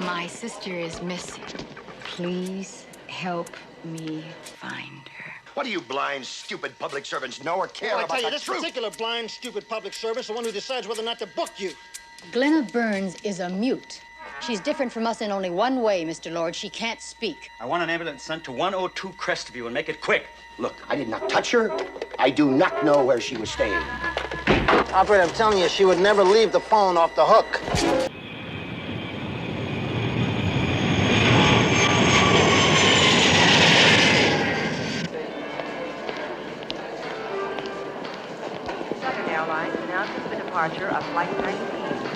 My sister is missing. Please help me find her. What do you blind, stupid public servants know or care Well, I about tell you, the this truth? particular blind, stupid public servant is the one who decides whether or not to book you. Glenna Burns is a mute. She's different from us in only one way, Mr. Lord. She can't speak. I want an ambulance sent to 102 Crestview and make it quick. Look, I did not touch her. I do not know where she was staying. Operator, I'm telling you, she would never leave the phone off the hook. Southern Airlines announces the departure of Flight 19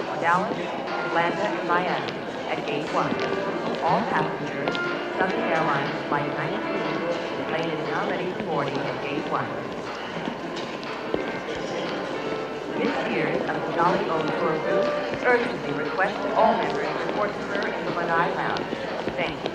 for Dallas, Atlanta, and Miami at Gate 1. All passengers, Southern Airlines Flight 19, the plane is now ready for boarding at Gate 1. Miss Sears of the Jolly Old Tour Group urgently requests all members report to her in the Lanai Lounge. Thank you.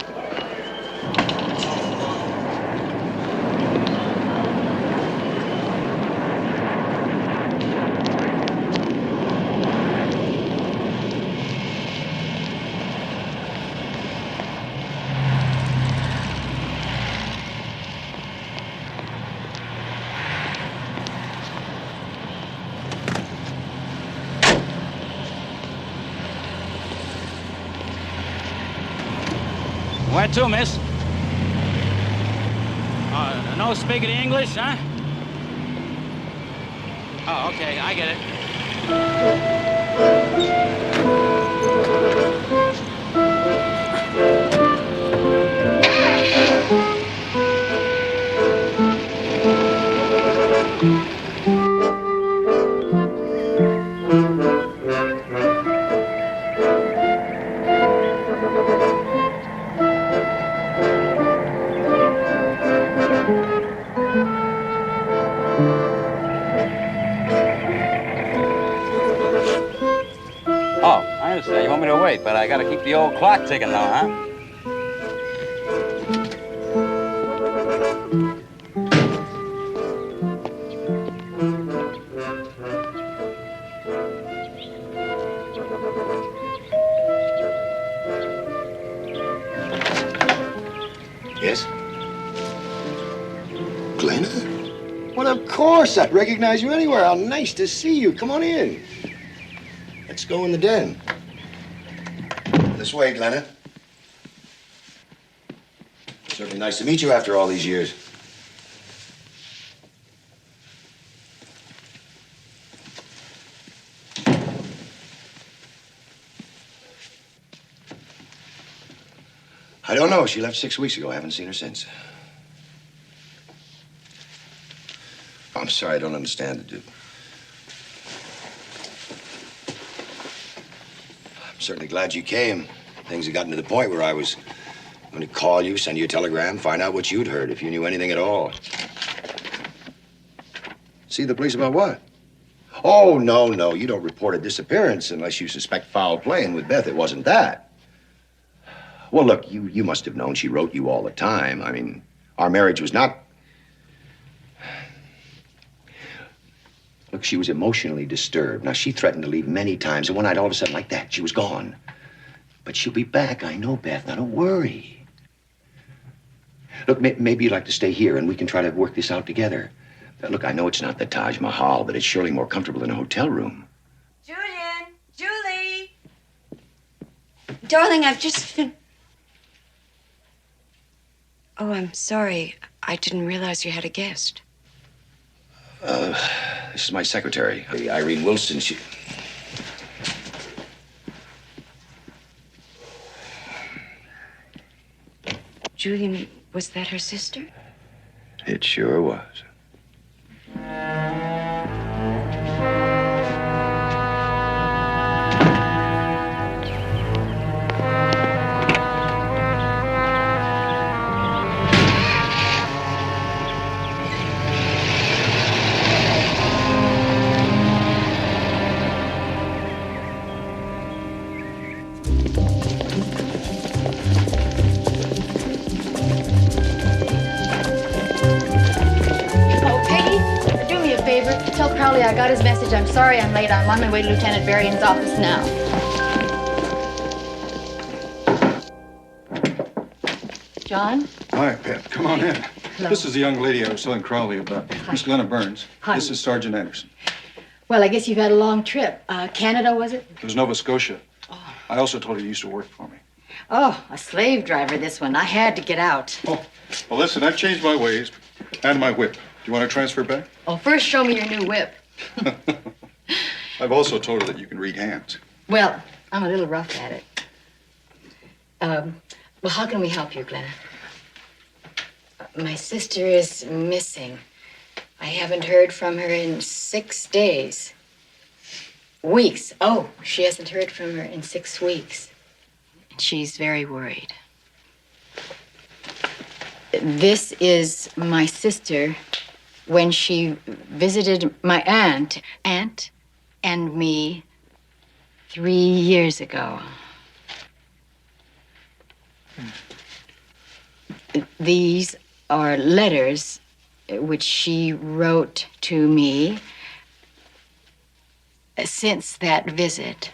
Where to, miss? No speaking English, huh? Oh, okay, I get You want me to wait, but I gotta keep the old clock ticking now, huh? Yes? Glenna? Well, of course. I'd recognize you anywhere. How nice to see you. Come on in. Let's go in the den. This way, Glenna. Certainly nice to meet you after all these years. I don't know. She left 6 weeks ago. I haven't seen her since. I'm sorry. I don't understand it, dude. I'm certainly glad you came. Things had gotten to the point where I was going to call you, send you a telegram, find out what you'd heard, if you knew anything at all. See the police about what? Oh, no. You don't report a disappearance unless you suspect foul play, and with Beth, it wasn't that. Well, look, you must have known she wrote you all the time. I mean, our marriage was not... Look, she was emotionally disturbed. Now, she threatened to leave many times, and one night, all of a sudden, like that, she was gone. But she'll be back. I know, Beth. Now, don't worry. Look, maybe you'd like to stay here, and we can try to work this out together. Look, I know it's not the Taj Mahal, but it's surely more comfortable than a hotel room. Julian! Julie! Darling, I've just been... Oh, I'm sorry. I didn't realize you had a guest. This is my secretary, Irene Wilson. She... Julian, was that her sister? It sure was. Tell Crowley I got his message. I'm sorry I'm late. I'm on my way to Lieutenant Berrien's office now. John? Hi, Pat. Come on in. Hello. This is the young lady I was telling Crowley about. Miss Glenna Burns. Hi. This is Sergeant Anderson. Well, I guess you've had a long trip. Canada, was it? It was Nova Scotia. I also told her you used to work for me. Oh, a slave driver, this one. I had to get out. Oh, well, listen, I've changed my ways and my whip. Do you want to transfer back? Oh, first show me your new whip. I've also told her that you can read hands. Well, I'm a little rough at it. Well, how can we help you, Glenna? My sister is missing. I haven't heard from her in 6 days. Weeks. Oh, she hasn't heard from her in 6 weeks. She's very worried. This is my sister when she visited my aunt and me 3 years ago. These are letters which she wrote to me since that visit.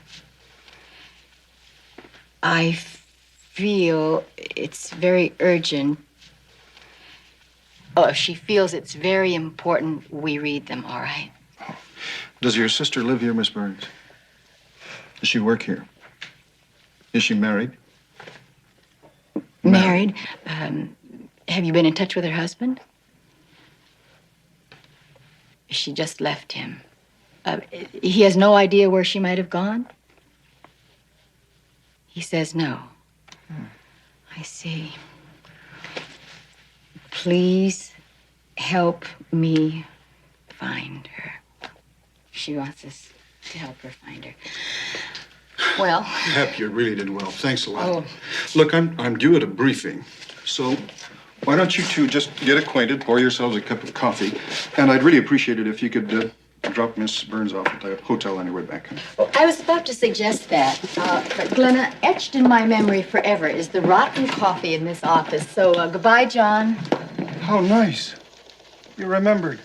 I feel it's very urgent. Oh, if she feels it's very important, we read them, all right? Does your sister live here, Miss Burns? Does she work here? Is she married? Married. Have you been in touch with her husband? She just left him. He has no idea where she might have gone? He says no. I see. Please help me find her. She wants us to help her find her. Well. Pep, you really did well. Thanks a lot. Oh. Look, I'm due at a briefing, so why don't you two just get acquainted, pour yourselves a cup of coffee, and I'd really appreciate it if you could drop Miss Burns off at the hotel on your way back. Well, I was about to suggest that, but Glenna, etched in my memory forever is the rotten coffee in this office. So goodbye, John. How nice. You remembered.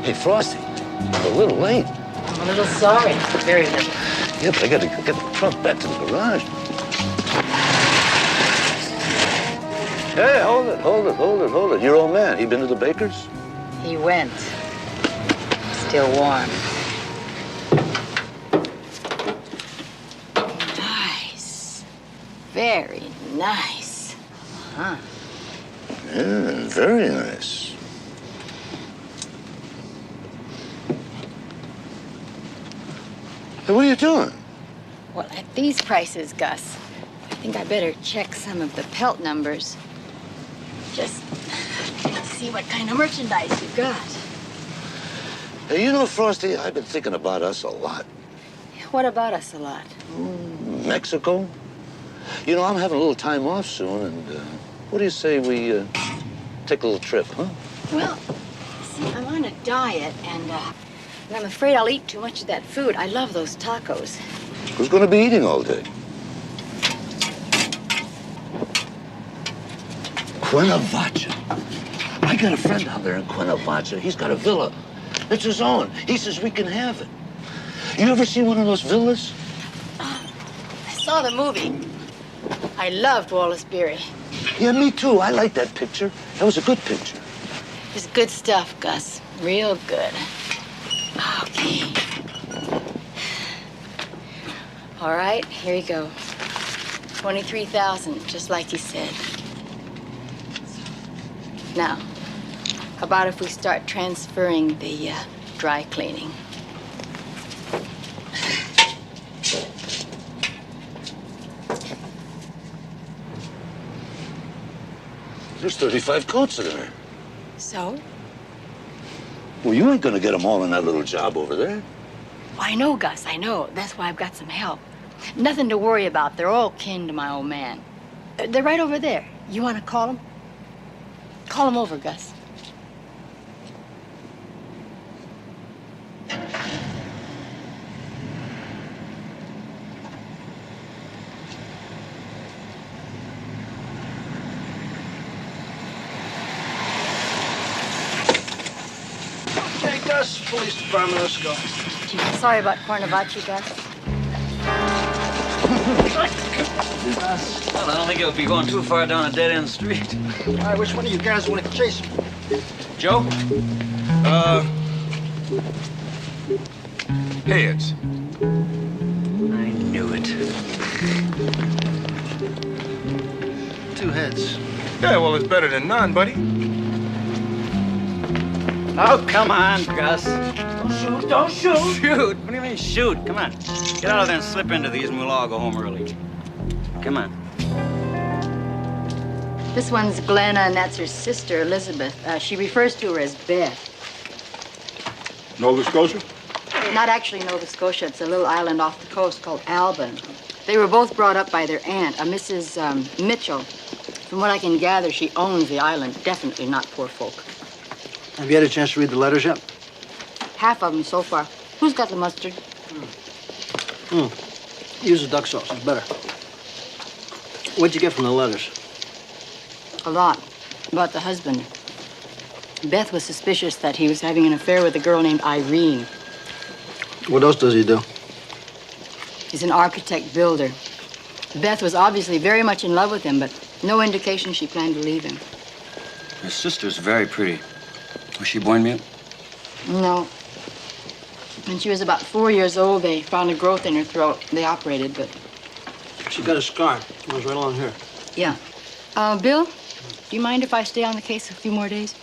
Hey, Frosty, you're a little late. I'm a little sorry. Very little. Yeah, but I got to get the truck back to the garage. Hey, hold it. Your old man, he been to the baker's? He went. Still warm. Nice. Very nice. Huh. Yeah, very nice. Hey, what are you doing? Well, at these prices, Gus, I think I better check some of the pelt numbers. Just see what kind of merchandise you got. Hey, you know, Frosty, I've been thinking about us a lot. What about us a lot? Mexico. You know, I'm having a little time off soon, and what do you say we take a little trip, huh? Well, see, I'm on a diet, and I'm afraid I'll eat too much of that food. I love those tacos. Who's going to be eating all day? Cuernavaca. I got a friend down there in Cuernavaca. He's got a villa. It's his own. He says we can have it. You ever see one of those villas? I saw the movie. I loved Wallace Beery. Yeah, me too. I like that picture. That was a good picture. It's good stuff, Gus. Real good. Okay. All right, here you go. 23,000, just like you said. Now, how about if we start transferring the dry cleaning? There's 35 coats in there. So? Well, you ain't gonna get them all in that little job over there. I know, Gus, I know. That's why I've got some help. Nothing to worry about. They're all kin to my old man. They're right over there. You want to call them? Call them over, Gus. Gus, police department, let's go. Sorry about Cuernavaca, Gus. Well, I don't think it'll be going too far down a dead-end street. All right, which one of you guys want to chase him? Joe? Heads. I knew it. 2 heads. Yeah, well, it's better than none, buddy. Oh, come on, Gus. Don't shoot, don't shoot. Shoot? What do you mean shoot? Come on. Get out of there and slip into these and we'll all go home early. Come on. This one's Glenna, and that's her sister, Elizabeth. She refers to her as Beth. Nova Scotia? Not actually Nova Scotia. It's a little island off the coast called Albin. They were both brought up by their aunt, a Mrs. Mitchell. From what I can gather, she owns the island. Definitely not poor folk. Have you had a chance to read the letters yet? Half of them so far. Who's got the mustard? Use the duck sauce. It's better. What'd you get from the letters? A lot. About the husband. Beth was suspicious that he was having an affair with a girl named Irene. What else does he do? He's an architect builder. Beth was obviously very much in love with him, but no indication she planned to leave him. Your sister's very pretty. Was she born mute? No. When she was about 4 years old, they found a growth in her throat. They operated, but... She got a scar. It was right along here. Yeah. Bill, do you mind if I stay on the case a few more days?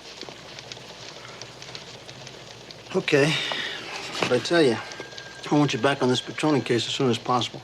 Okay. But I tell you, I want you back on this Petroni case as soon as possible.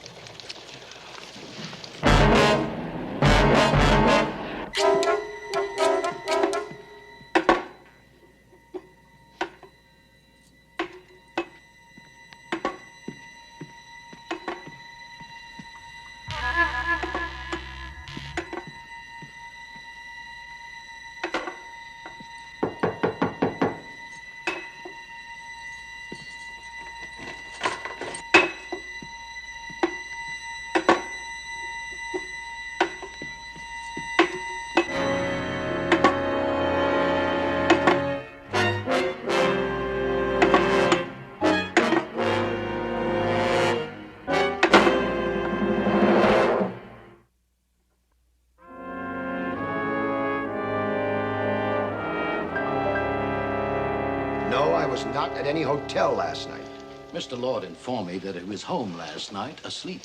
No, I was not at any hotel last night. Mr. Lord informed me that he was home last night, asleep.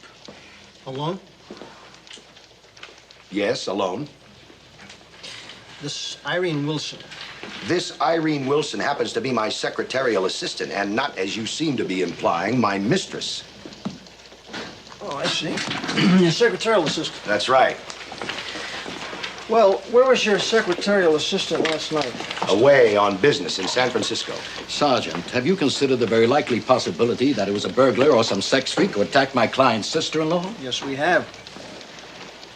Alone? Yes, alone. This Irene Wilson. This Irene Wilson happens to be my secretarial assistant and not, as you seem to be implying, my mistress. Oh, I see. Your secretarial assistant. That's right. Well, where was your secretarial assistant last night? Away on business in San Francisco. Sergeant, have you considered the very likely possibility that it was a burglar or some sex freak who attacked my client's sister-in-law? Yes, we have.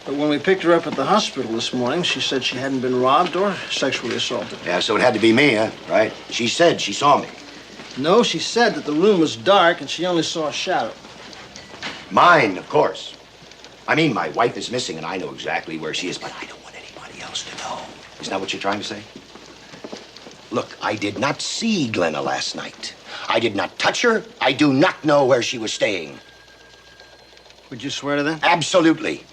But when we picked her up at the hospital this morning, she said she hadn't been robbed or sexually assaulted. Yeah, so it had to be me, huh? Right? She said she saw me. No, she said that the room was dark and she only saw a shadow. Mine, of course. I mean, my wife is missing and I know exactly where she is, but I don't want anybody else to know. Isn't that what you're trying to say? Look, I did not see Glenna last night. I did not touch her. I do not know where she was staying. Would you swear to that? Absolutely.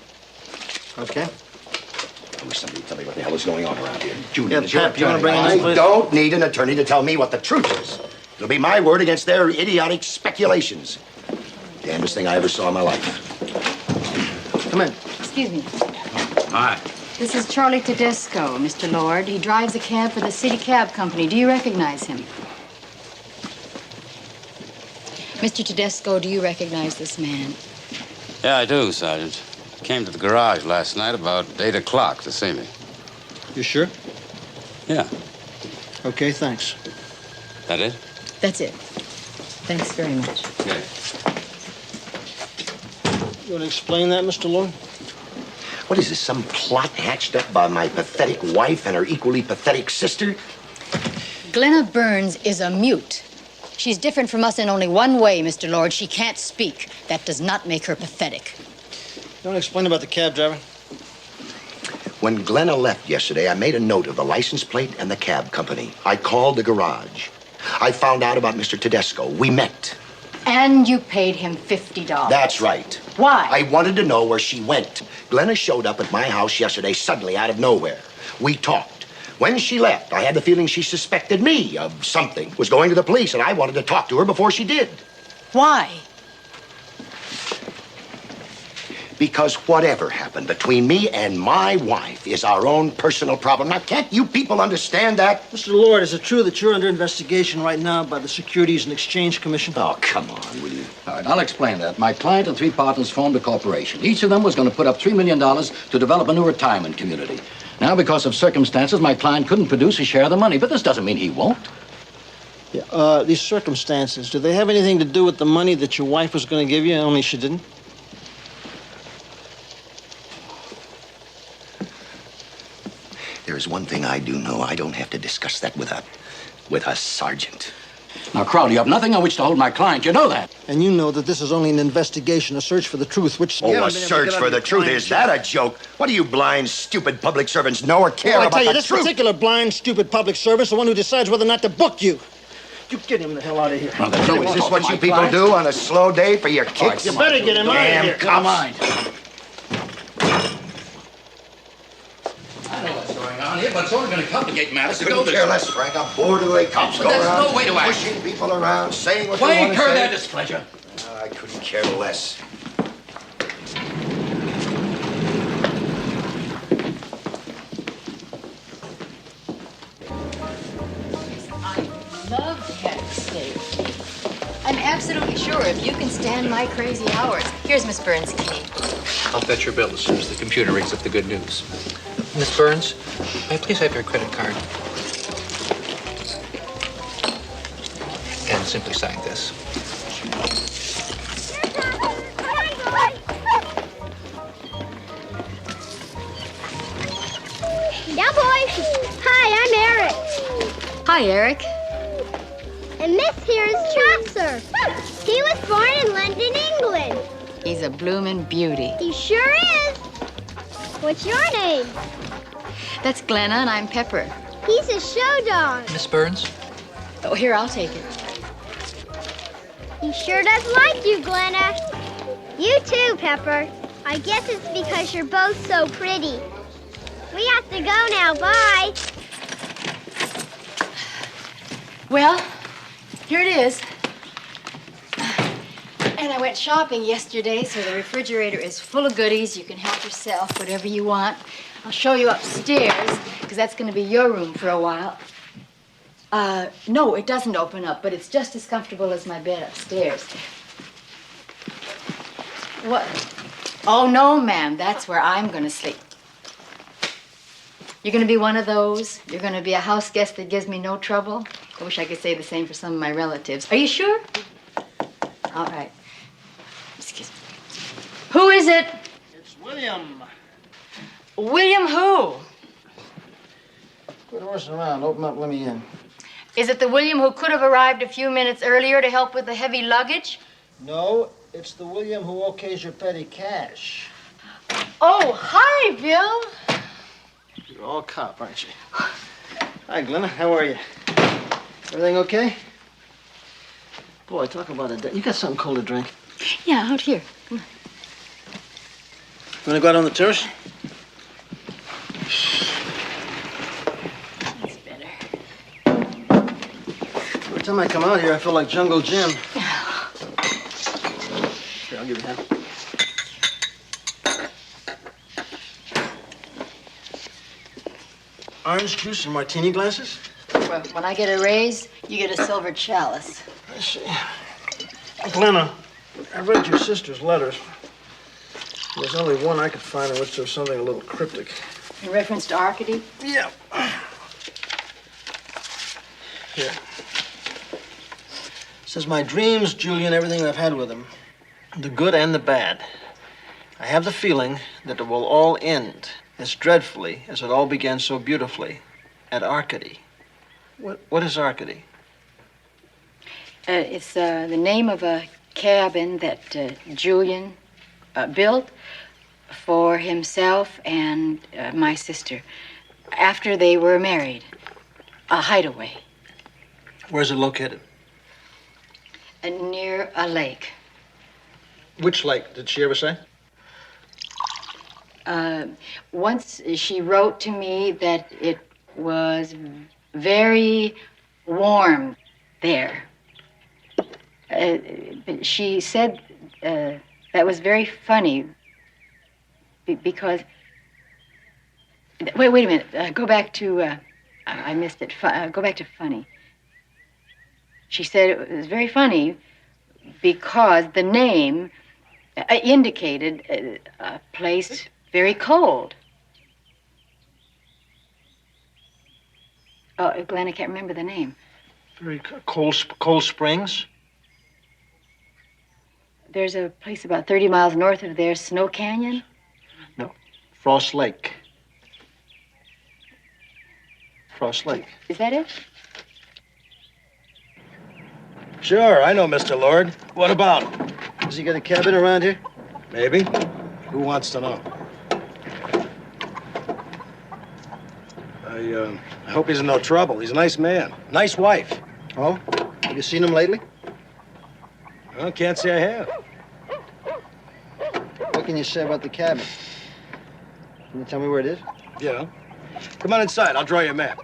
Okay. I wish somebody would tell me what the hell is going on around here. Julian, Yeah, is your Pap, you wanna attorney. bring him in, I please? don't need an attorney to tell me what the truth is. It'll be my word against their idiotic speculations. Damnedest thing I ever saw in my life. Come in. Excuse me. Hi. This is Charlie Tedesco, Mr. Lord. He drives a cab for the city cab company. Do you recognize him? Mr. Tedesco, do you recognize this man? Yeah, I do, Sergeant. Came to the garage last night about 8 o'clock to see me. You sure? Yeah. Okay, thanks. That it? That's it. Thanks very much. Okay. You want to explain that, Mr. Lord? What is this, some plot hatched up by my pathetic wife and her equally pathetic sister? Glenna Burns is a mute. She's different from us in only one way, Mr. Lord. She can't speak. That does not make her pathetic. You want to explain about the cab driver? When Glenna left yesterday, I made a note of the license plate and the cab company. I called the garage. I found out about Mr. Tedesco. We met. And you paid him $50. That's right. Why? I wanted to know where she went. Glenna showed up at my house yesterday suddenly out of nowhere. We talked. When she left, I had the feeling she suspected me of something, was going to the police, and I wanted to talk to her before she did. Why? Because whatever happened between me and my wife is our own personal problem. Now, can't you people understand that? Mr. Lord, is it true that you're under investigation right now by the Securities and Exchange Commission? Oh, come on, will you? All right, I'll explain that. My client and 3 partners formed a corporation. Each of them was going to put up $3 million to develop a new retirement community. Now, because of circumstances, my client couldn't produce a share of the money, but this doesn't mean he won't. Yeah, these circumstances, do they have anything to do with the money that your wife was going to give you, only she didn't? There's one thing I do know. I don't have to discuss that with a sergeant. Now, Crowley, you have nothing on which to hold my client. You know that. And you know that this is only an investigation, a search for the truth, which... Oh, a search for the truth. Is that a joke? What do you blind, stupid public servants know or care I about tell you, the this truth? particular blind, stupid public servant, the one who decides whether or not to book you. You get him the hell out of here. Well, So is this what you people do on a slow day for your kicks? You better get him out of here. Damn, come on. I know what's going on here, but it's only going to complicate matters to go Couldn't this care less, Frank. I'm bored of the way cops go there's around. no way to act. Pushing people around, saying what Why they want to incur say. their displeasure? I couldn't care less. I'd love to have you stay with me. I'm absolutely sure if you can stand my crazy hours. Here's Miss Burns' key. I'll fetch your bill as soon as the computer rings up the good news. Miss Burns, may I please have your credit card? And simply sign this. Yeah, boys. Hi, I'm Eric. Hi, Eric. And this here is Chaucer. He was born in London, England. He's a bloomin' beauty. He sure is. What's your name? That's Glenna, and I'm Pepper. He's a show dog. Miss Burns? Oh, here, I'll take it. He sure does like you, Glenna. You too, Pepper. I guess it's because you're both so pretty. We have to go now. Bye. Well, here it is. And I went shopping yesterday, so the refrigerator is full of goodies. You can help yourself, whatever you want. I'll show you upstairs, because that's going to be your room for a while. No, it doesn't open up, but it's just as comfortable as my bed upstairs. What? Oh, no, ma'am. That's where I'm going to sleep. You're going to be one of those? You're going to be a house guest that gives me no trouble? I wish I could say the same for some of my relatives. Are you sure? All right. Excuse me. Who is it? It's William. William who? Quit horsing around. Open up, let me in. Is it the William who could have arrived a few minutes earlier to help with the heavy luggage? No, it's the William who okays your petty cash. Oh, hi, Bill. You're all cop, aren't you? Hi, Glenna. How are you? Everything okay? Boy, talk about a day. You got something cold to drink? Yeah, out here. Come on. You want to go out on the terrace? That's better. Every time I come out here, I feel like Jungle Jim. Here, I'll give you a hand. Orange juice and martini glasses? Well, when I get a raise, you get a silver chalice. I see. Glenna, I read your sister's letters. There's only one I could find in which there was something a little cryptic. In reference to Arcady? Yeah. Here. It says, my dreams, Julian, everything I've had with him, the good and the bad. I have the feeling that it will all end as dreadfully as it all began so beautifully at Arcady. What is Arcady? It's the name of a cabin that Julian built for himself and my sister after they were married. A hideaway. Where's it located? Near a lake. Which lake? Did she ever say? Once she wrote to me that it was very warm there. But she said that was very funny because. Wait a minute. Go back to. I missed it. Go back to funny. She said it was very funny because the name indicated a place very cold. Oh, Glenn, I can't remember the name. Very cold Springs? There's a place about 30 miles north of there, Snow Canyon. No, Frost Lake. Frost Lake. Is that it? Sure, I know Mr. Lord. What about? Has he got a cabin around here? Maybe. Who wants to know? I hope he's in no trouble. He's a nice man. Nice wife. Oh? Have you seen him lately? Well, can't say I have. What can you say about the cabin? Can you tell me where it is? Yeah. Come on inside. I'll draw you a map.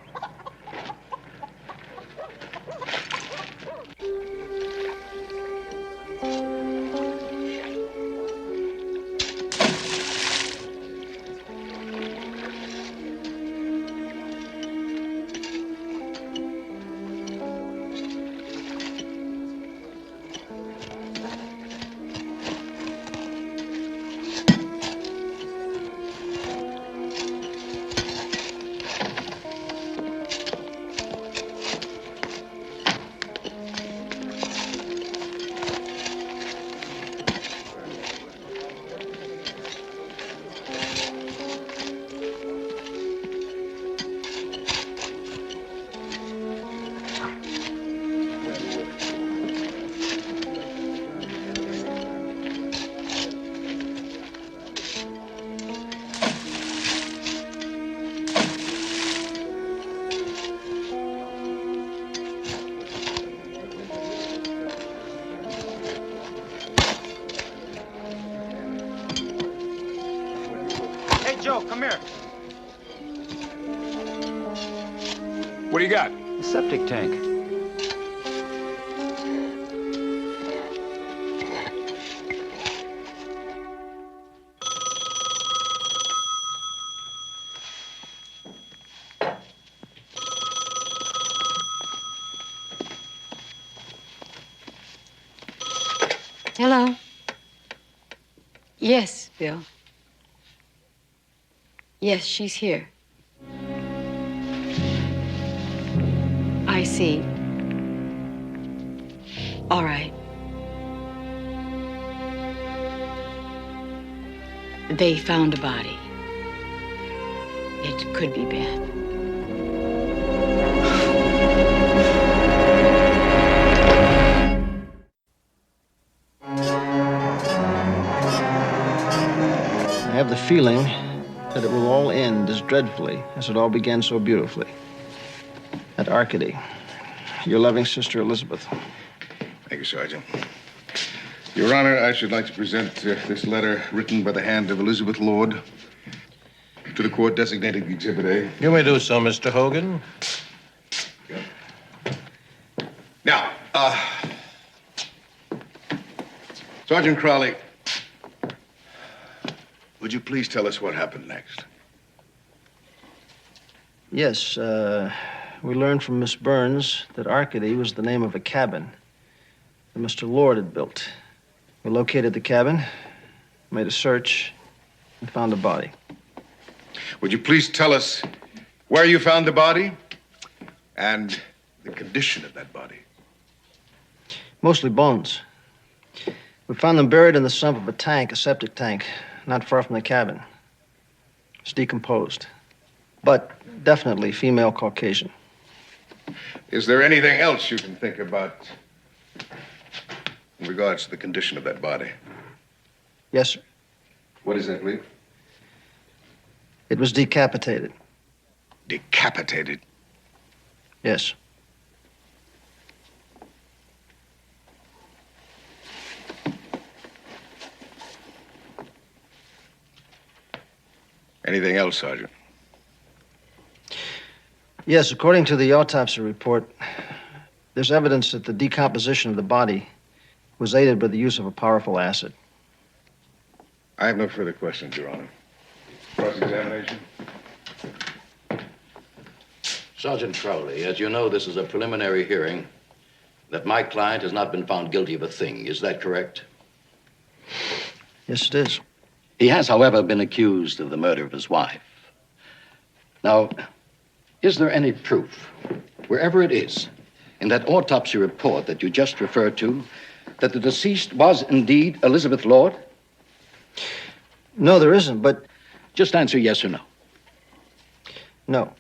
Joe, come here. What do you got? A septic tank. Hello. Yes, Bill. Yes, she's here. I see. All right. They found a body. It could be Beth. I have the feeling that it will all end as dreadfully as it all began so beautifully. At Arcady, your loving sister Elizabeth. Thank you, Sergeant. Your Honor, I should like to present this letter written by the hand of Elizabeth Lord to the court designated Exhibit A. You may do so, Mr. Hogan. Now, Sergeant Crowley, would you please tell us what happened next? Yes, we learned from Miss Burns that Arcady was the name of a cabin that Mr. Lord had built. We located the cabin, made a search, and found a body. Would you please tell us where you found the body and the condition of that body? Mostly bones. We found them buried in the sump of a tank, a septic tank, not far from the cabin. It's decomposed, but definitely female Caucasian. Is there anything else you can think about in regards to the condition of that body? Yes, sir. What is that, please? It was decapitated. Decapitated? Yes. Anything else, Sergeant? Yes, according to the autopsy report, there's evidence that the decomposition of the body was aided by the use of a powerful acid. I have no further questions, Your Honor. Cross-examination? Sergeant Crowley, as you know, this is a preliminary hearing that my client has not been found guilty of a thing. Is that correct? Yes, it is. He has, however, been accused of the murder of his wife. Now, is there any proof, wherever it is, in that autopsy report that you just referred to, that the deceased was indeed Elizabeth Lord? No, there isn't, but... Just answer yes or no. No.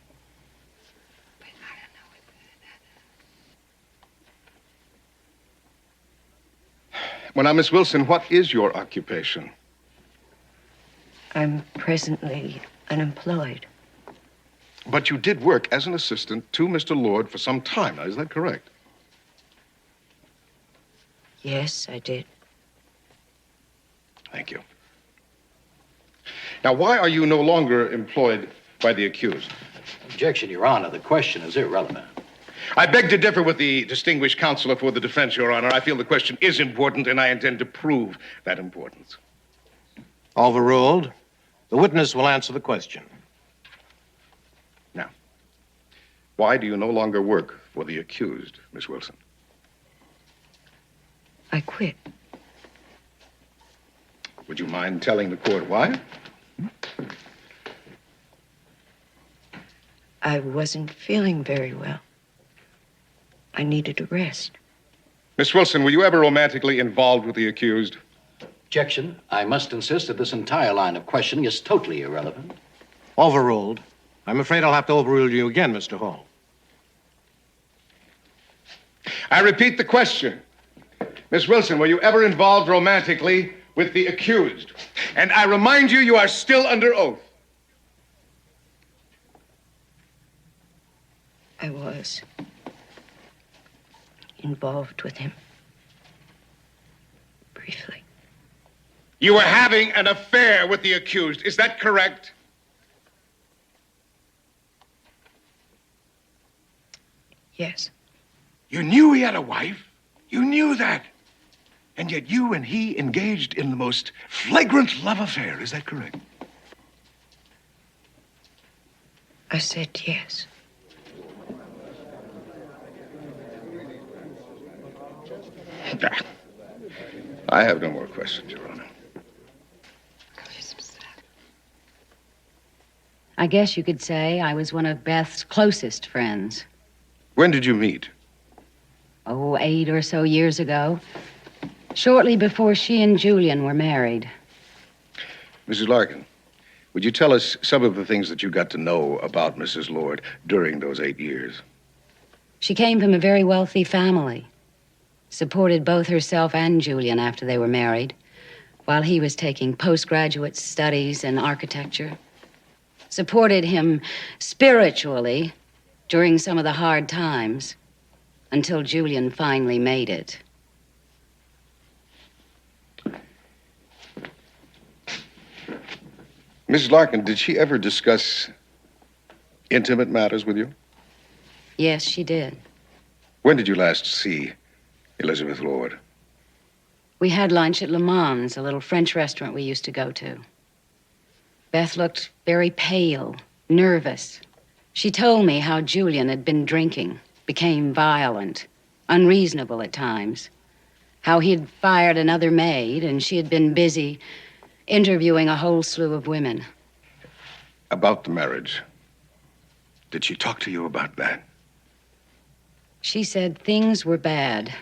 Well, now, Miss Wilson, what is your occupation? I'm presently unemployed. But you did work as an assistant to Mr. Lord for some time now, is that correct? Yes, I did. Thank you. Now, why are you no longer employed by the accused? Objection, Your Honor. The question is irrelevant. I beg to differ with the distinguished counselor for the defense, Your Honor. I feel the question is important, and I intend to prove that importance. Overruled. The witness will answer the question. Now, why do you no longer work for the accused, Miss Wilson? I quit. Would you mind telling the court why? I wasn't feeling very well. I needed a rest. Miss Wilson, were you ever romantically involved with the accused? Objection. I must insist that this entire line of questioning is totally irrelevant. Overruled. I'm afraid I'll have to overrule you again, Mr. Hall. I repeat the question. Miss Wilson, were you ever involved romantically with the accused? And I remind you, you are still under oath. I was involved with him. Briefly. You were having an affair with the accused. Is that correct? Yes. You knew he had a wife. You knew that. And yet you and he engaged in the most flagrant love affair. Is that correct? I said yes. I have no more questions, Your Honor. I guess you could say I was one of Beth's closest friends. When did you meet? Oh, 8 or so years ago. Shortly before she and Julian were married. Mrs. Larkin, would you tell us some of the things that you got to know about Mrs. Lord during those 8 years? She came from a very wealthy family. Supported both herself and Julian after they were married, while he was taking postgraduate studies in architecture. Supported him spiritually during some of the hard times, until Julian finally made it. Mrs. Larkin, did she ever discuss intimate matters with you? Yes, she did. When did you last see Elizabeth Lord? We had lunch at Le Mans, a little French restaurant we used to go to. Beth looked very pale, nervous. She told me how Julian had been drinking, became violent, unreasonable at times. How he'd fired another maid and she had been busy interviewing a whole slew of women. About the marriage. Did she talk to you about that? She said things were bad,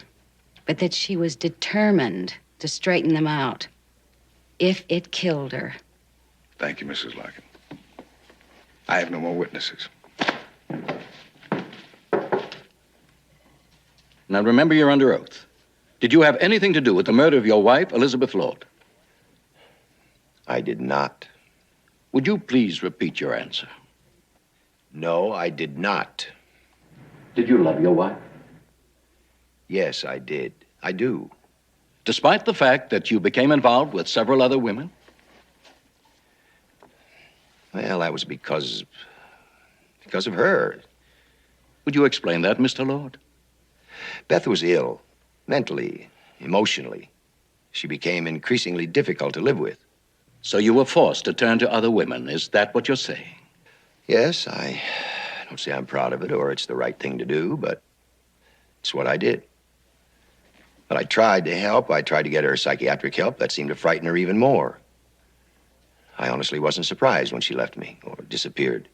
but that she was determined to straighten them out, if it killed her. Thank you, Mrs. Larkin. I have no more witnesses. Now, remember, you're under oath. Did you have anything to do with the murder of your wife, Elizabeth Lord? I did not. Would you please repeat your answer? No, I did not. Did you love your wife? Yes, I did. I do. Despite the fact that you became involved with several other women? Well, that was because of her. Would you explain that, Mr. Lord? Beth was ill, mentally, emotionally. She became increasingly difficult to live with. So you were forced to turn to other women. Is that what you're saying? Yes, I don't say I'm proud of it or it's the right thing to do, but it's what I did. But I tried to help. I tried to get her psychiatric help. That seemed to frighten her even more. I honestly wasn't surprised when she left me or disappeared.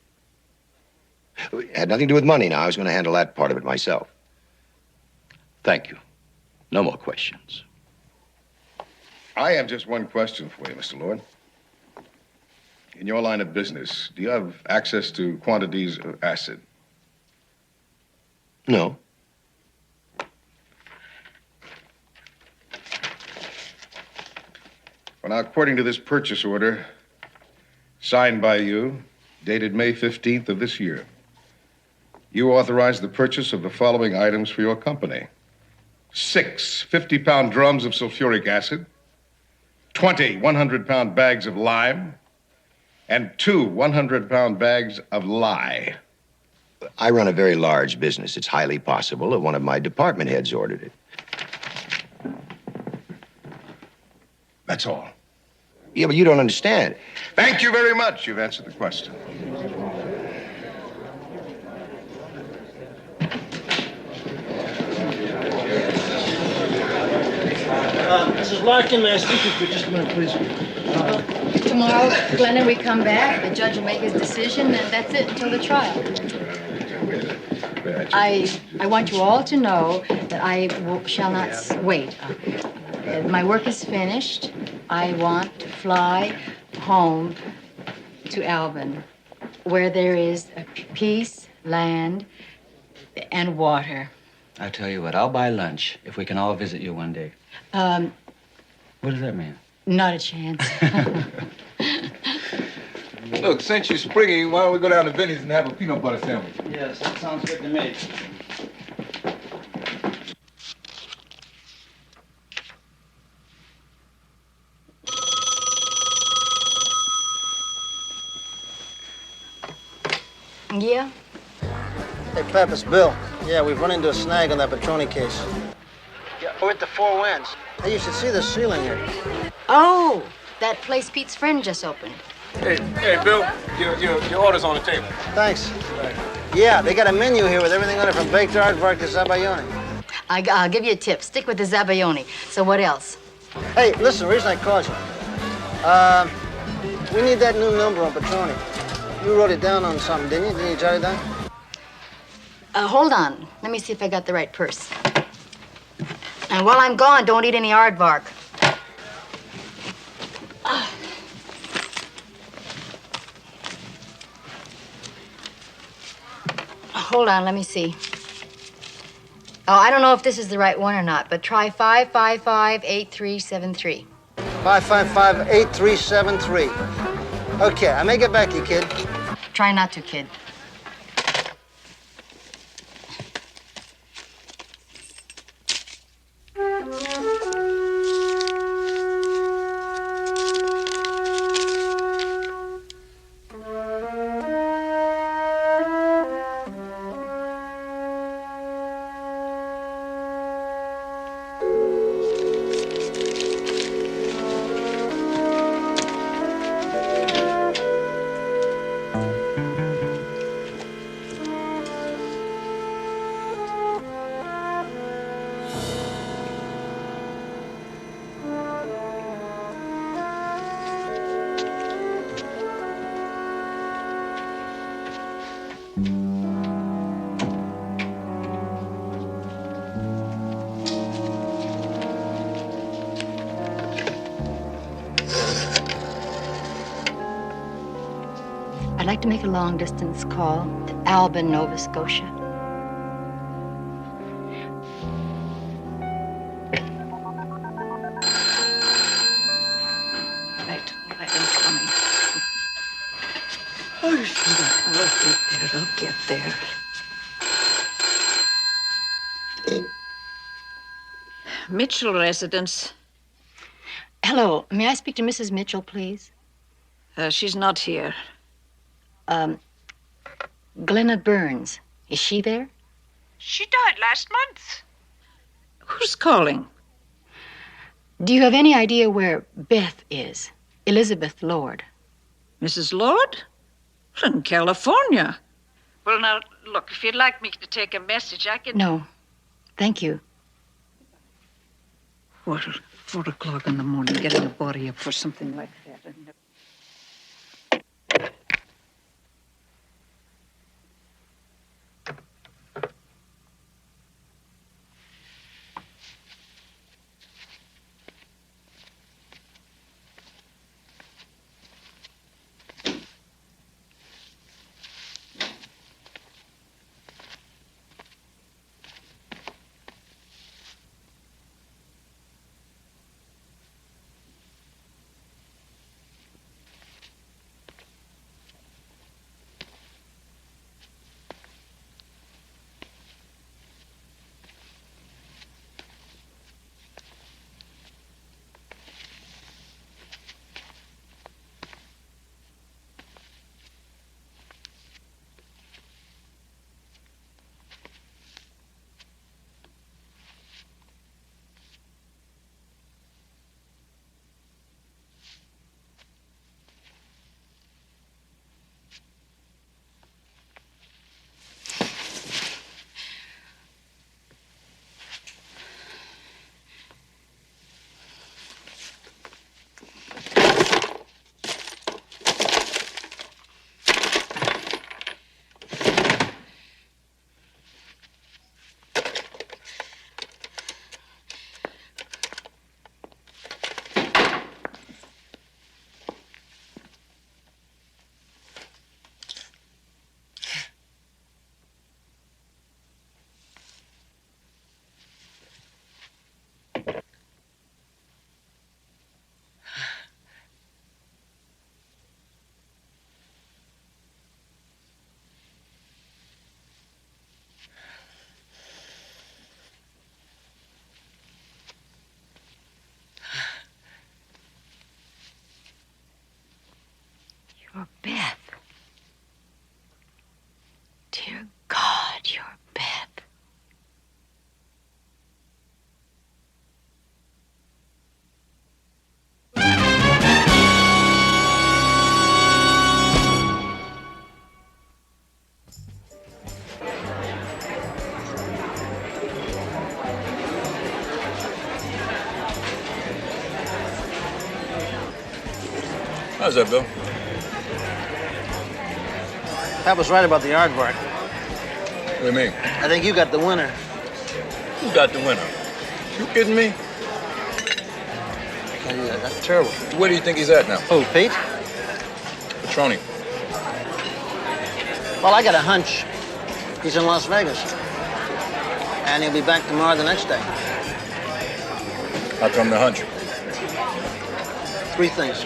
It had nothing to do with money now. I was going to handle that part of it myself. Thank you. No more questions. I have just one question for you, Mr. Lord. In your line of business, do you have access to quantities of acid? No. Well, now, according to this purchase order, signed by you, dated May 15th of this year, you authorized the purchase of the following items for your company. 6 50-pound drums of sulfuric acid, 20 100-pound bags of lime, and 2 100-pound bags of lye. I run a very large business. It's highly possible that one of my department heads ordered it. That's all. Yeah, but you don't understand. Thank you very much. You've answered the question. Mrs. Larkin, may I speak to you for just a minute, please? Tomorrow, Glenna, we come back. The judge will make his decision, and that's it until the trial. I want you all to know that shall not wait. My work is finished. I want to fly home to Albin, where there is peace, land, and water. I tell you what, I'll buy lunch if we can all visit you one day. What does that mean? Not a chance. Look, since you're springing, why don't we go down to Vinny's and have a peanut butter sandwich? Yes, that sounds good to me. Yeah? Hey, Pep, it's Bill. Yeah, we've run into a snag on that Petroni case. Yeah, we're at the Four Winds. Hey, you should see the ceiling here. Oh, that place Pete's friend just opened. Hey, Bill, your order's on the table. Thanks. Yeah, they got a menu here with everything on it from baked aardvark to zabaione. I'll give you a tip. Stick with the zabaione. So what else? Hey, listen, the reason I called you. We need that new number on Petroni. You wrote it down on something, didn't you? Didn't you jot it down? Hold on. Let me see if I got the right purse. And while I'm gone, don't eat any aardvark. Hold on, let me see. Oh, I don't know if this is the right one or not, but try 555-8373. 555-8373. Okay, I may get back to you, kid. Try not to, kid. I'd like to make a long-distance call to Albin, Nova Scotia. Right, I'm coming. Oh, sweetheart, I'll get there. Mitchell residence. Hello, may I speak to Mrs. Mitchell, please? She's not here. Glenna Burns. Is she there? She died last month. Who's calling? Do you have any idea where Beth is? Elizabeth Lord. Mrs. Lord? In California. Well, now, look, if you'd like me to take a message, I can... No, thank you. Well, 4 o'clock in the morning, getting a body up for something like that. You're Beth. Dear God, you're Beth. How's that, Bill? Pat was right about the aardvark. What do you mean? I think you got the winner. Who got the winner? You kidding me? That's terrible. Where do you think he's at now? Who, Pete? Petroni. Well, I got a hunch. He's in Las Vegas. And he'll be back tomorrow the next day. How come the hunch? 3 things.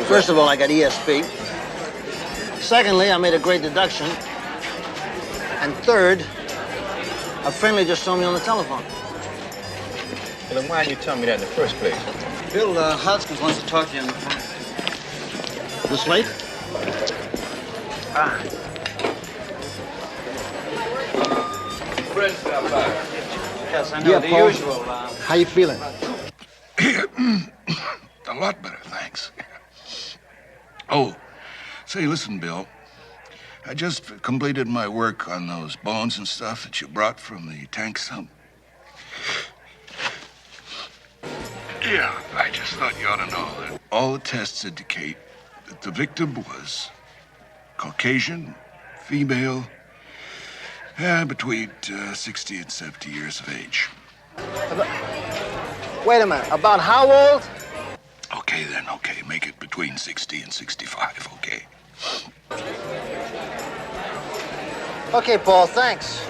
First of all, I got ESP. Secondly, I made a great deduction. And third, a friendly just told me on the telephone. Well, then why didn't you tell me that in the first place? Bill, Hoskins wants to talk to you on the phone. This late? Ah. Fred stopped by. Yes, I know. Yeah, the Paul. usual. How you feeling? A lot better, thanks. Oh, say, listen, Bill. I just completed my work on those bones and stuff that you brought from the tank sump. Yeah, I just thought you ought to know that all the tests indicate that the victim was Caucasian, female, between 60 and 70 years of age. Wait a minute. About how old? Okay, then, okay. Make it between 60 and 65, okay? Okay, Paul, thanks.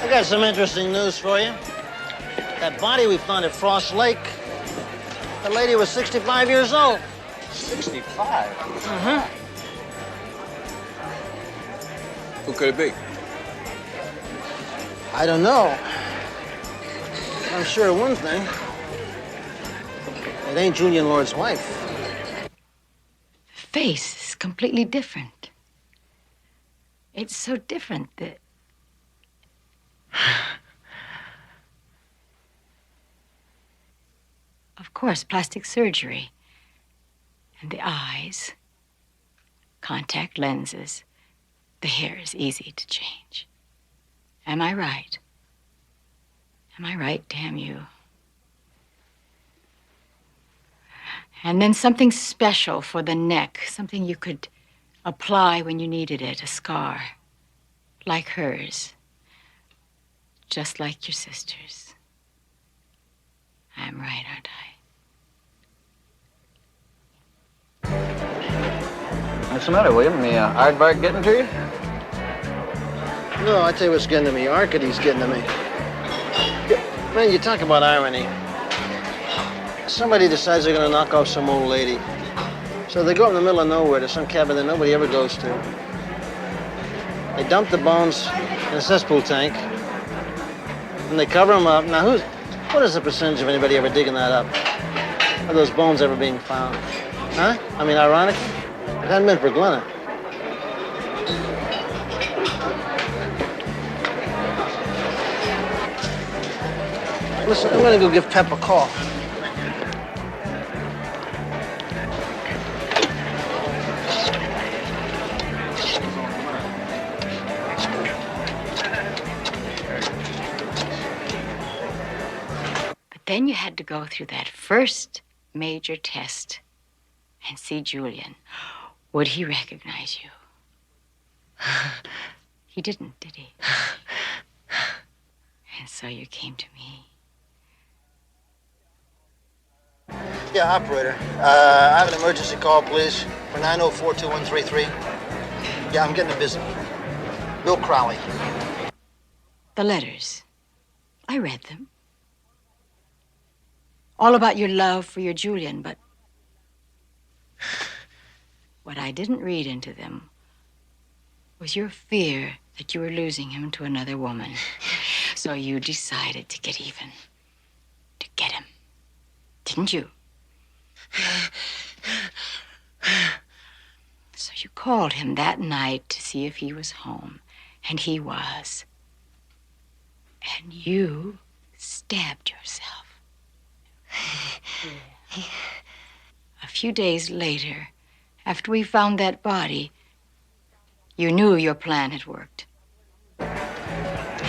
I got some interesting news for you. That body we found at Frost Lake, the lady was 65 years old. 65? Mm-hmm. Who could it be? I don't know. I'm sure of one thing. It ain't Julian Lord's wife. The face is completely different. It's so different that... Of course, plastic surgery. And the eyes, contact lenses, the hair is easy to change. Am I right? Am I right, damn you? And then something special for the neck, something you could apply when you needed it, a scar, like hers, just like your sister's. I'm right, aren't I? What's the matter, William? The aardvark getting to you? No, I tell you what's getting to me. Arcady's getting to me. Man, you talk about irony. Somebody decides they're gonna knock off some old lady. So they go up in the middle of nowhere to some cabin that nobody ever goes to. They dump the bones in a cesspool tank, and they cover them up. Now, what is the percentage of anybody ever digging that up? Of those bones ever being found? Huh? I mean, ironically, if it hadn't been for Glenna. Listen, I'm gonna go give Pep a call. Then you had to go through that first major test and see Julian. Would he recognize you? He didn't, did he? And so you came to me. Yeah, operator. I have an emergency call, please, for 904-2133. Yeah, I'm getting a busy. Bill Crowley. The letters. I read them. All about your love for your Julian, but what I didn't read into them was your fear that you were losing him to another woman. So you decided to get even, to get him. Didn't you? So you called him that night to see if he was home, and he was. And you stabbed yourself. A few days later, after we found that body, you knew your plan had worked.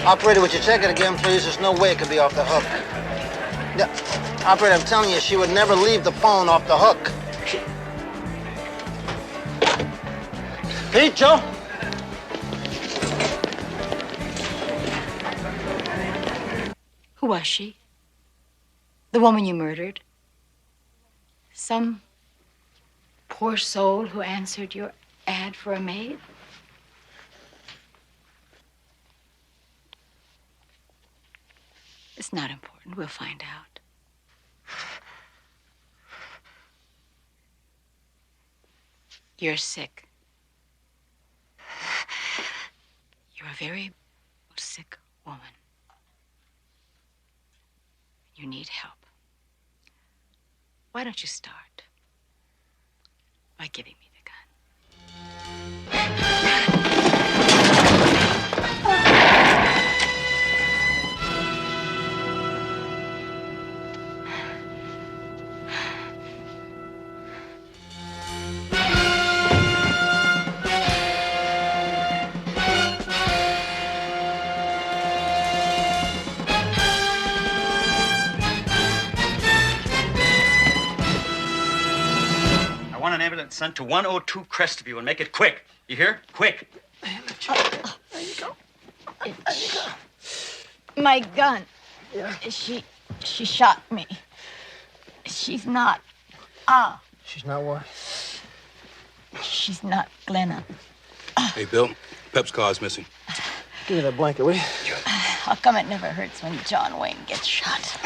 Operator, would you check it again, please? There's no way it could be off the hook. Yeah, operator, I'm telling you, she would never leave the phone off the hook. Pete, Joe? Who was she? The woman you murdered? Some poor soul who answered your ad for a maid? It's not important. We'll find out. You're sick. You're a very sick woman. You need help. Why don't you start by giving me the gun? Sent to 102 Crestview and make it quick. You hear? Quick. There you go. My gun. Yeah. She shot me. She's not. She's not what? She's not Glenna. Hey, Bill. Pep's car's missing. Give me that blanket, will you? How come it never hurts when John Wayne gets shot?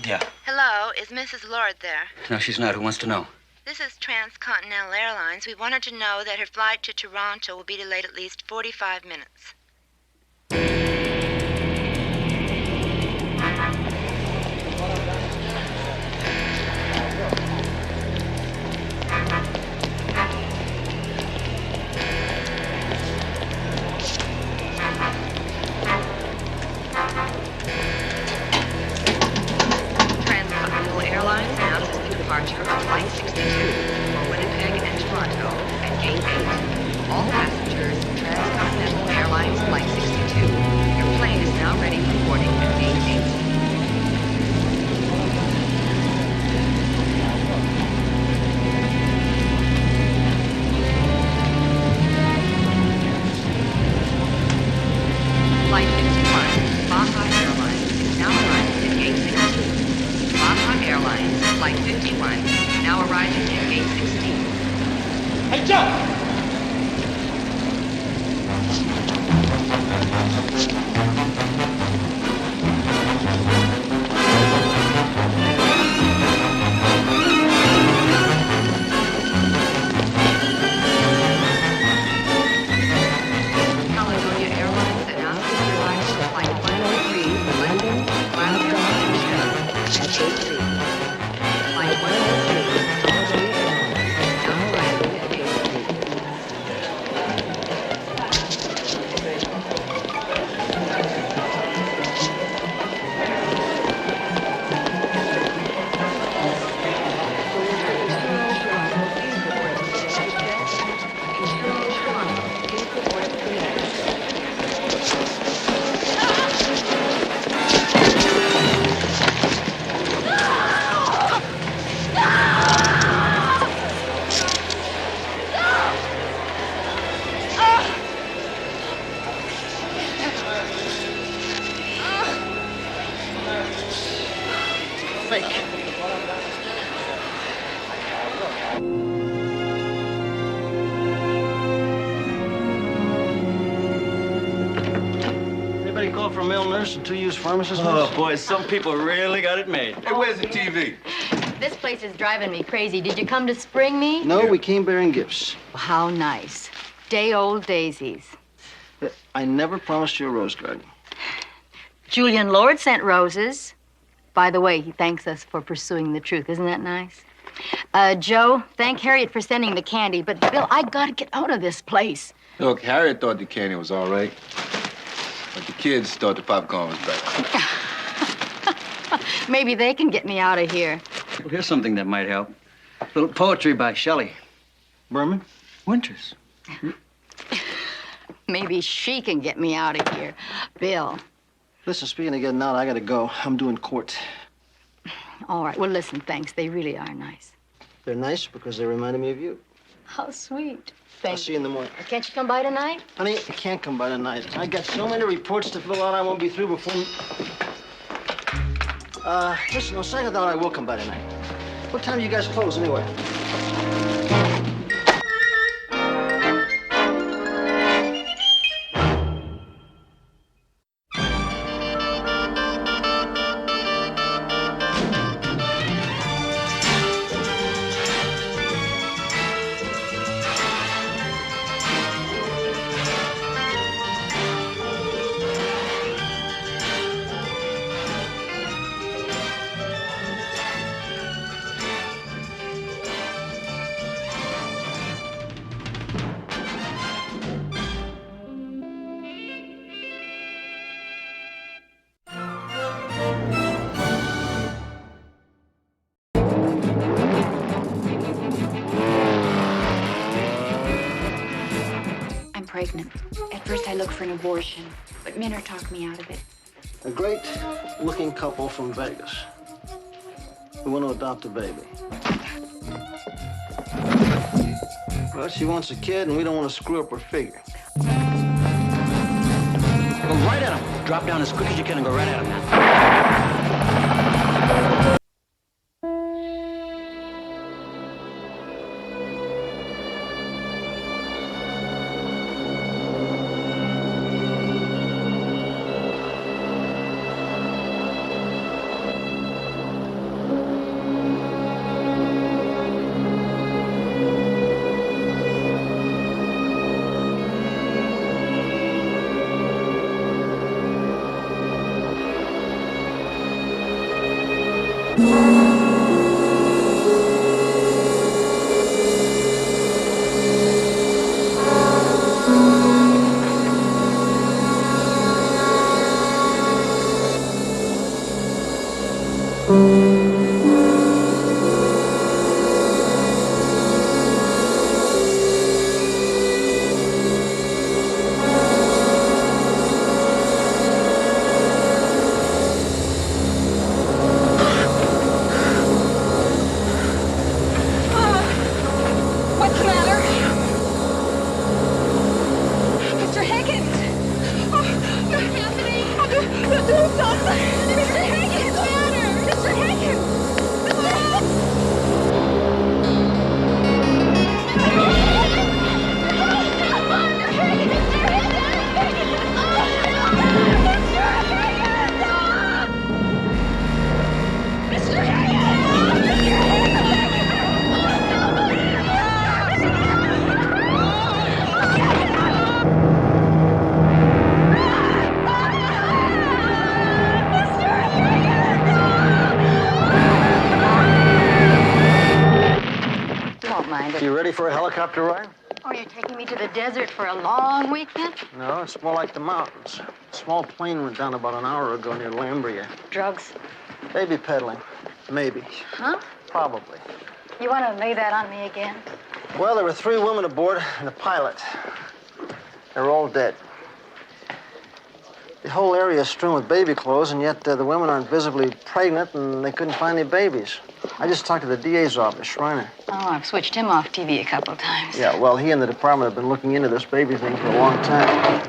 Yeah. Hello, is Mrs. Lord there? No, she's not. Who wants to know? This is Transcontinental Airlines. We want her to know that her flight to Toronto will be delayed at least 45 minutes. departure of Flight 62 for Winnipeg and Toronto at Gate 8. All passengers, Transcontinental Airlines Flight 62. Your plane is now ready for boarding at Gate 8. Flight 51, Baja Airlines, is now arriving at Gate 16. Baja Airlines, Flight 51, now arriving at Gate 16. Hey, Joe! Caledonia Airlines announces arrival of Flight 103 from London, Glasgow, and Sheffield at Gate 3. Flight 103, Caledonia Airlines, now arriving at Gate 3. Fake. Anybody call for a male nurse and 2 years pharmacist? Oh, boy, some people really got it made. Hey, where's the TV? This place is driving me crazy. Did you come to spring me? No, we came bearing gifts. How nice. Day-old daisies. I never promised you a rose garden. Julian Lord sent roses. By the way, he thanks us for pursuing the truth. Isn't that nice? Joe, thank Harriet for sending the candy. But, Bill, I gotta get out of this place. Look, Harriet thought the candy was all right. But the kids thought the popcorn was better. Maybe they can get me out of here. Well, here's something that might help. A little poetry by Shelley. Berman? Winters. Maybe she can get me out of here. Bill. Listen, speaking of getting out, I gotta go. I'm doing court. All right. Well, listen, thanks. They really are nice. They're nice because they reminded me of you. How sweet. I'll see you in the morning. Can't you come by tonight? Honey, I can't come by tonight. I got so many reports to fill out, I won't be through before... listen, on second thought, I will come by tonight. What time do you guys close, anyway? Pregnant. At first I looked for an abortion, but Minner talked me out of it. A great-looking couple from Vegas who want to adopt a baby. Well, she wants a kid, and we don't want to screw up her figure. Go right at him. Drop down as quick as you can and go right at him now. You won't mind it. You ready for a helicopter ride? Oh, you're taking me to the desert for a long weekend? No, it's more like the mountains. A small plane went down about an hour ago near Lambria. Drugs? Baby peddling. Maybe. Huh? Probably. You want to lay that on me again? Well, there were 3 women aboard and a pilot. They're all dead. The whole area is strewn with baby clothes, and yet the women aren't visibly pregnant, and they couldn't find any babies. I just talked to the DA's office, Schreiner. Oh, I've switched him off TV a couple of times. Yeah, well, he and the department have been looking into this baby thing for a long time.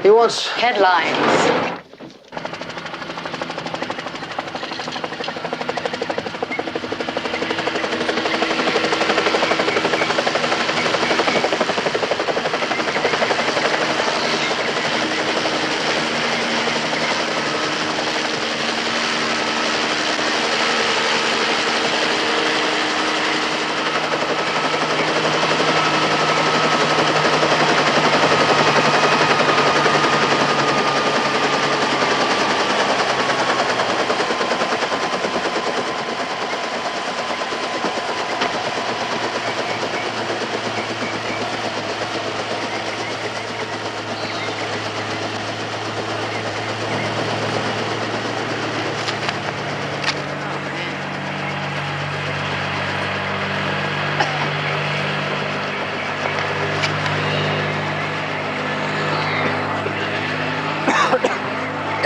He wants... Headlines.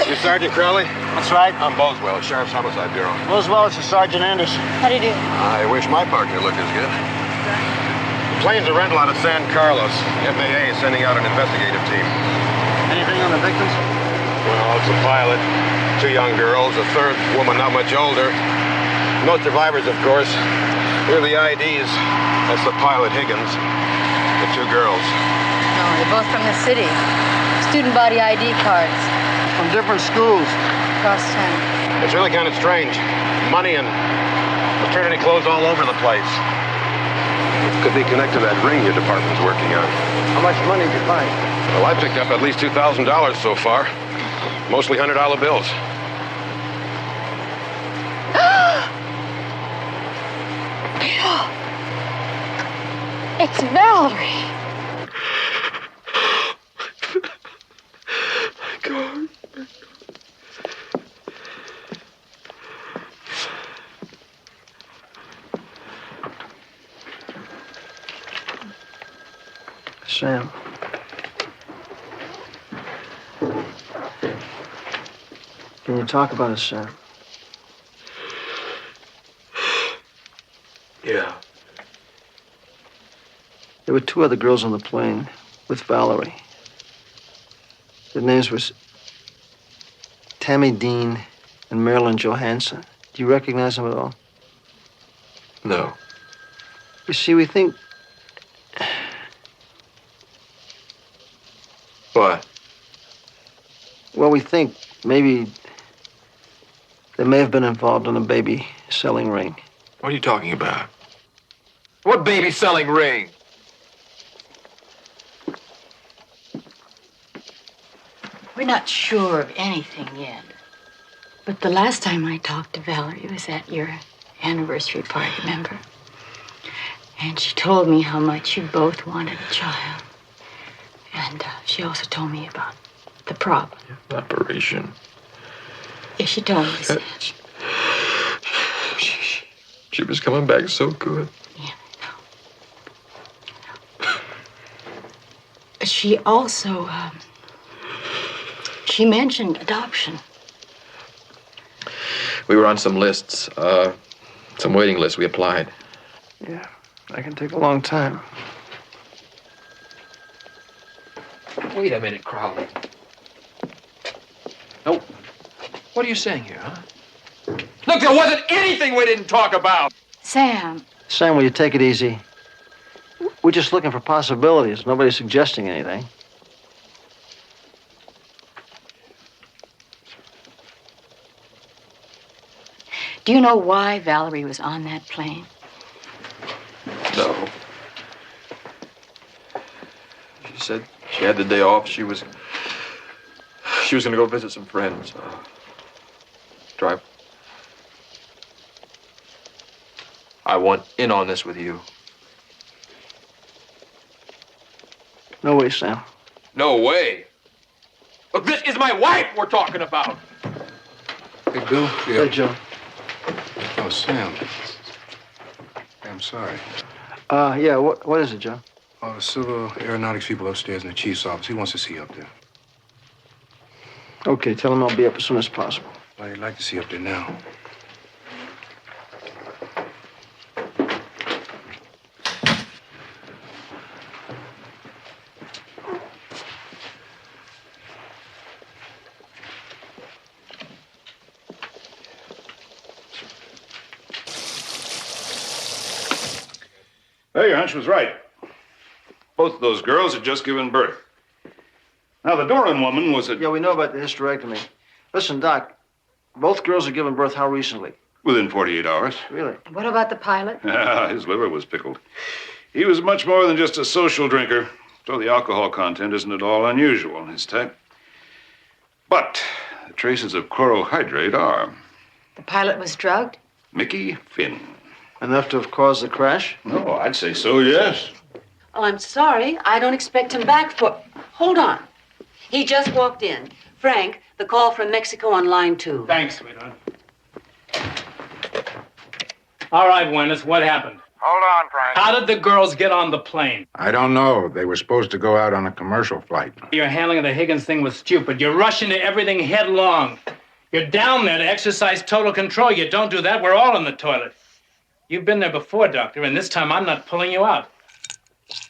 You Sergeant Crowley? That's right. I'm Boswell, Sheriff's Homicide Bureau. Roosevelt, it's Sergeant Anderson. How do you do? I wish my partner looked as good. The plane's a rental out of San Carlos. FAA is sending out an investigative team. Anything on the victims? Well, it's a pilot, 2 young girls, a third woman not much older. No survivors, of course. Here are the IDs. That's the pilot, Higgins. The 2 girls. No, they're both from the city. Student body ID cards. From different schools. Across town. It's really kind of strange. Money and fraternity clothes all over the place. Could be connected to that ring your department's working on. How much money did you find? Well, I picked up at least $2,000 so far. Mostly $100 bills. It's Valerie. God. Sam. Can you talk about it, Sam? Yeah. There were 2 other girls on the plane with Valerie. Their names were Tammy Dean and Marilyn Johansson. Do you recognize them at all? No. You see, we think... What? Well, we think maybe they may have been involved in a baby selling ring. What are you talking about? What baby selling ring? We're not sure of anything yet. But the last time I talked to Valerie was at your anniversary party, remember? And she told me how much you both wanted a child. And she also told me about the problem. Operation. Yeah, she told me that. She was coming back so good. She also, she mentioned adoption. We were on some lists, some waiting lists. We applied. Yeah, that can take a long time. Wait a minute, Crowley. Nope. What are you saying here, huh? Look, there wasn't anything we didn't talk about. Sam. Sam, will you take it easy? We're just looking for possibilities. Nobody's suggesting anything. Do you know why Valerie was on that plane? No. She said she had the day off. She was going to go visit some friends. Drive. I want in on this with you. No way, Sam. No way. Look, this is my wife we're talking about. Hey, Bill. Hey, Joe. Oh, Sam. I'm sorry. Yeah, what is it, Joe? Oh, the civil aeronautics people upstairs in the chief's office. He wants to see you up there. Okay, tell him I'll be up as soon as possible. Well, he'd like to see you up there now. Well, your hunch was right. Both of those girls had just given birth. Now, the Doran woman was a... Yeah, we know about the hysterectomy. Listen, Doc, both girls have given birth how recently? Within 48 hours. Really? What about the pilot? His liver was pickled. He was much more than just a social drinker, so the alcohol content isn't at all unusual in his type. But the traces of chlorohydrate are. The pilot was drugged? Mickey Finn. Enough to have caused the crash? No, I'd say so, yes. Oh, I'm sorry. I don't expect him back for... Hold on. He just walked in. Frank, the call from Mexico on line 2. Thanks, sweetheart. All right, Buenas, what happened? Hold on, Frank. How did the girls get on the plane? I don't know. They were supposed to go out on a commercial flight. Your handling of the Higgins thing was stupid. You're rushing to everything headlong. You're down there to exercise total control. You don't do that, we're all in the toilet. You've been there before, Doctor, and this time I'm not pulling you out.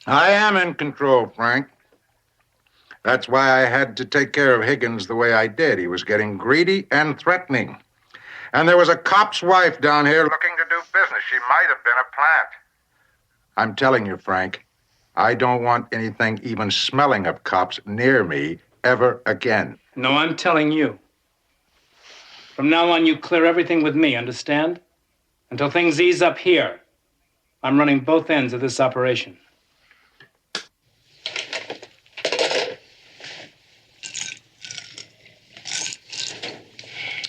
I am in control, Frank. That's why I had to take care of Higgins the way I did. He was getting greedy and threatening. And there was a cop's wife down here looking to do business. She might have been a plant. I'm telling you, Frank, I don't want anything even smelling of cops near me ever again. No, I'm telling you. From now on, you clear everything with me, understand? Until things ease up here, I'm running both ends of this operation.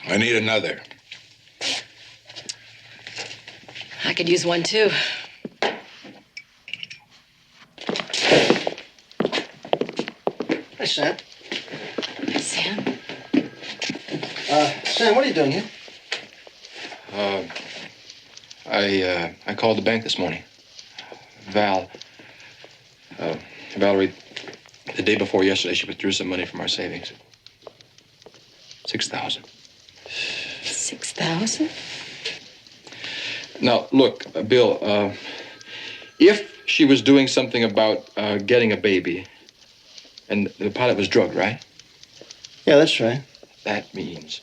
I need another. I could use one, too. Hey, Sam. Sam? Sam, what are you doing here? I called the bank this morning. Valerie, the day before yesterday, she withdrew some money from our savings. $6,000. 6,000? Now, look, Bill, if she was doing something about getting a baby, and the pilot was drugged, right? Yeah, that's right. That means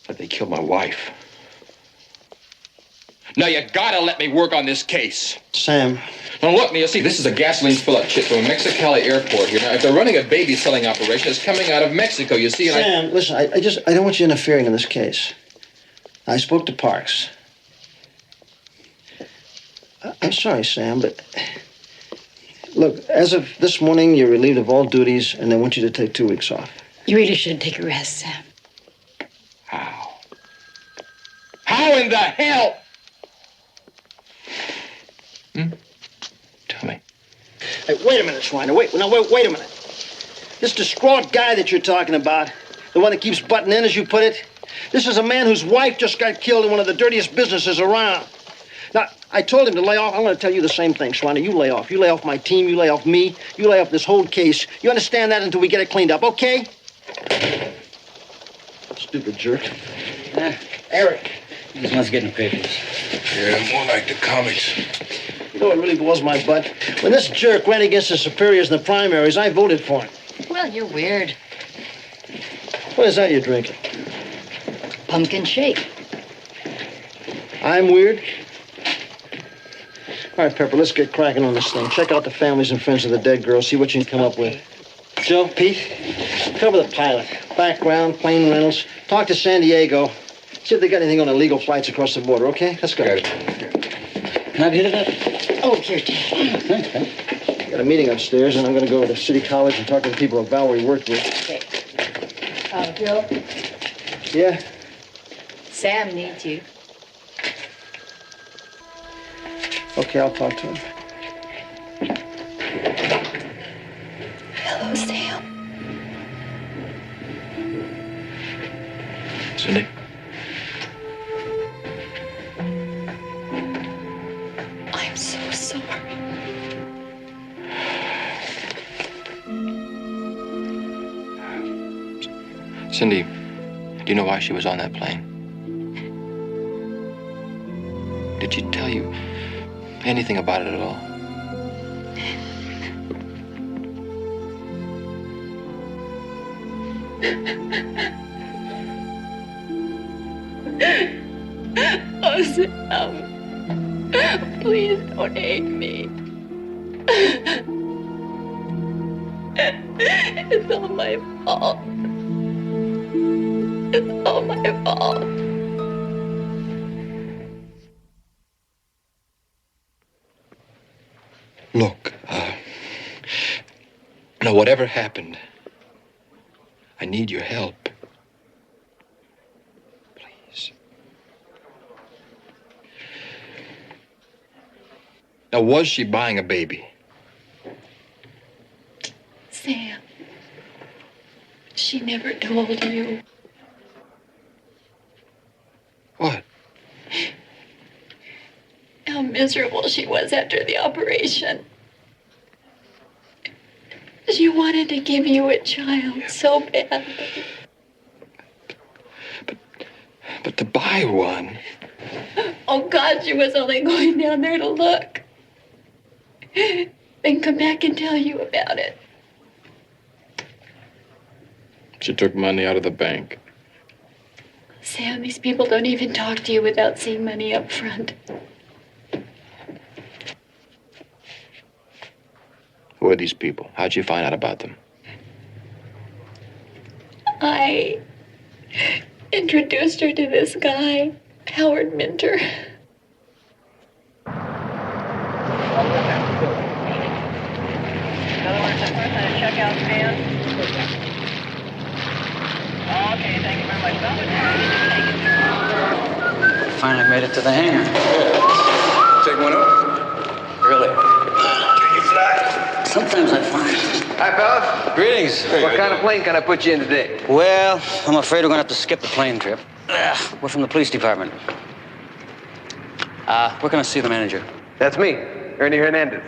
that they killed my wife. Now, you gotta let me work on this case. Sam. Now, look, Neil, see, this is a gasoline fill-up kit from a Mexicali airport here. Now, if they're running a baby-selling operation, it's coming out of Mexico, you see, and Sam, listen, I don't want you interfering in this case. I spoke to Parks. I'm sorry, Sam, but... Look, as of this morning, you're relieved of all duties, and I want you to take 2 weeks off. You really should take a rest, Sam. How in the hell? Tell me. Hey, wait a minute, Schreiner. Wait a minute. This distraught guy that you're talking about, the one that keeps butting in, as you put it, this is a man whose wife just got killed in one of the dirtiest businesses around. Now, I told him to lay off. I'm going to tell you the same thing, Schreiner. You lay off. You lay off my team. You lay off me. You lay off this whole case. You understand that until we get it cleaned up, okay? Stupid jerk. Eric. He just wants to get in the papers. Yeah, more like the comics. You know what really blows my butt? When this jerk ran against his superiors in the primaries, I voted for him. Well, you're weird. What is that you're drinking? pumpkin shake. I'm weird. All right, Pepper, let's get cracking on this thing. Check out the families and friends of the dead girl, see what you can come up with. Joe, Pete, cover the pilot. Background, plane rentals. Talk to San Diego. See if they got anything on illegal flights across the border, okay? Let's go. Can I get it up? Oh, here, Dad. Thanks, man. Got a meeting upstairs, and I'm going to go to City College and talk to the people that Valerie worked with. Okay. Joe, Yeah? Sam needs you. Okay, I'll talk to him. Hello, Sam. Cindy? I'm so sorry. Cindy, do you know why she was on that plane? Did she tell you anything about it at all? Oh, Sam, please don't hate me. It's all my fault. It's all my fault. Look, now whatever happened, I need your help. Please. Now, was she buying a baby? Sam, she never told you. What? How miserable she was after the operation. She wanted to give you a child so badly. But to buy one? Oh, God, she was only going down there to look. Then come back and tell you about it. She took money out of the bank. Sam, these people don't even talk to you without seeing money up front. Who are these people? How'd you find out about them? I introduced her to this guy, Howard Minter. Checkout stand. Okay, thank you very much. Finally made it to the hangar. Take one up. Really? Can you fly? Sometimes I find. Hi, fellas. Greetings. Hey, What kind of plane can I put you in today? Well, I'm afraid we're going to have to skip the plane trip. We're from the police department. We're going to see the manager. That's me, Ernie Hernandez.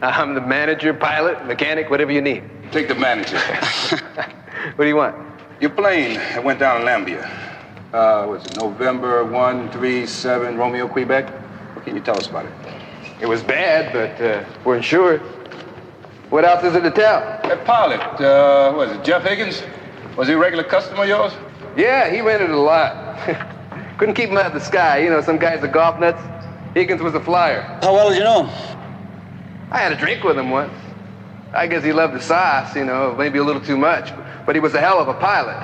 I'm the manager, pilot, mechanic, whatever you need. Take the manager. What do you want? Your plane that went down in Lambia. Was it November 137 Romeo, Quebec? What can you tell us about it? It was bad, but we're insured. What else is it to tell? That pilot, was it Jeff Higgins? Was he a regular customer of yours? Yeah, he rented a lot. Couldn't keep him out of the sky. You know, some guys are golf nuts. Higgins was a flyer. How well did you know him? I had a drink with him once. I guess he loved the sauce, you know, maybe a little too much. But he was a hell of a pilot.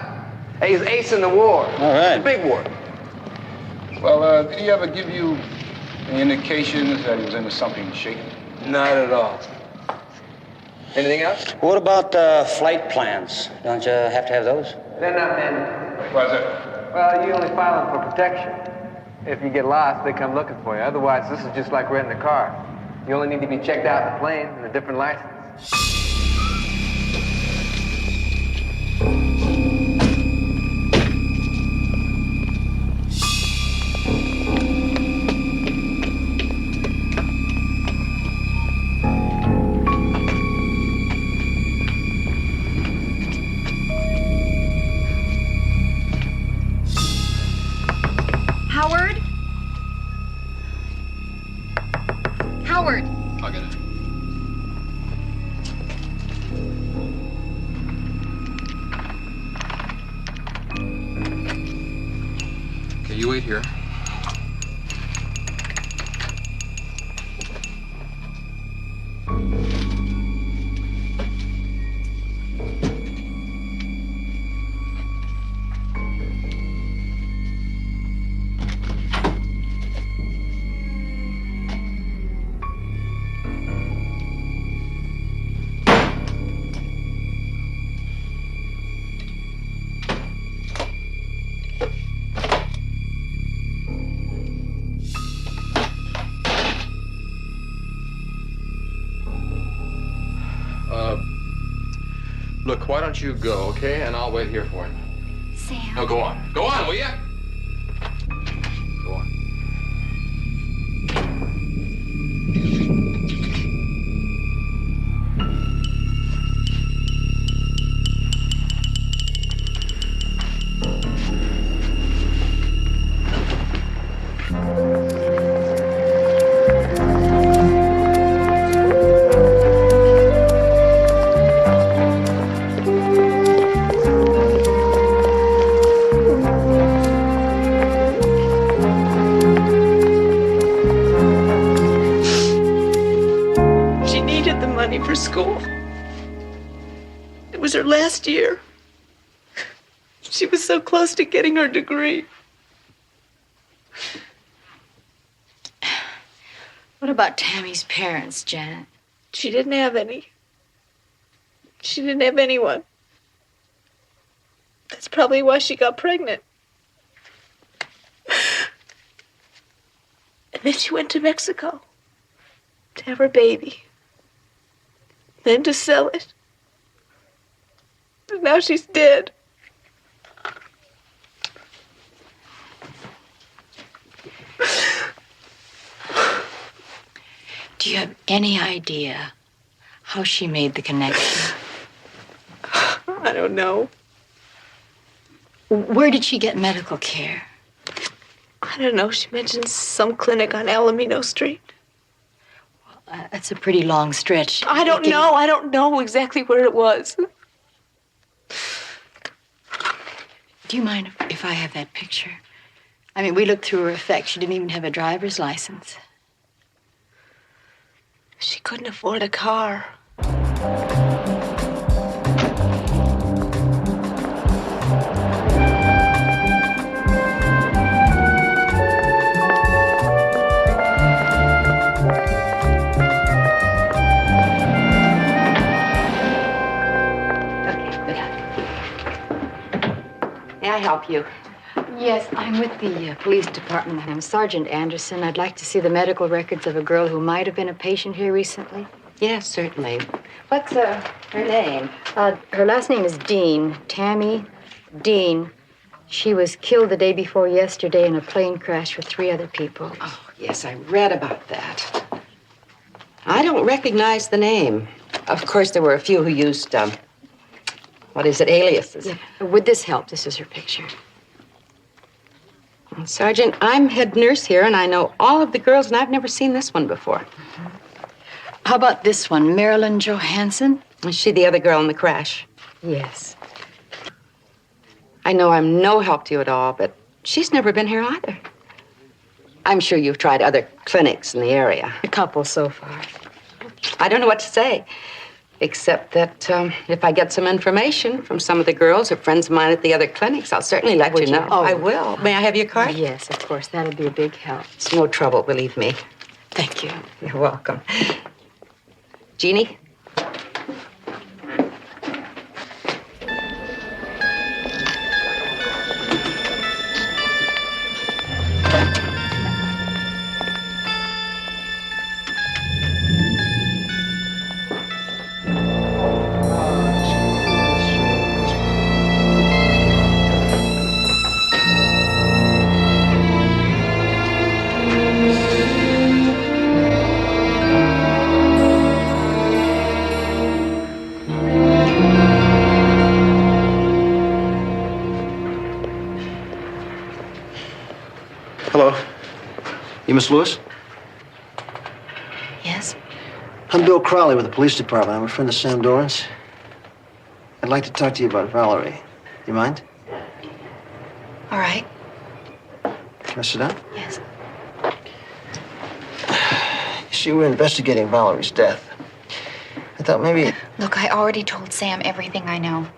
Hey, he's ace in the war. All right. The big war. Well, did he ever give you any indications that he was into something shaky? Not at all. Anything else? What about flight plans? Don't you have to have those? They're not mandatory. Why is that? Well, you only file them for protection. If you get lost, they come looking for you. Otherwise, this is just like renting a car. You only need to be checked out in the plane and a different license. Howard? Howard! I'll get it. You wait here. Look, why don't you go, okay? And I'll wait here for him. Sam. No, go on. Go on, will ya? Go on. She needed the money for school. It was her last year. She was so close to getting her degree. What about Tammy's parents, Janet? She didn't have any. She didn't have anyone. That's probably why she got pregnant. And then she went to Mexico to have her baby. Then to sell it. And now she's dead. Do you have any idea how she made the connection? I don't know. Where did she get medical care? I don't know. She mentioned some clinic on Alamino Street. That's a pretty long stretch. I don't know. I don't know exactly where it was. Do you mind if I have that picture? I mean, we looked through her effects. She didn't even have a driver's license. She couldn't afford a car. May I help you? Yes, I'm with the police department. I'm Sergeant Anderson. I'd like to see the medical records of a girl who might have been a patient here recently. Yes, certainly. What's her name? Her last name is Dean, Tammy Dean. She was killed the day before yesterday in a plane crash with 3 other people. Oh, yes, I read about that. I don't recognize the name. Of course, there were a few who used, aliases. Yeah. Would this help? This is her picture. Sergeant, I'm head nurse here, and I know all of the girls, and I've never seen this one before. How about this one, Marilyn Johansson? Is she the other girl in the crash? Yes. I know I'm no help to you at all, but she's never been here either. I'm sure you've tried other clinics in the area. A couple so far. I don't know what to say, except that if I get some information from some of the girls or friends of mine at the other clinics, I'll certainly let you know. Oh. I will. May I have your card? Yes, of course. That'll be a big help. It's no trouble, believe me. Thank you. You're welcome. Jeannie? Hello. You Miss Lewis? Yes? I'm Bill Crowley with the police department. I'm a friend of Sam Doran's. I'd like to talk to you about Valerie. You mind? All right. Can I sit down? Yes. You see, we're investigating Valerie's death. I thought maybe... Look, I already told Sam everything I know.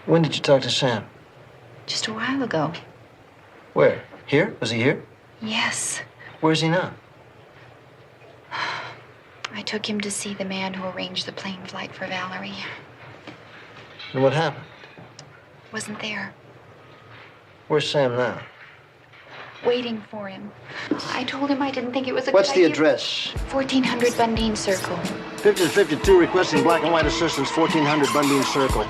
When did you talk to Sam? Just a while ago. Where? Here? Was he here? Yes. Where's he now? I took him to see the man who arranged the plane flight for Valerie. And what happened? Wasn't there. Where's Sam now? Waiting for him. I told him I didn't think it was a What's good the idea. address? 1400 Bundine Circle. 50 to 52 requesting black and white assistance, 1400 Bundine Circle.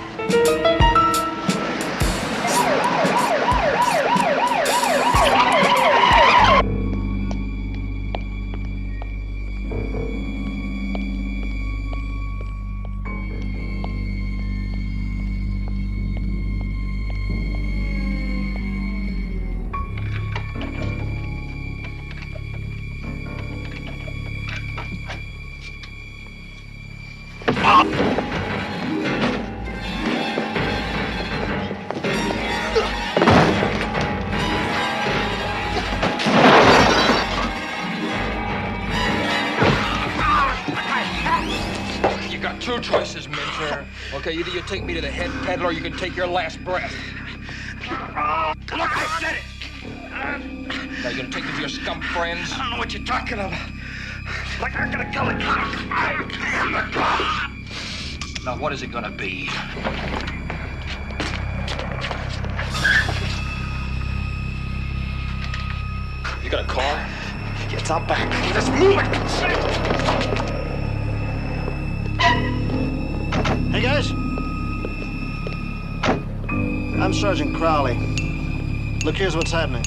You got two choices, Minter. Okay, either you take me to the head peddler or you can take your last breath. Look, I said it! Now you gonna take me to your scum friends? I don't know what you're talking about. Like I'm gonna kill the cop. I am the cop. Now what is it gonna be? You got a car? It's out back. Just move it! Hey, guys. I'm Sergeant Crowley. Look, here's what's happening.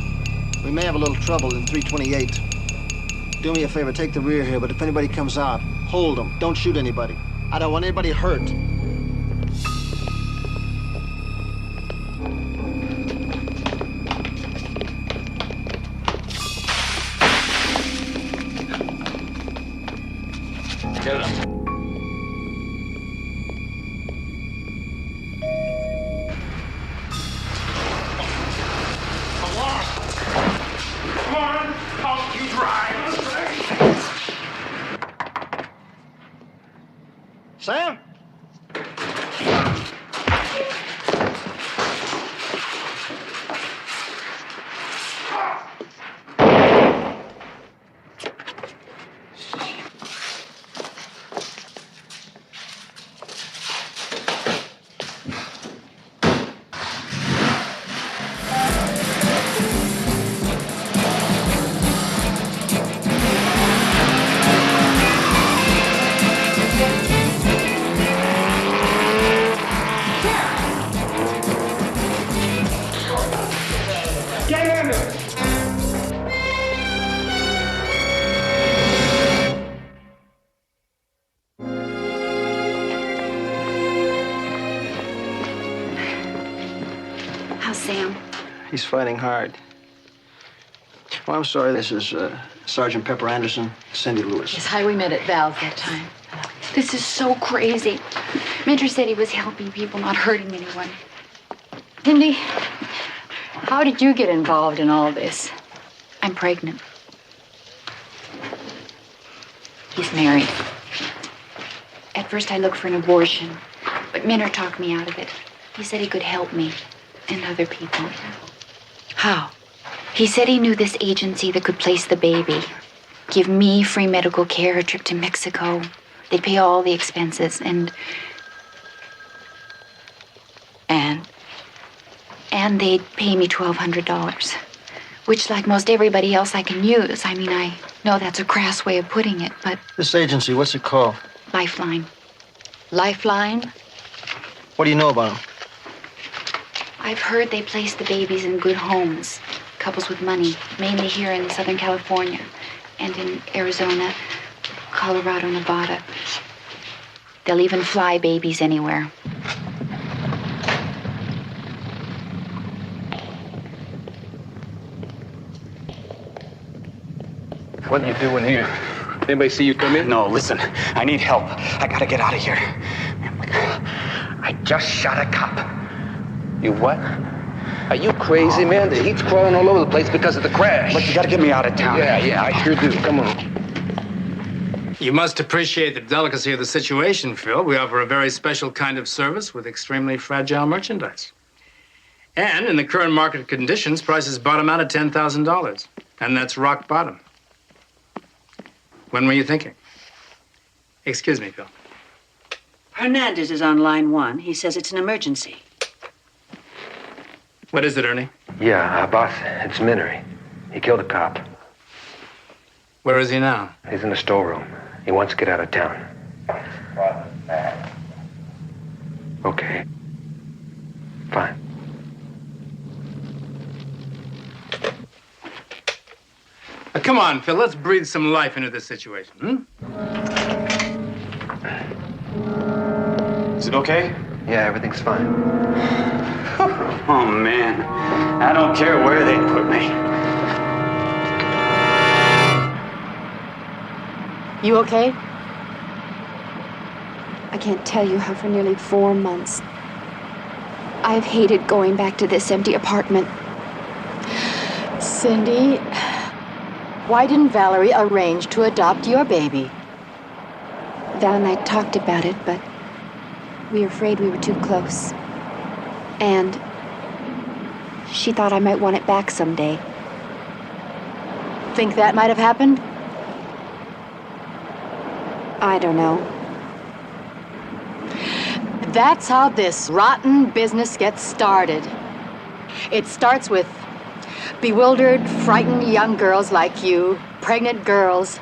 We may have a little trouble in 328. Do me a favor, take the rear here, but if anybody comes out, hold them. Don't shoot anybody. I don't want anybody hurt. Get it up. Come on, out you drive. Sam? Get in there! How's Sam? He's fighting hard. Well, I'm sorry, this is Sergeant Pepper Anderson, Cindy Lewis. Yes, hi, we met at Val's that time. This is so crazy. Minter said he was helping people, not hurting anyone. Cindy, how did you get involved in all this? I'm pregnant. He's married. At first I looked for an abortion, but Minter talked me out of it. He said he could help me and other people. How? He said he knew this agency that could place the baby, give me free medical care, a trip to Mexico. They'd pay all the expenses, and they'd pay me $1,200, which, like most everybody else, I can use. I mean, I know that's a crass way of putting it, but This agency, what's it called? Lifeline. Lifeline? What do you know about them? I've heard they place the babies in good homes, couples with money, mainly here in Southern California and in Arizona, Colorado, Nevada. They'll even fly babies anywhere. What are you doing here? Anybody see you come in? No, listen. I need help. I gotta get out of here. I just shot a cop. You what? Are you crazy, man? The heat's crawling all over the place because of the crash. Look, you gotta get me out of town. Yeah, I sure do. Come on. You must appreciate the delicacy of the situation, Phil. We offer a very special kind of service with extremely fragile merchandise. And in the current market conditions, prices bottom out at $10,000. And that's rock bottom. When were you thinking? Excuse me, Phil. Hernandez is on line 1. He says it's an emergency. What is it, Ernie? Yeah, boss, it's Minery. He killed a cop. Where is he now? He's in the storeroom. He wants to get out of town. Okay. Fine. Now, come on, Phil. Let's breathe some life into this situation, Is it okay? Yeah, everything's fine. Oh, man. I don't care where they put me. You okay? I can't tell you how for nearly 4 months I've hated going back to this empty apartment. Cindy, why didn't Valerie arrange to adopt your baby? Val and I talked about it, but we were afraid we were too close. And she thought I might want it back someday. Think that might have happened? I don't know. That's how this rotten business gets started. It starts with bewildered, frightened young girls like you, pregnant girls,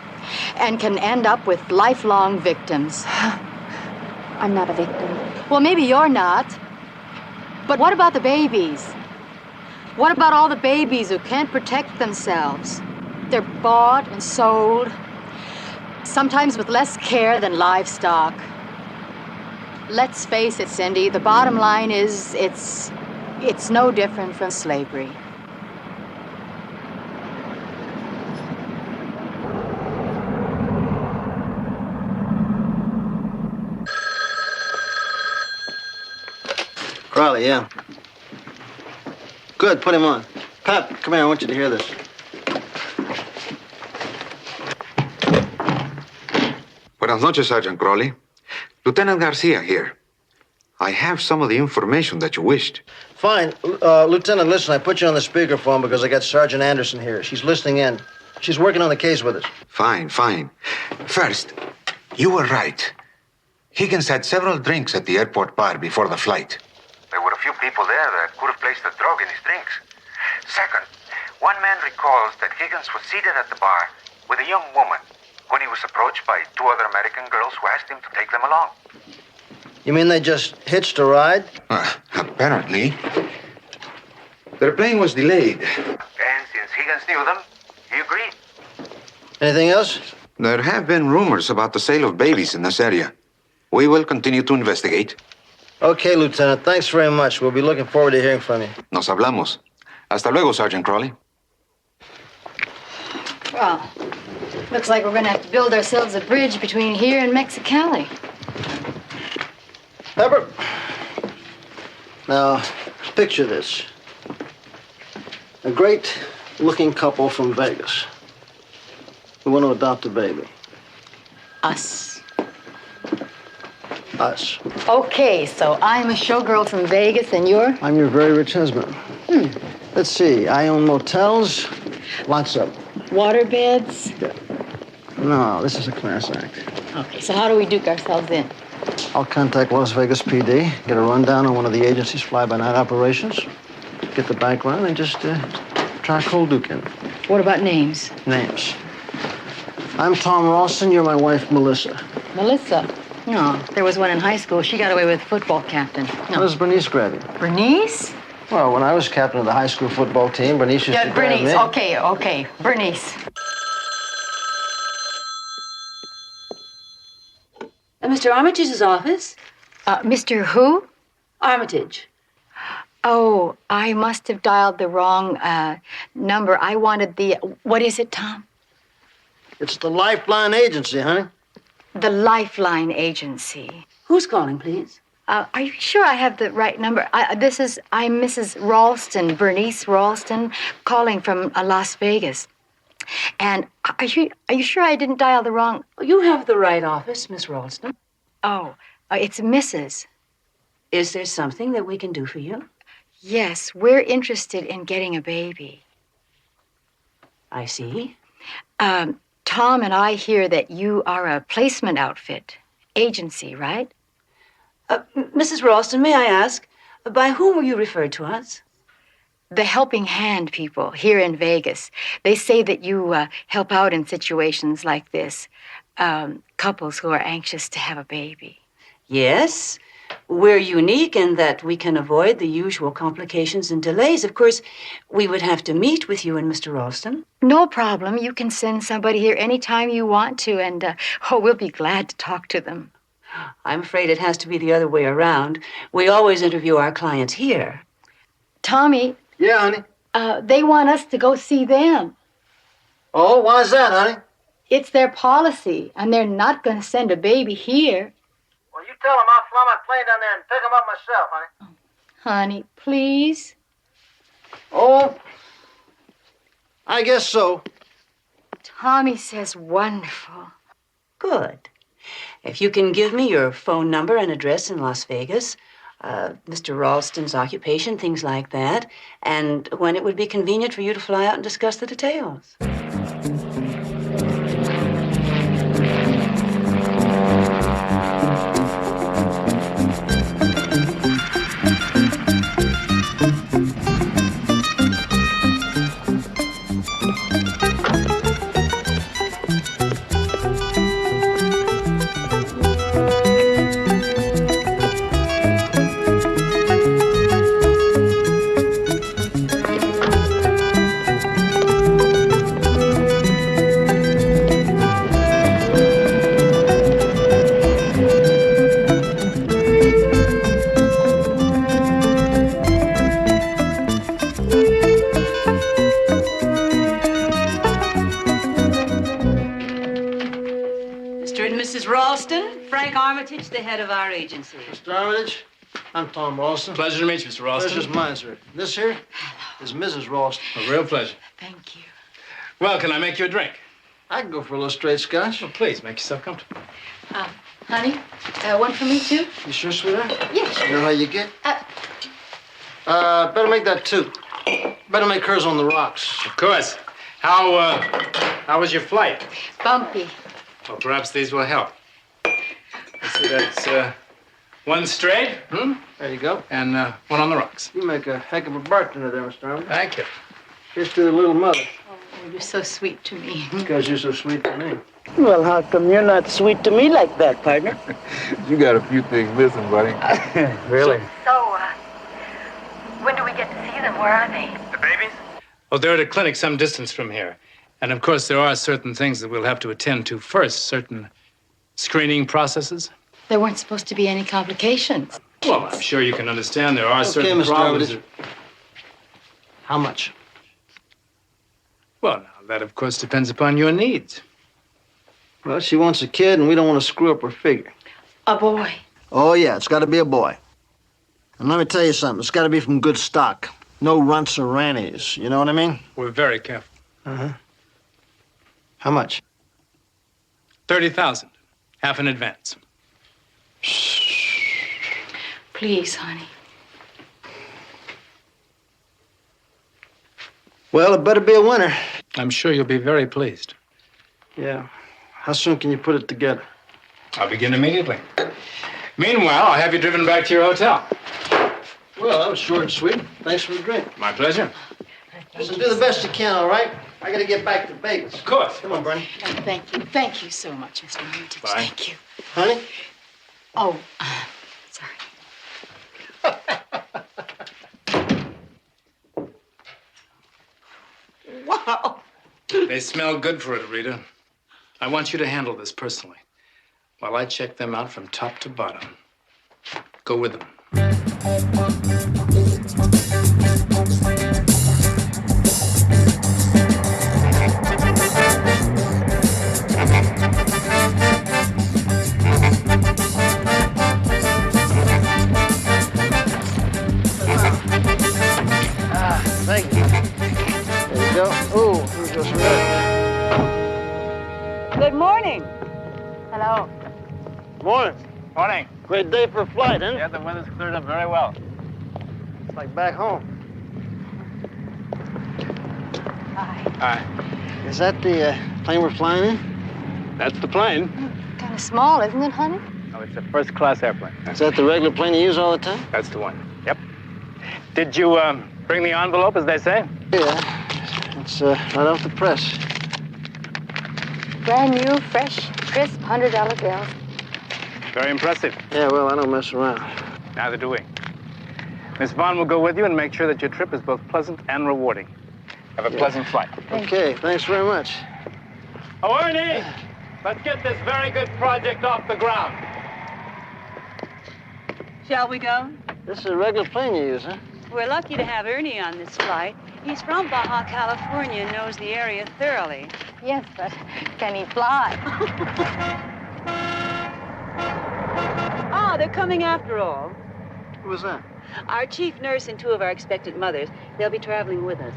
and can end up with lifelong victims. I'm not a victim. Well, maybe you're not. But what about the babies? What about all the babies who can't protect themselves? They're bought and sold, sometimes with less care than livestock. Let's face it, Cindy, the bottom line is it's no different from slavery. Crowley, yeah. Good, put him on. Pep, come here, I want you to hear this. Buenas noches, Sergeant Crowley. Lieutenant Garcia here. I have some of the information that you wished. Fine. Lieutenant, listen, I put you on the speakerphone because I got Sergeant Anderson here. She's listening in. She's working on the case with us. Fine. First, you were right. Higgins had several drinks at the airport bar before the flight. There were a few people there that could have placed the drug in his drinks. Second, one man recalls that Higgins was seated at the bar with a young woman when he was approached by 2 other American girls who asked him to take them along. You mean they just hitched a ride? Apparently. Their plane was delayed. And since Higgins knew them, he agreed. Anything else? There have been rumors about the sale of babies in this area. We will continue to investigate. Okay, Lieutenant. Thanks very much. We'll be looking forward to hearing from you. Nos hablamos. Hasta luego, Sergeant Crowley. Well, looks like we're going to have to build ourselves a bridge between here and Mexicali. Pepper. Now, picture this. A great-looking couple from Vegas who want to adopt a baby. Us. Us. Okay, so I'm a showgirl from Vegas and you're? I'm your very rich husband. Let's see. I own motels. Lots of them. Waterbeds? No, this is a class act. Okay, so how do we duke ourselves in? I'll contact Las Vegas PD, get a rundown on one of the agency's fly-by-night operations, get the bank run, and just try cold duke in. What about names? Names. I'm Tom Ralston. You're my wife, Melissa. Melissa? No, there was one in high school. She got away with football captain. No. What does Bernice grab you? Bernice? Well, when I was captain of the high school football team, Bernice used to grab Bernice. me. Okay. Bernice. Mr. Armitage's office? Mr. Who? Armitage. Oh, I must have dialed the wrong number. I wanted the... What is it, Tom? It's the Lifeline Agency, honey. The Lifeline Agency. Who's calling, please? Are you sure I have the right number? I'm Mrs. Ralston, Bernice Ralston, calling from Las Vegas. And are you sure I didn't dial the wrong? You have the right office, Miss Ralston. Oh, it's Mrs. Is there something that we can do for you? Yes, we're interested in getting a baby. I see. Tom and I hear that you are a placement outfit, agency, right? Mrs. Ralston, may I ask, by whom were you referred to us? The Helping Hand people here in Vegas. They say that you help out in situations like this, couples who are anxious to have a baby. Yes. We're unique in that we can avoid the usual complications and delays. Of course, we would have to meet with you and Mr. Ralston. No problem. You can send somebody here anytime you want to, and we'll be glad to talk to them. I'm afraid it has to be the other way around. We always interview our clients here. Tommy. Yeah, honey? They want us to go see them. Oh, why's that, honey? It's their policy, and they're not going to send a baby here. Well, you tell them I'll fly my plane down there and pick them up myself, honey. Honey, please. Oh, I guess so. Tommy says wonderful. Good. If you can give me your phone number and address in Las Vegas, Mr. Ralston's occupation, things like that, and when it would be convenient for you to fly out and discuss the details. The head of our agency. Mr. Armitage, I'm Tom Ralston. Pleasure to meet you, Mr. Ralston. Pleasure's mine, sir. This here is Mrs. Ralston. A real pleasure. Thank you. Well, can I make you a drink? I can go for a little straight scotch. Well, please, make yourself comfortable. Honey, one for me, too? You sure, sweetheart? Yes. You know how you get? Better make that two. Better make hers on the rocks. Of course. How was your flight? Bumpy. Well, perhaps these will help. Let's see, that's one straight. There you go. And one on the rocks. You make a heck of a bartender there, Mr. Armitage. Thank you. Here's to the little mother. Oh, you're so sweet to me. Because you're so sweet to me. Well, how come you're not sweet to me like that, partner? You got a few things missing, buddy. Really? So, when do we get to see them? Where are they? The babies? Well, they're at a clinic some distance from here. And, of course, there are certain things that we'll have to attend to first, certain screening processes. There weren't supposed to be any complications. Well, I'm sure you can understand there are certain Mr. problems. Armitage. How much? Well, now, that, of course, depends upon your needs. Well, she wants a kid, and we don't want to screw up her figure. A boy. Oh, yeah, it's got to be a boy. And let me tell you something. It's got to be from good stock. No runts or rannies. You know what I mean? We're very careful. Uh-huh. How much? 30,000. Half in advance. Please, honey. Well, it better be a winner. I'm sure you'll be very pleased. Yeah. How soon can you put it together? I'll begin immediately. Meanwhile, I'll have you driven back to your hotel. Well, that was short and sweet. Thanks for the drink. My pleasure. Listen, do the best you can, all right? I got to get back to Vegas. Of course. Come on, Bernie. Oh, thank you. Thank you so much, Mr. Armitage. Bye. Thank you. Honey? Oh, sorry. Wow. They smell good for it, Rita. I want you to handle this personally while I check them out from top to bottom. Go with them. go. Oh, we just wrecked. Good morning. Hello. Morning. Morning. Great day for a flight, huh? Yeah, the weather's cleared up very well. It's like back home. Hi. Is that the plane we're flying in? That's the plane. Kind of small, isn't it, honey? Oh, it's a first-class airplane. Is that the regular plane you use all the time? That's the one. Yep. Did you bring the envelope, as they say? Yeah. It's right off the press. Brand new, fresh, crisp $100 bills. Very impressive. Yeah, well, I don't mess around. Neither do we. Miss Vaughn will go with you and make sure that your trip is both pleasant and rewarding. Have a pleasant flight. Okay, thanks very much. Oh, Ernie! Let's get this very good project off the ground. Shall we go? This is a regular plane you use, huh? We're lucky to have Ernie on this flight. He's from Baja California and knows the area thoroughly. Yes, but can he fly? Ah, they're coming after all. Who was that? Our chief nurse and two of our expectant mothers. They'll be traveling with us.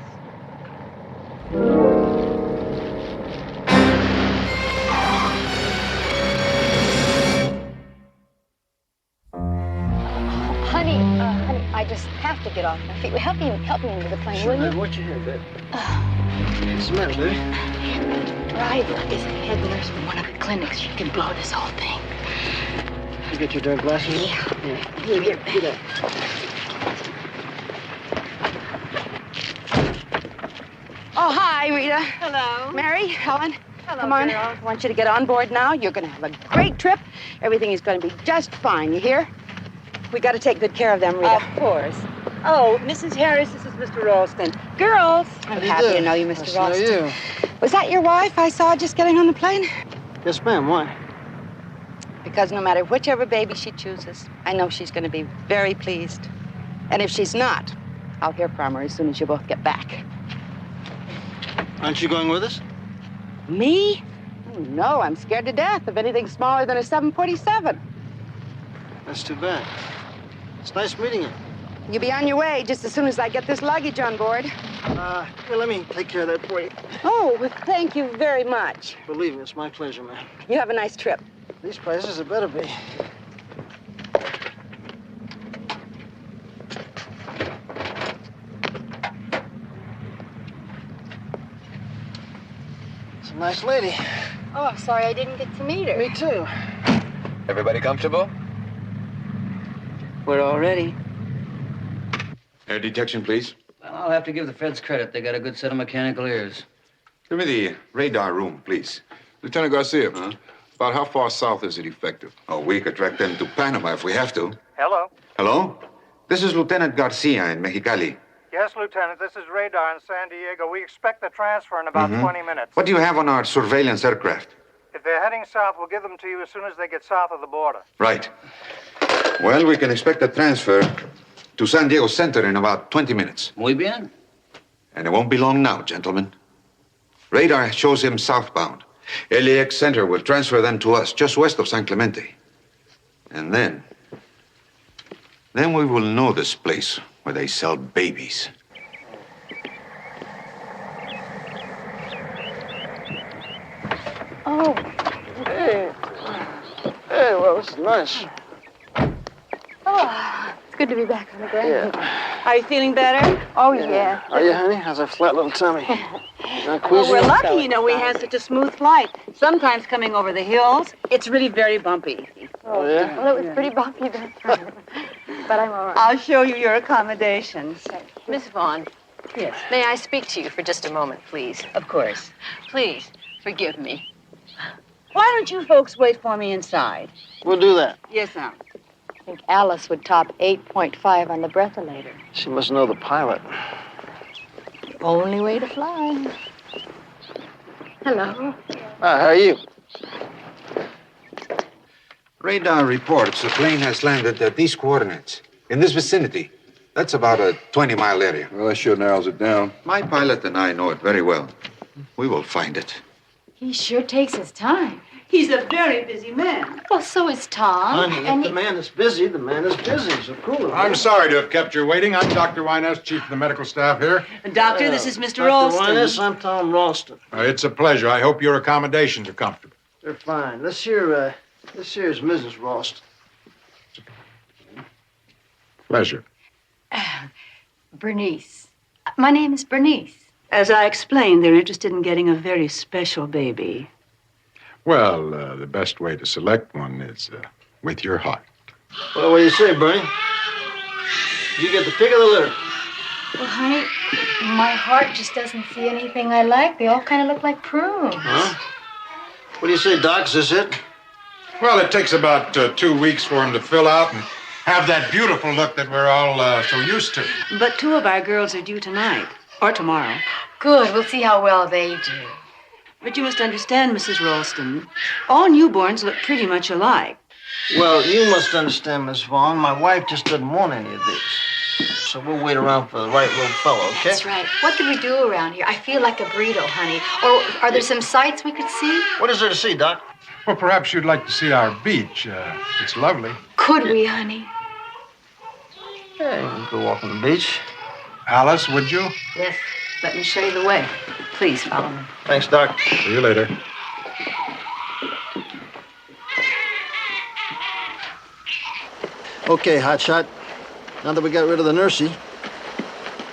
Honey, I just have to get off my feet. Help me into the plane, will you? What you here, babe? What's the matter, baby? Ryder is the head nurse from one of the clinics. She can blow this whole thing. You get your dark glasses? Yeah. Here, get that. Oh, hi, Rita. Hello. Mary, Helen. Hello, Come on. girl. I want you to get on board now. You're going to have a great trip. Everything is going to be just fine. You hear? We got to take good care of them, Rita. Of course. Oh, Mrs. Harris, this is Mr. Ralston. Girls. I'm do you happy do? to know you, Nice Mr. to know Ralston. you. Was that your wife I saw just getting on the plane? Yes, ma'am. Why? Because no matter whichever baby she chooses, I know she's going to be very pleased. And if she's not, I'll hear from her as soon as you both get back. Aren't you going with us? Me? Oh, no, I'm scared to death of anything smaller than a 747. That's too bad. It's nice meeting you. You'll be on your way just as soon as I get this luggage on board. Here, let me take care of that for you. Oh, well, thank you very much. Believe me, it's my pleasure, ma'am. You have a nice trip. These prices had better be. It's a nice lady. Oh, sorry I didn't get to meet her. Me too. Everybody comfortable? We're all ready. Air detection, please. Well, I'll have to give the feds credit. They got a good set of mechanical ears. Give me the radar room, please. Lieutenant Garcia, about how far south is it effective? Oh, we could track them to Panama if we have to. Hello? Hello? This is Lieutenant Garcia in Mexicali. Yes, Lieutenant, this is radar in San Diego. We expect the transfer in about 20 minutes. What do you have on our surveillance aircraft? If they're heading south, we'll give them to you as soon as they get south of the border. Right. Well, we can expect a transfer to San Diego Center in about 20 minutes. Muy bien. And it won't be long now, gentlemen. Radar shows him southbound. LAX Center will transfer them to us just west of San Clemente. And then we will know this place where they sell babies. Oh. Hey. Hey, well, this is nice. Oh, it's good to be back on the ground. Yeah. Are you feeling better? Oh, yeah. Are you, honey? How's that flat little tummy? Not Well, queasy? we're lucky, you know, we had such a smooth flight. Sometimes coming over the hills, it's really very bumpy. Oh, yeah? Well, it was pretty bumpy that time. But I'm all right. I'll show you your accommodations. Miss Vaughn, Yes. may I speak to you for just a moment, please? Of course. Please, forgive me. Why don't you folks wait for me inside? We'll do that. Yes, ma'am. I think Alice would top 8.5 on the breathalyzer. She must know the pilot. Only way to fly. Hello. How are you? Radar reports the plane has landed at these coordinates, in this vicinity. That's about a 20-mile area. Well, that sure narrows it down. My pilot and I know it very well. We will find it. He sure takes his time. He's a very busy man. Well, so is Tom. Honey, and if the man is busy, the man is busy. So cool. I'm sorry to have kept you waiting. I'm Dr. Wyness, chief of the medical staff here. Doctor, this is Mr. Dr. Ralston. Wyness, I'm Tom Ralston. It's a pleasure. I hope your accommodations are comfortable. They're fine. This here is Mrs. Ralston. Pleasure. Bernice. My name is Bernice. As I explained, they're interested in getting a very special baby. Well, the best way to select one is with your heart. Well, what do you say, Bernie? You get the pick of the litter. Well, honey, my heart just doesn't see anything I like. They all kind of look like prunes. Huh? What do you say, Doc? Is this it? Well, it takes about 2 weeks for him to fill out and have that beautiful look that we're all so used to. But 2 of our girls are due tonight, or tomorrow. Good. We'll see how well they do. But you must understand, Mrs. Ralston, all newborns look pretty much alike. Well, you must understand, Miss Vaughn. My wife just doesn't want any of these. So we'll wait around for the right little fellow, okay? That's right. What could we do around here? I feel like a burrito, honey. Or are there some sights we could see? What is there to see, Doc? Well, perhaps you'd like to see our beach. It's lovely. Could we, honey? Yeah, you can go walk on the beach. Alice, would you? Yes. Let me show you the way. Please follow me. Thanks, Doc. See you later. Okay, Hotshot. Now that we got rid of the nursey,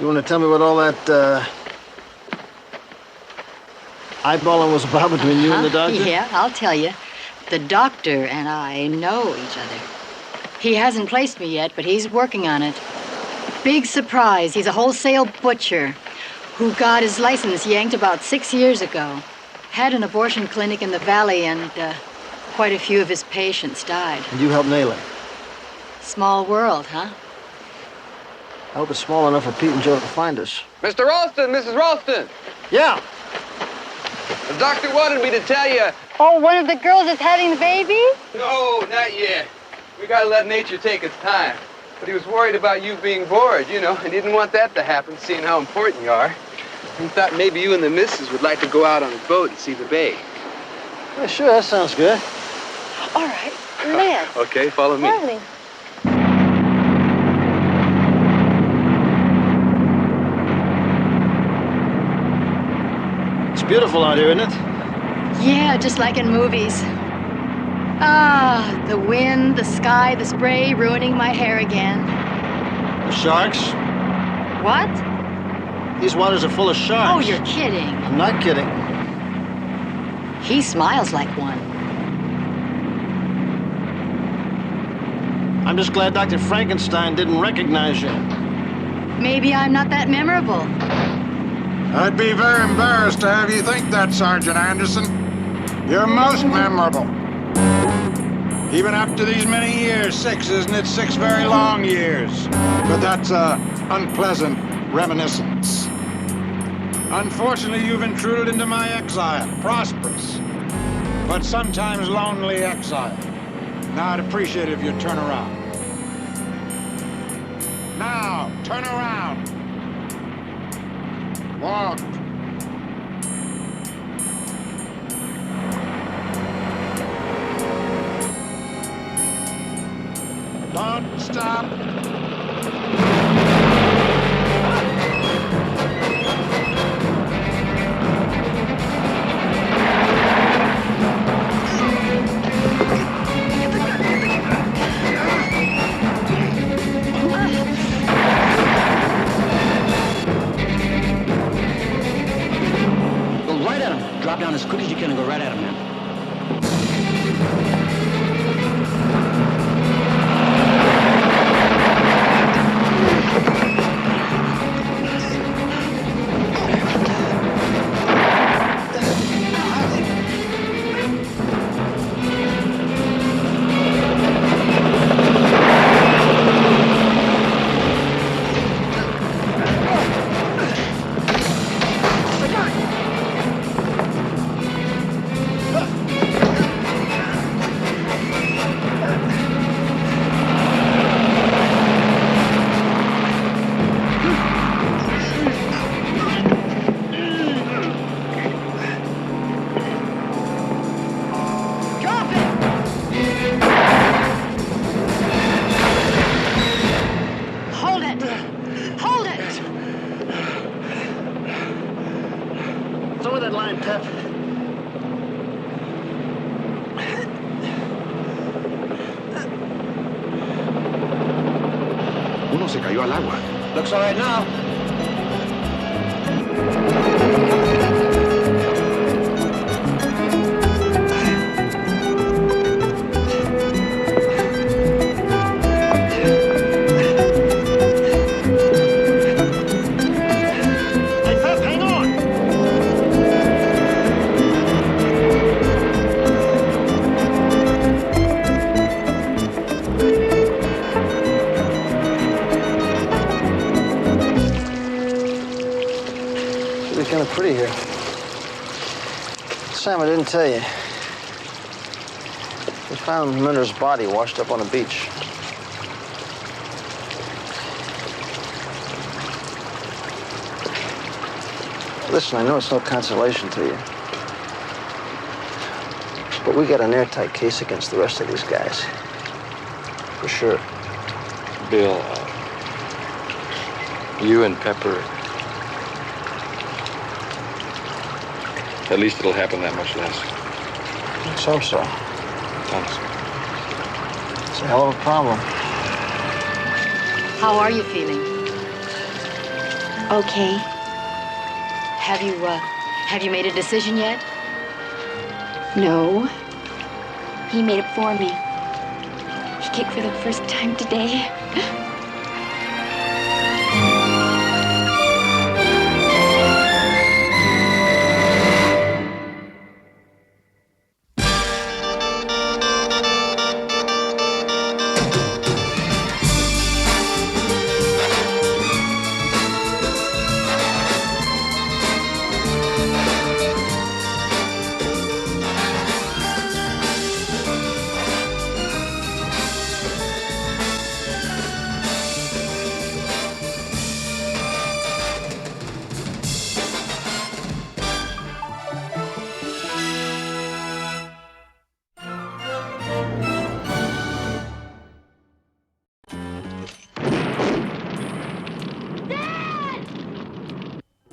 you want to tell me what all that eyeballing was about between you and the doctor? Yeah, I'll tell you. The doctor and I know each other. He hasn't placed me yet, but he's working on it. Big surprise. He's a wholesale butcher who got his license yanked about 6 years ago. Had an abortion clinic in the valley, and quite a few of his patients died. And you helped nail it. Small world, huh? I hope it's small enough for Pete and Joe to find us. Mr. Ralston, Mrs. Ralston. Yeah. The doctor wanted me to tell you. Oh, one of the girls is having the baby? No, not yet. We gotta let nature take its time. But he was worried about you being bored, you know. He didn't want that to happen, seeing how important you are. He thought maybe you and the missus would like to go out on a boat and see the bay. Yeah, sure, that sounds good. All right, let's. Okay, follow me. Darling. It's beautiful out here, isn't it? Yeah, just like in movies. Ah, the wind, the sky, the spray ruining my hair again. The sharks? What? These waters are full of sharks. Oh, you're kidding. I'm not kidding. He smiles like one. I'm just glad Dr. Frankenstein didn't recognize you. Maybe I'm not that memorable. I'd be very embarrassed to have you think that, Sergeant Anderson. You're most memorable. Even after these many years, 6, isn't it? 6 very long years. But that's unpleasant reminiscence. Unfortunately, you've intruded into my exile, prosperous, but sometimes lonely exile. Now, I'd appreciate it if you'd turn around. Now, turn around. Walk. Don't stop. Go right at him. Drop down as quick as you can and go right at him, man. morning, Pep. Uno se cayó al agua. Looks all right now. Hey, Pep, hang on. Should be kind of pretty here. Sam, I didn't tell you. We found Miller's body washed up on a beach. Listen, I know it's no consolation to you, but we got an airtight case against the rest of these guys. For sure. Bill, you and Pepper, at least it'll happen that much less. Let's hope so. Thanks. It's a hell of a problem. How are you feeling? Okay. Have you made a decision yet? No. He made it for me. He kicked for the first time today.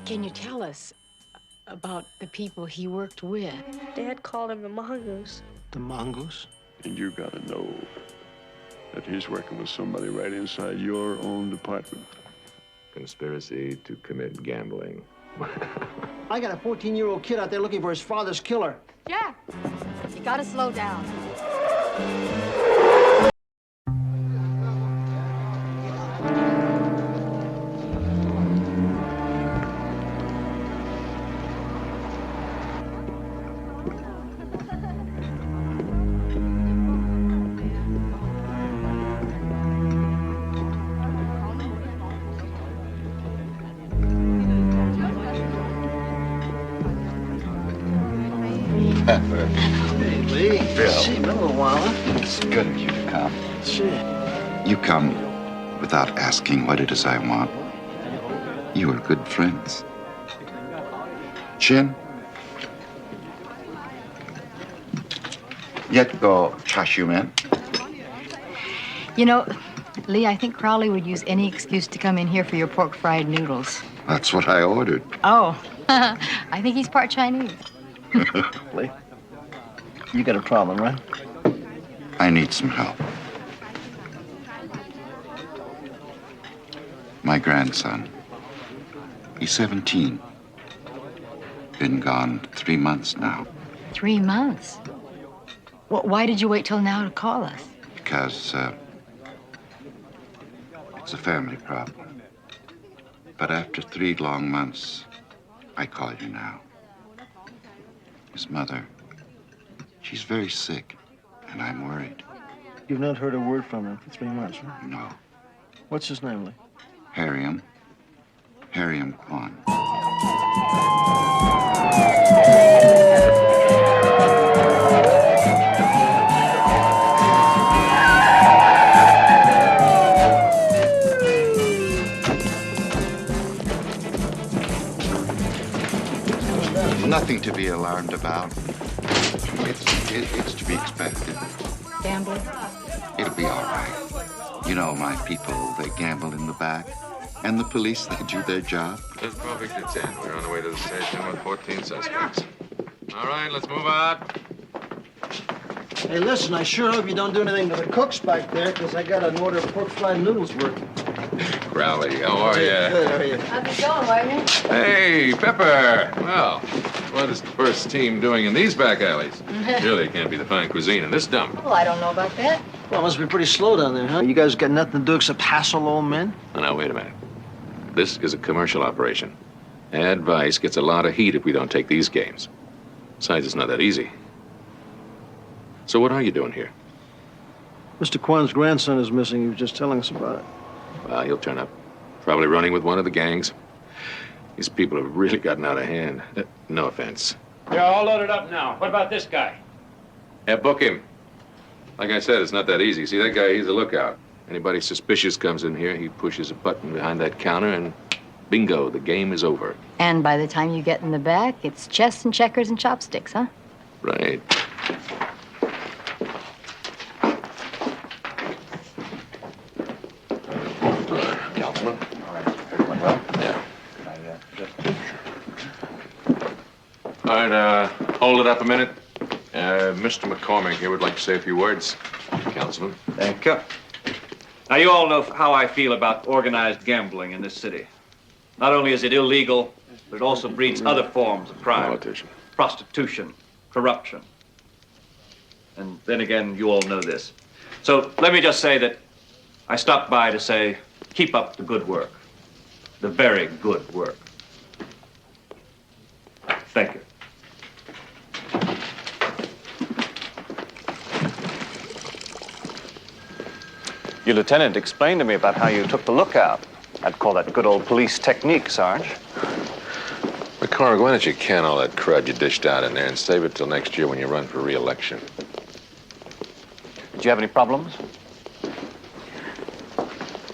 Can you tell us about the people he worked with? Dad called him the mongoose. The mongoose? And you gotta know that he's working with somebody right inside your own department. Conspiracy to commit gambling. I got a 14-year-old kid out there looking for his father's killer. Jack, you gotta slow down. Hey, Lee. Bill. See, been a little while, huh? It's good of you to come. Sure. You come without asking what it is I want. You are good friends. Chin? Yet go Chashuman. You know, Lee, I think Crowley would use any excuse to come in here for your pork fried noodles. That's what I ordered. Oh, I think he's part Chinese. Lee, you got a problem, right? I need some help. My grandson. He's 17. Been gone 3 months now. 3 months? Well, why did you wait till now to call us? Because it's a family problem. But after 3 long months, I call you now. His mother, she's very sick, and I'm worried. You've not heard a word from him for 3 months, right? No. What's his name, Lee? Harriam Kwan. Nothing to be alarmed about. It's to be expected. Gambler? It'll be all right. You know, my people, they gamble in the back. And the police, they do their job? It's perfect at 10. We're on the way to the station with 14 suspects. All right, let's move out. Hey, listen, I sure hope you don't do anything to the cooks back there, because I got an order of pork fried noodles working. Crowley, how are you? Good, how are you? How's it going, Wagner? Hey, Pepper. Well, what is the first team doing in these back alleys? Surely it can't be the fine cuisine in this dump. Well, I don't know about that. Well, it must be pretty slow down there, huh? You guys got nothing to do except hassle old men? Oh, now, wait a minute. This is a commercial operation. Advice gets a lot of heat if we don't take these games. Besides, it's not that easy. So what are you doing here? Mr. Kwan's grandson is missing. He was just telling us about it. Well, he'll turn up. Probably running with one of the gangs. These people have really gotten out of hand. No offense. They're all loaded up now. What about this guy? Yeah, book him. Like I said, it's not that easy. See, that guy, he's a lookout. Anybody suspicious comes in here, he pushes a button behind that counter, and bingo, the game is over. And by the time you get in the back, it's chess and checkers and chopsticks, huh? Right. Councilman. Everyone well? Yeah. All right, hold it up a minute. Mr. McCormick here would like to say a few words. Councilman. Thank you. Now, you all know how I feel about organized gambling in this city. Not only is it illegal, but it also breeds other forms of crime. Politician. Prostitution, corruption. And then again, you all know this. So let me just say that I stopped by to say, keep up the good work. The very good work. Thank you. Your lieutenant explained to me about how you took the lookout. I'd call that good old police technique, Sarge. McCormick, why don't you can all that crud you dished out in there and save it till next year when you run for re-election? Did you have any problems?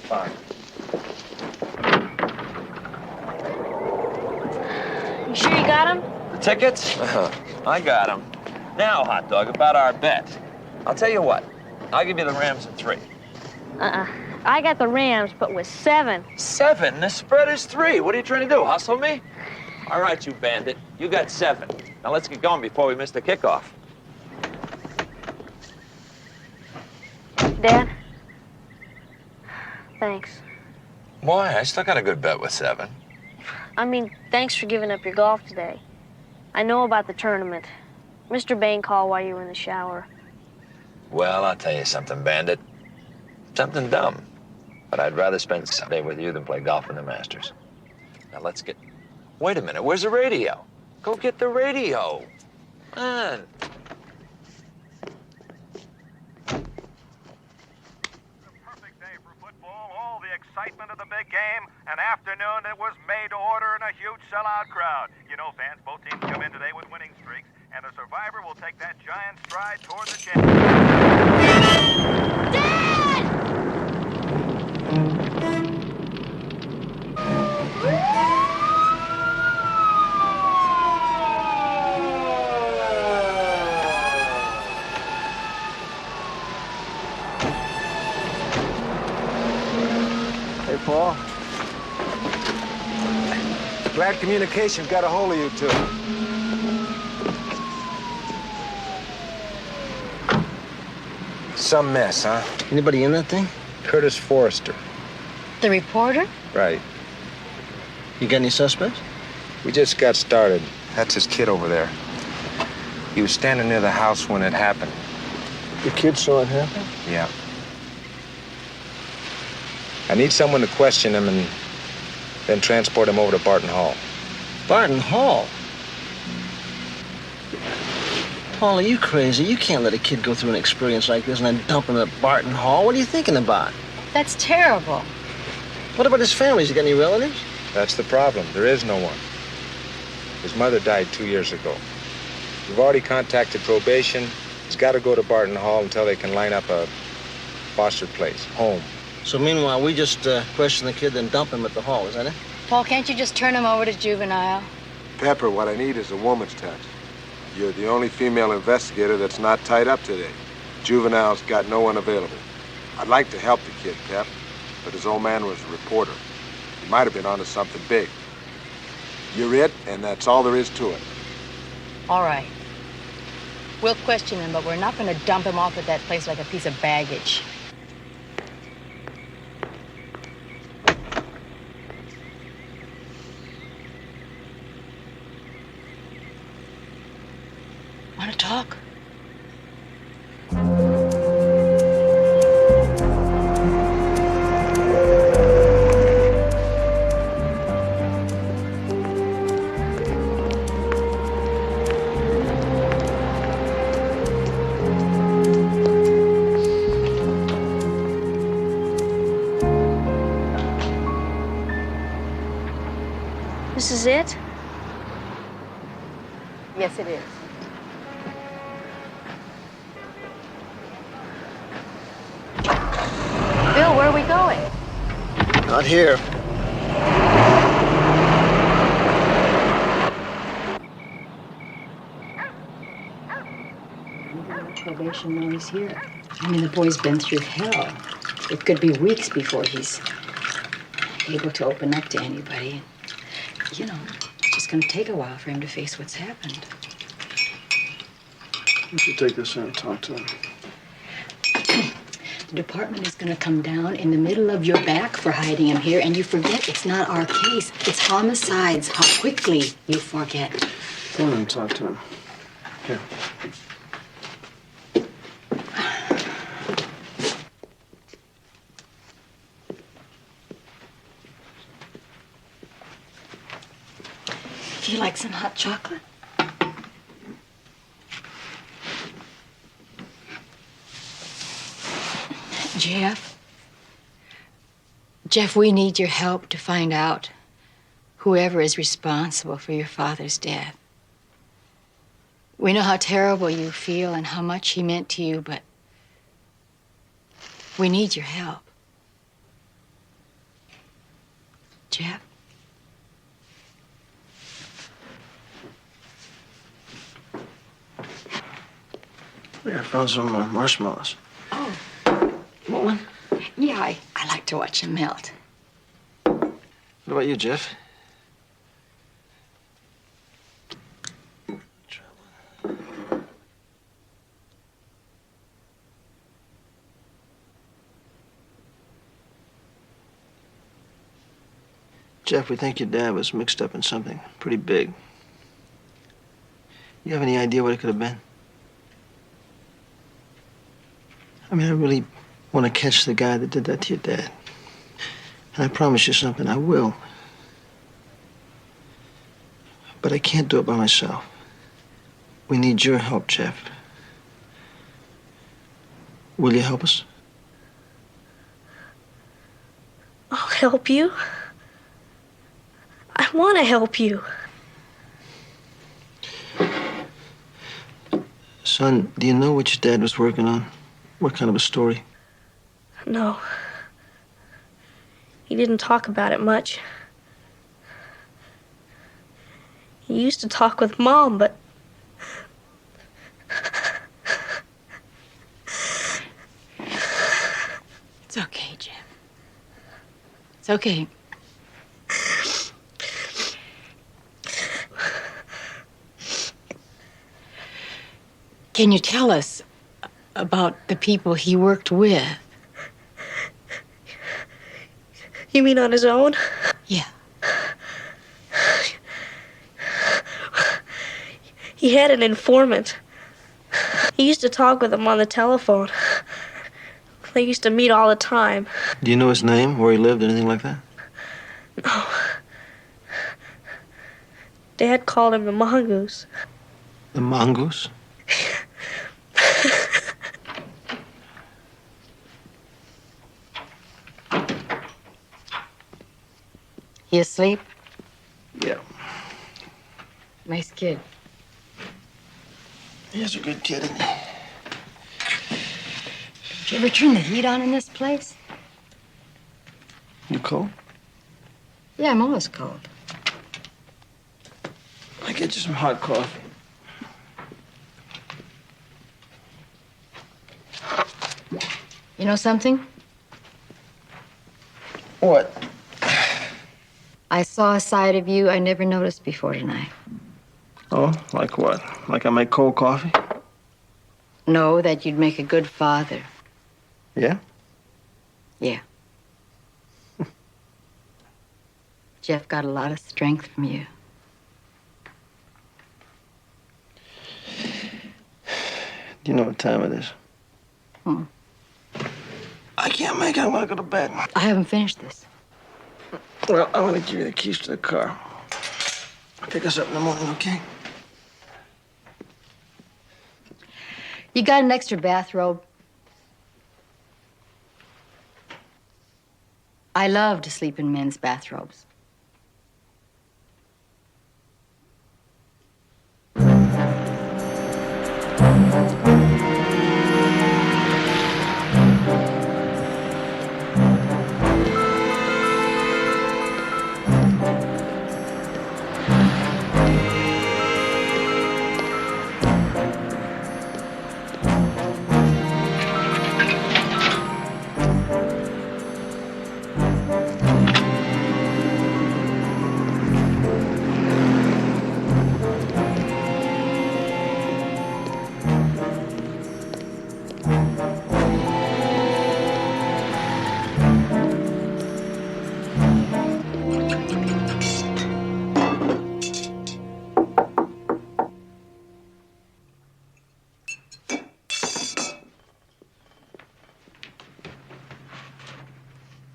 Fine. You sure you got him? The tickets? I got them. Now, hot dog, about our bet. I'll tell you what. I'll give you the Rams at 3. I got the Rams, but with 7. 7? The spread is 3. What are you trying to do, hustle me? All right, you bandit. You got 7. Now let's get going before we miss the kickoff. Dad? Thanks. Why? I still got a good bet with 7. I mean, thanks for giving up your golf today. I know about the tournament. Mr. Bain called while you were in the shower. Well, I'll tell you something, bandit. Something dumb. But I'd rather spend Sunday with you than play golf in the Masters. Now let's get... Wait a minute, where's the radio? Go get the radio. Man. All the excitement of the big game. An afternoon that was made to order in a huge sellout crowd. You know, fans, both teams come in today with winning streaks, and the survivor will take that giant stride toward the Hey, Paul. Glad communication got a hold of you two. Some mess, huh? Anybody in that thing? Curtis Forrester. The reporter? Right. You got any suspects? We just got started. That's his kid over there. He was standing near the house when it happened. The kid saw it happen? Yeah. I need someone to question him and then transport him over to Barton Hall. Barton Hall? Paul, are you crazy? You can't let a kid go through an experience like this and then dump him at Barton Hall. What are you thinking about? That's terrible. What about his family? Has he got any relatives? That's the problem. There is no one. His mother died 2 years ago. We've already contacted probation. He's got to go to Barton Hall until they can line up a foster place, home. So meanwhile, we just question the kid, then dump him at the hall, is that it? Paul, can't you just turn him over to juvenile? Pepper, what I need is a woman's touch. You're the only female investigator that's not tied up today. Juvenile's got no one available. I'd like to help the kid, Pep, but his old man was a reporter. He might have been onto something big. You're it, and that's all there is to it. All right. We'll question him, but we're not going to dump him off at that place like a piece of baggage. Want to talk? This is it? Yes, it is. Bill, where are we going? Not here. Probation while he's here. I mean, the boy's been through hell. It could be weeks before he's able to open up to anybody. You know, it's just going to take a while for him to face what's happened. You should take this in and talk to him. The department is going to come down in the middle of your back for hiding him here, and you forget it's not our case. It's homicides. How quickly you forget. Go in and talk to him. Here. Feel like some hot chocolate? Jeff, we need your help to find out whoever is responsible for your father's death. We know how terrible you feel and how much he meant to you, but we need your help. Jeff? I found some marshmallows. Oh. Want one? Yeah, I like to watch them melt. What about you, Jeff? Jeff, we think your dad was mixed up in something pretty big. You have any idea what it could have been? I mean, I really want to catch the guy that did that to your dad. And I promise you something, I will. But I can't do it by myself. We need your help, Jeff. Will you help us? I'll help you. I want to help you. Son, do you know what your dad was working on? What kind of a story? No. He didn't talk about it much. He used to talk with Mom, but... It's okay, Jeff. It's okay. Can you tell us about the people he worked with? You mean on his own? Yeah. He had an informant. He used to talk with him on the telephone. They used to meet all the time. Do you know his name, where he lived, anything like that? No. Dad called him the Mongoose. The Mongoose? He asleep? Yeah. Nice kid. He's a good kid, isn't he? Did you ever turn the heat on in this place? You cold? Yeah, I'm always cold. I'll get you some hot coffee. You know something? What? I saw a side of you I never noticed before tonight. Oh, like what? Like I make cold coffee? No, that you'd make a good father. Yeah? Yeah. Jeff got a lot of strength from you. Do you know what time it is? I can't make it. I want to go to bed. I haven't finished this. Well, I'm going to give you the keys to the car. Pick us up in the morning, okay? You got an extra bathrobe? I love to sleep in men's bathrobes.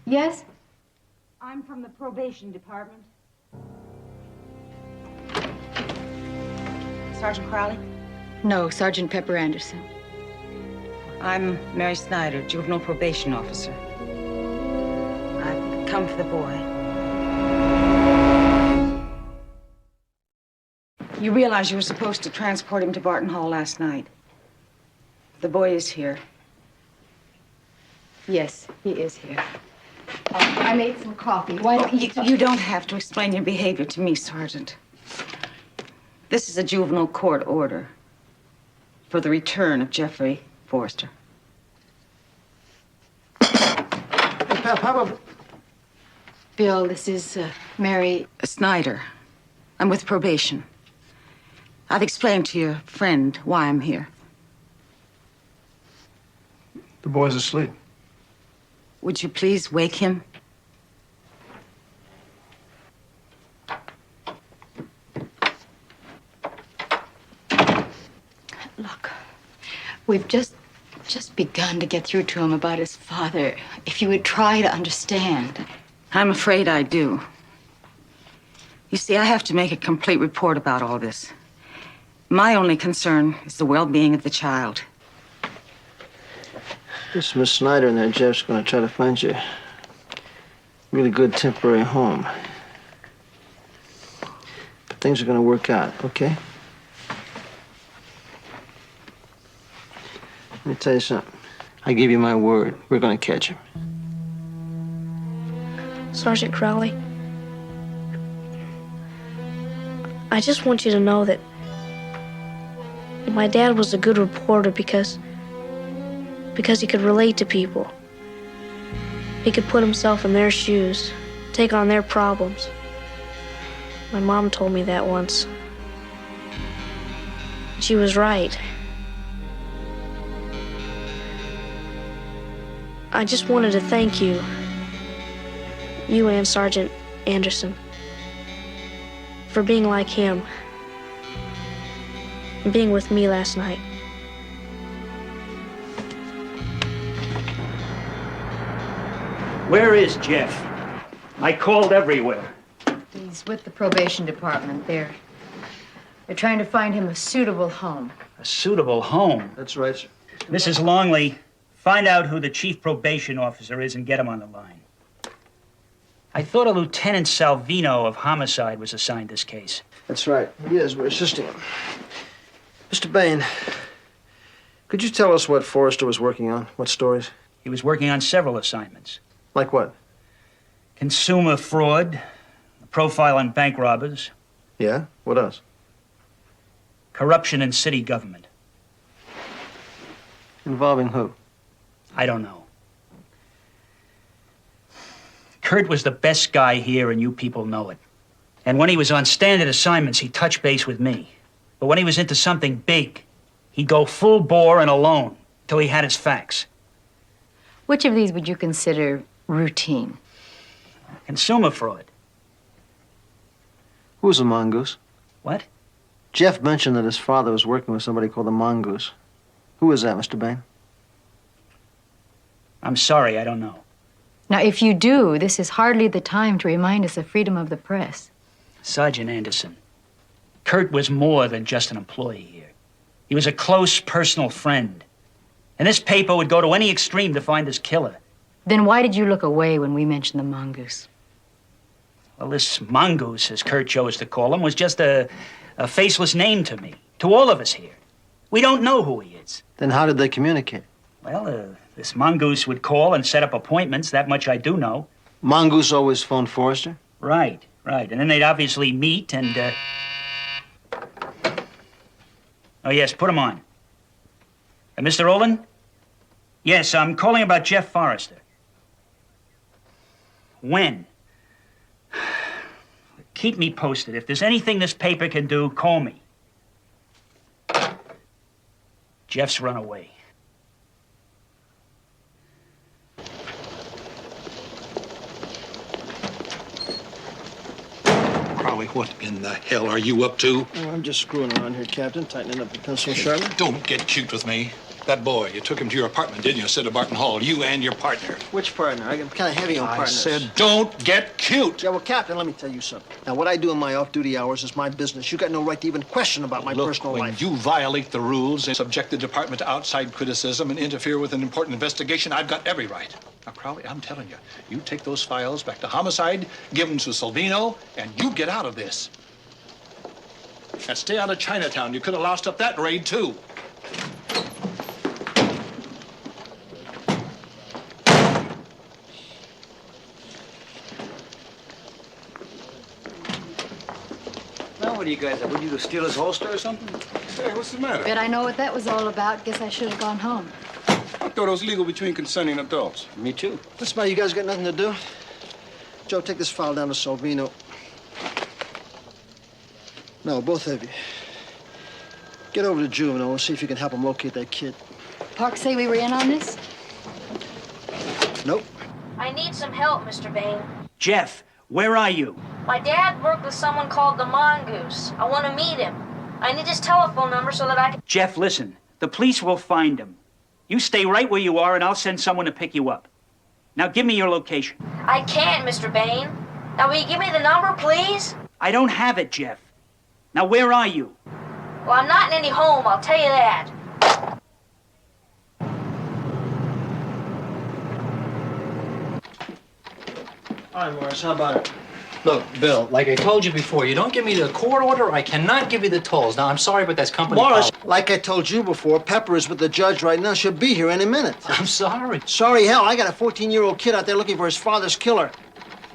Yes? I'm from the probation department. Sergeant Crowley? No, Sergeant Pepper Anderson. I'm Mary Snyder, juvenile probation officer. I've come for the boy. You realize you were supposed to transport him to Barton Hall last night. The boy is here. Yes, he is here. I made some coffee. Why don't you don't have to explain your behavior to me, Sergeant. This is a juvenile court order for the return of Jeffrey Forrester. Bill, this is Mary Snyder. I'm with probation. I've explained to your friend why I'm here. The boy's asleep. Would you please wake him? Look, we've just begun to get through to him about his father. If you would try to understand. I'm afraid I do. You see, I have to make a complete report about all this. My only concern is the well-being of the child. This Miss Snyder and that Jeff's going to try to find you a really good temporary home. But things are going to work out, okay? Let me tell you something. I give you my word. We're going to catch him. Sergeant Crowley, I just want you to know that my dad was a good reporter because he could relate to people. He could put himself in their shoes, take on their problems. My mom told me that once. She was right. I just wanted to thank you and Sergeant Anderson, for being like him and being with me last night. Where is Jeff? I called everywhere. He's with the probation department. They're trying to find him a suitable home. A suitable home? That's right, sir. Mrs. Longley, find out who the chief probation officer is and get him on the line. I thought a Lieutenant Salvino of homicide was assigned this case. That's right. He is. We're assisting him. Mr. Bain, could you tell us what Forrester was working on? What stories? He was working on several assignments. Like what? Consumer fraud, a profile on bank robbers. Yeah? What else? Corruption in city government. Involving who? I don't know. Kurt was the best guy here, and you people know it. And when he was on standard assignments, he touched base with me. But when he was into something big, he'd go full bore and alone till he had his facts. Which of these would you consider routine? Consumer fraud. Who's the mongoose? What? Jeff mentioned that his father was working with somebody called the mongoose. Who is that, Mr. Bain? I'm sorry, I don't know. Now, if you do, this is hardly the time to remind us of freedom of the press. Sergeant Anderson, Kurt was more than just an employee here. He was a close personal friend. And this paper would go to any extreme to find his killer. Then why did you look away when we mentioned the mongoose? Well, this mongoose, as Kurt chose to call him, was just a faceless name to me, to all of us here. We don't know who he is. Then how did they communicate? Well, this mongoose would call and set up appointments, that much I do know. Mongoose always phoned Forrester? Right. And then they'd obviously meet and, Oh, yes, put him on. Mr. Olin? Yes, I'm calling about Jeff Forrester. When? Keep me posted. If there's anything this paper can do, call me. Jeff's run away. Crowley, what in the hell are you up to? Oh, I'm just screwing around here, Captain, tightening up the pencil sharpener. Don't get cute with me. That boy, you took him to your apartment, didn't you, instead of Barton Hall? You and your partner. Which partner? I'm kind of heavy on I partners. said don't get cute. Yeah, well, Captain, let me tell you something. Now, what I do in my off-duty hours is my business. You got no right to even question about my personal when life. you violate the rules and subject the department to outside criticism and interfere with an important investigation, I've got every right. Now, Crowley, I'm telling you, you take those files back to homicide, give them to Salvino, and you get out of this. And stay out of Chinatown. You could have lost up that raid, too. Now, what do you guys have? Would you steal his holster or something? Hey, what's the matter? Bet I know what that was all about. Guess I should have gone home. I thought it was legal between consenting adults. Me too. Listen, man, you guys got nothing to do? Joe, take this file down to Salvino. No, both of you. Get over to Juvenile and see if you can help him locate that kid. Park say we were in on this? Nope. I need some help, Mr. Bain. Jeff, where are you? My dad worked with someone called the Mongoose. I want to meet him. I need his telephone number so that I can... Jeff, listen. The police will find him. You stay right where you are, and I'll send someone to pick you up. Now, give me your location. I can't, Mr. Bain. Now, will you give me the number, please? I don't have it, Jeff. Now, where are you? Well, I'm not in any home, I'll tell you that. All right, Morris, how about it? Look, Bill, like I told you before, you don't give me the court order, I cannot give you the tolls. Now, I'm sorry, but that's company Morris, policy. like I told you before, Pepper is with the judge right now. She'll be here any minute. I'm sorry. Sorry, hell, I got a 14-year-old kid out there looking for his father's killer.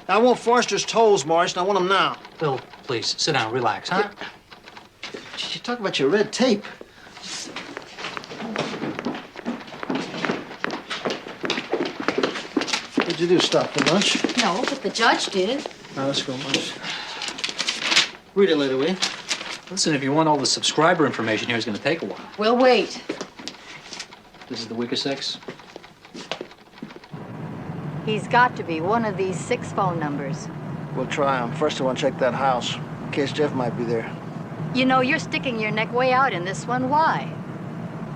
I want Forrester's tolls, Morris, and I want them now. Bill, please, sit down, relax, huh? You talk about your red tape. What'd you do, stop for lunch? No, but the judge did. Now, let's go, Morris. Read it later, will you? Listen, if you want all the subscriber information here, it's going to take a while. We'll wait. This is the week of 6. He's got to be one of these 6 phone numbers. We'll try him. First, I want to check that house, in case Jeff might be there. You know, you're sticking your neck way out in this one. Why?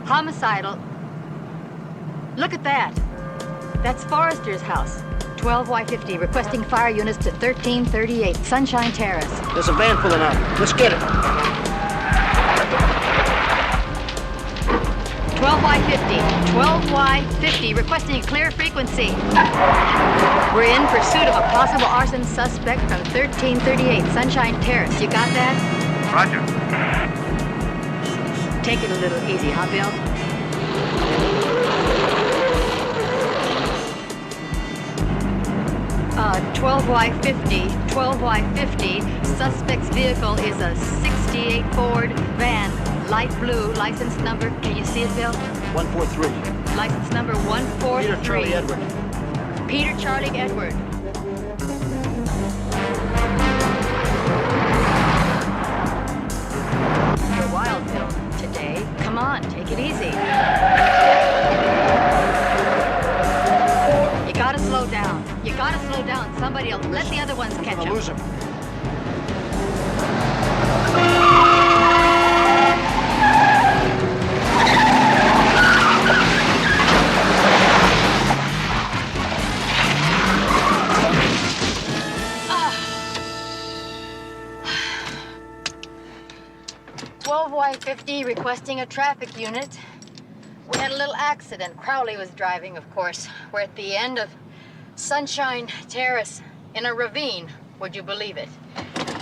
Homicidal. Look at that. That's Forrester's house. 12Y50, requesting fire units to 1338 Sunshine Terrace. There's a van pulling out. Let's get it. 12Y50, requesting a clear frequency. We're in pursuit of a possible arson suspect from 1338 Sunshine Terrace. You got that? Roger. Take it a little easy, huh, Bill? 12Y50, suspect's vehicle is a 68 Ford van, light blue, license number, can you see it, Bill? 143. License number 143. Peter Charlie Edward. Peter Charlie Edward. lose him. Y50 requesting a traffic unit. We had a little accident. Crowley was driving, of course. We're at the end of Sunshine Terrace in a ravine. Would you believe it?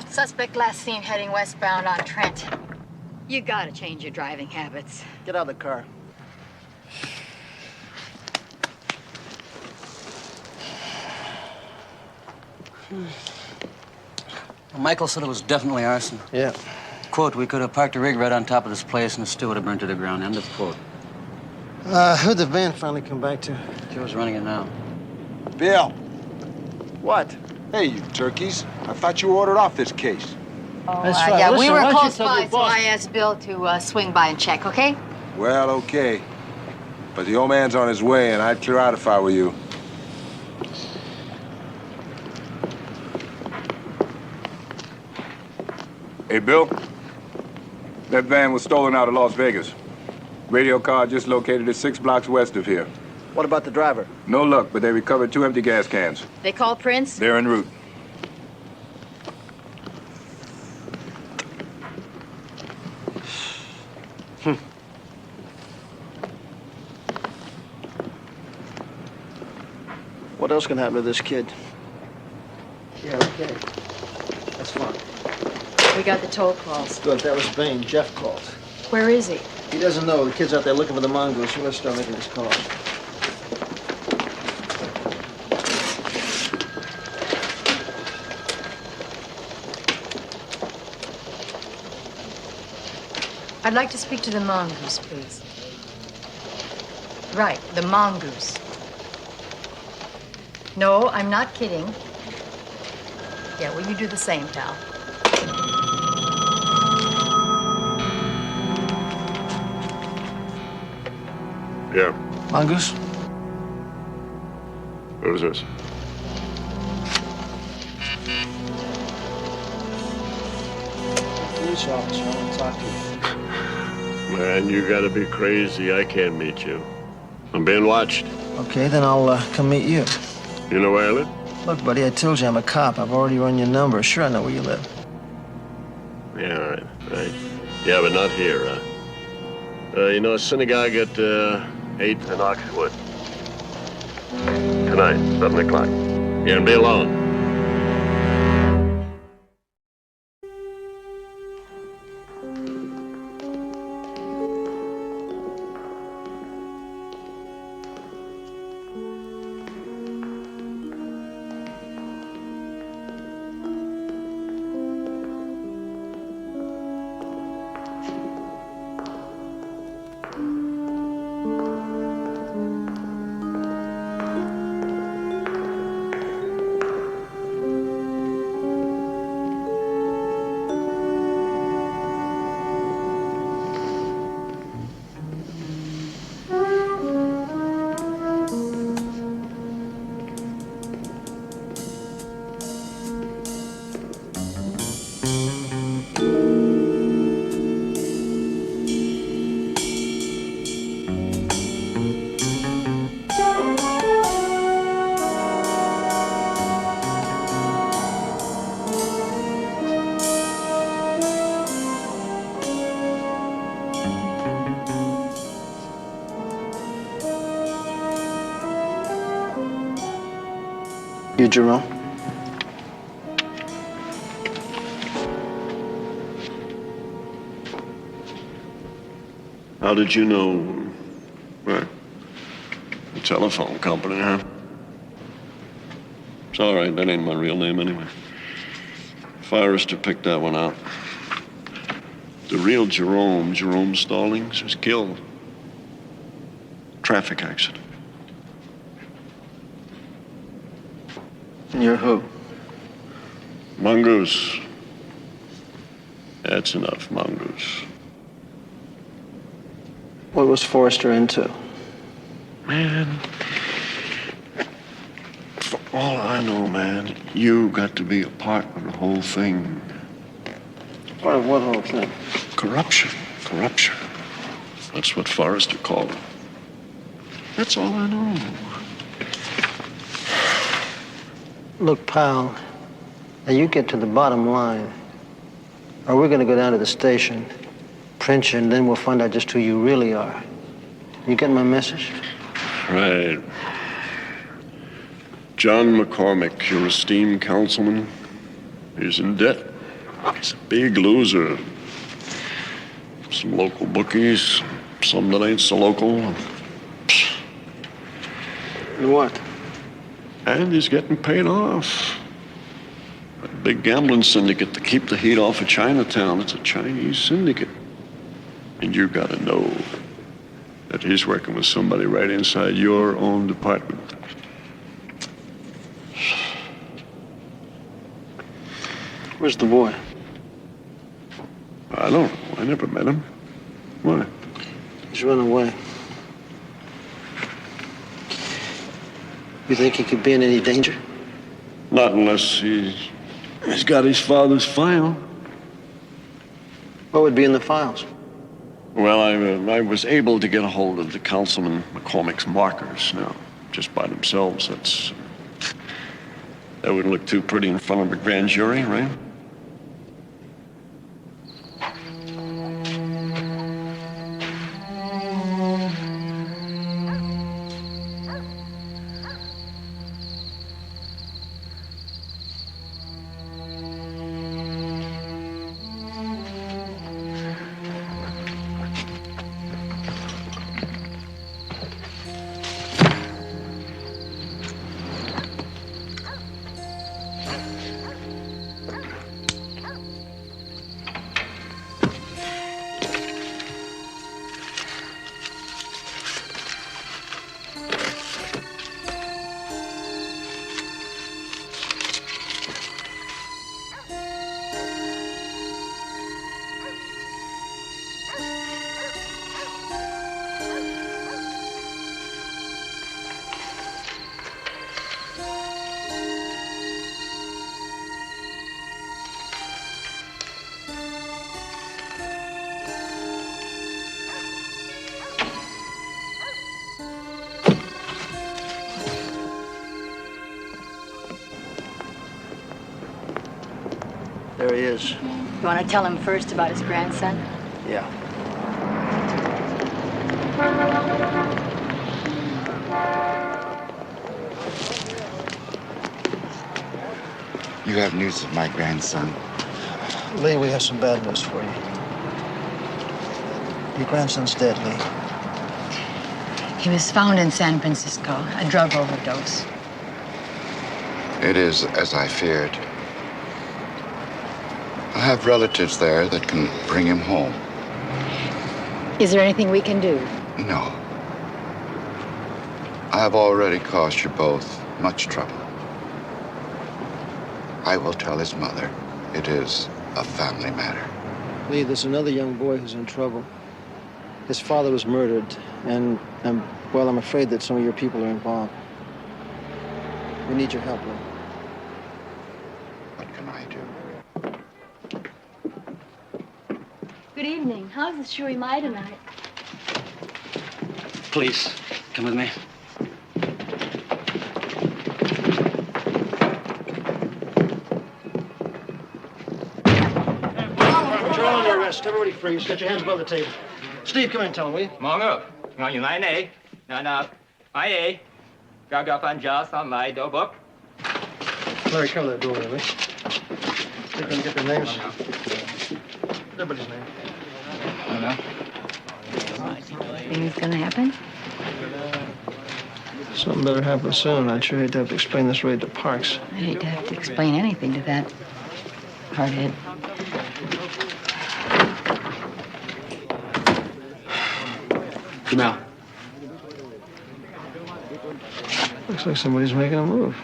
Suspect last seen heading westbound on Trent. You gotta change your driving habits. Get out of the car. Michael said it was definitely arson. Yeah. Quote, we could have parked a rig right on top of this place and the stew would have burned to the ground. End of quote. Who'd the van finally come back to? Joe's running it now. Bill. What? Hey, you turkeys. I thought you ordered off this case. That's right. Yeah, Listen, we were why don't you close tell by, your so boss- I asked Bill to swing by and check, okay? Well, okay. But the old man's on his way, and I'd clear out if I were you. Hey, Bill. That van was stolen out of Las Vegas. Radio car just located it 6 blocks west of here. What about the driver? No luck, but they recovered 2 empty gas cans. They called Prince? They're en route. What else can happen to this kid? Yeah, okay. That's fine. We got the toll calls. Good, that was Bain. Jeff called. Where is he? He doesn't know. The kid's out there looking for the mongoose. So let's start making his calls. I'd like to speak to the mongoose, please. Right, the mongoose. No, I'm not kidding. Yeah, will you do the same, pal? Yeah. Mongoose? Who's this? Police officer. I want to talk to you. Man, you gotta be crazy. I can't meet you. I'm being watched. Okay, then I'll come meet you. You know where I live? Look, buddy, I told you I'm a cop. I've already run your number. Sure, I know where you live. Yeah, all right, right. Yeah, but not here, you know, synagogue at 8 in Oxwood. Tonight, 7 o'clock. Yeah, and be alone. You, Jerome? How did you know? What? The telephone company, huh? It's all right. That ain't my real name anyway. Forrester picked that one out. The real Jerome Stallings, was killed. Traffic accident. And you're who? Mongoose. That's enough, Mongoose. What was Forrester into? Man. All I know, man, you got to be a part of the whole thing. Part of what whole thing? Corruption. Corruption. That's what Forrester called it. That's all I know. Look, pal, now you get to the bottom line, or we're going to go down to the station, print you, and then we'll find out just who you really are. You get my message? Right. John McCormick, your esteemed councilman, he's in debt. He's a big loser. Some local bookies, some that ain't so local. And what? And he's getting paid off. A big gambling syndicate to keep the heat off of Chinatown. It's a Chinese syndicate. And you gotta know that he's working with somebody right inside your own department. Where's the boy? I don't know. I never met him. Why? He's run away. You think he could be in any danger? Not unless he's got his father's file. What would be in the files? Well, I was able to get a hold of the Councilman McCormick's markers. Now, just by themselves, that wouldn't look too pretty in front of a grand jury, right? There he is. You want to tell him first about his grandson? Yeah. You have news of my grandson. Lee, we have some bad news for you. Your grandson's dead, Lee. He was found in San Francisco, a drug overdose. It is as I feared. I have relatives there that can bring him home. Is there anything we can do? No. I have already caused you both much trouble. I will tell his mother. It is a family matter. Lee, there's another young boy who's in trouble. His father was murdered, and I'm afraid that some of your people are involved. We need your help, Lee. What can I do? Good evening. How's the Shui Mai tonight? Please, come with me. You're all under arrest. Everybody freeze. Get your hands above the table. Steve, come in and tell him, will you? Larry, cover that door, will you? They're going to get their names. Everybody's name. Anything's gonna happen? Something better happen soon. I'd sure hate to have to explain this raid to Parks. I hate to have to explain anything to that hardhead. Jamal. Looks like somebody's making a move.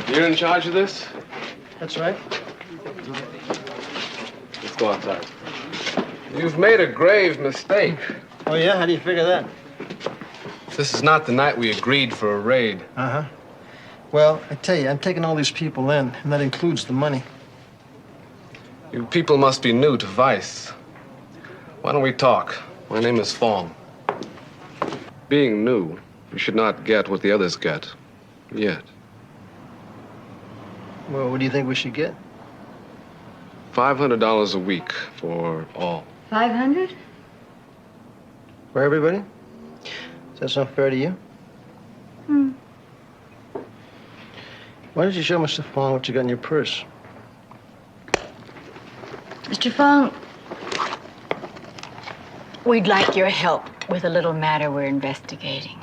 You're in charge of this? That's right. Let's go outside. You've made a grave mistake. Oh, yeah? How do you figure that? This is not the night we agreed for a raid. Uh-huh. Well, I tell you, I'm taking all these people in, and that includes the money. You people must be new to Vice. Why don't we talk? My name is Fong. Being new, you should not get what the others get. Yet. Well, what do you think we should get? $500 a week for all. 500? For everybody? Does that sound fair to you? Hmm. Why don't you show Mr. Fong what you got in your purse? Mr. Fong, we'd like your help with a little matter we're investigating.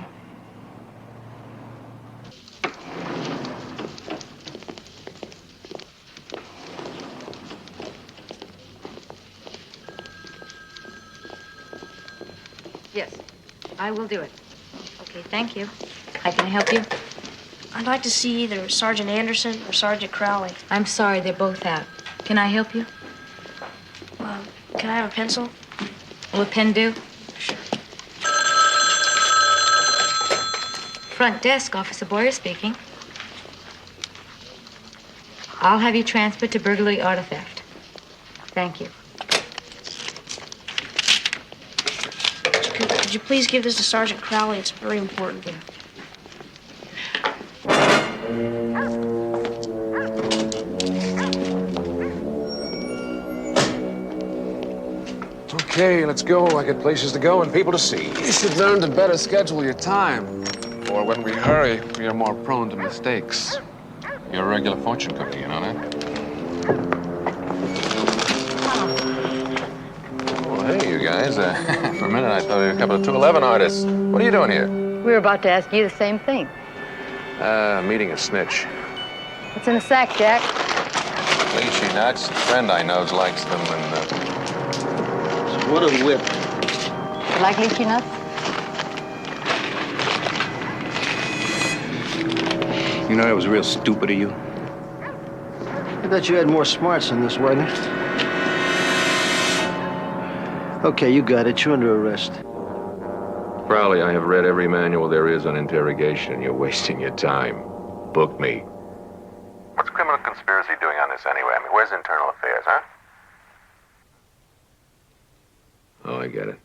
Yes, I will do it. Okay, thank you. I can help you. I'd like to see either Sergeant Anderson or Sergeant Crowley. I'm sorry, they're both out. Can I help you? Can I have a pencil? Will a pen do? Sure. Front desk, Officer Boyer speaking. I'll have you transferred to burglary auto theft. Thank you. Could you please give this to Sergeant Crowley? It's very important. Okay, let's go. I got places to go and people to see. You should learn to better schedule your time. Or when we hurry, we are more prone to mistakes. You're a regular fortune cookie, you know that? Well, hey, you guys. For a minute, I thought you were a couple of 211 artists. What are you doing here? We were about to ask you the same thing. Meeting a snitch. What's in the sack, Jack? Lychee nuts. A friend I know likes them, and What a whip. You like lychee nuts? You know, that was real stupid of you. I bet you had more smarts than this, Wagner. Okay, you got it. You're under arrest. Crowley, I have read every manual there is on interrogation. You're wasting your time. Book me. What's criminal conspiracy doing on this anyway? I mean, where's internal affairs, huh? Oh, I get it.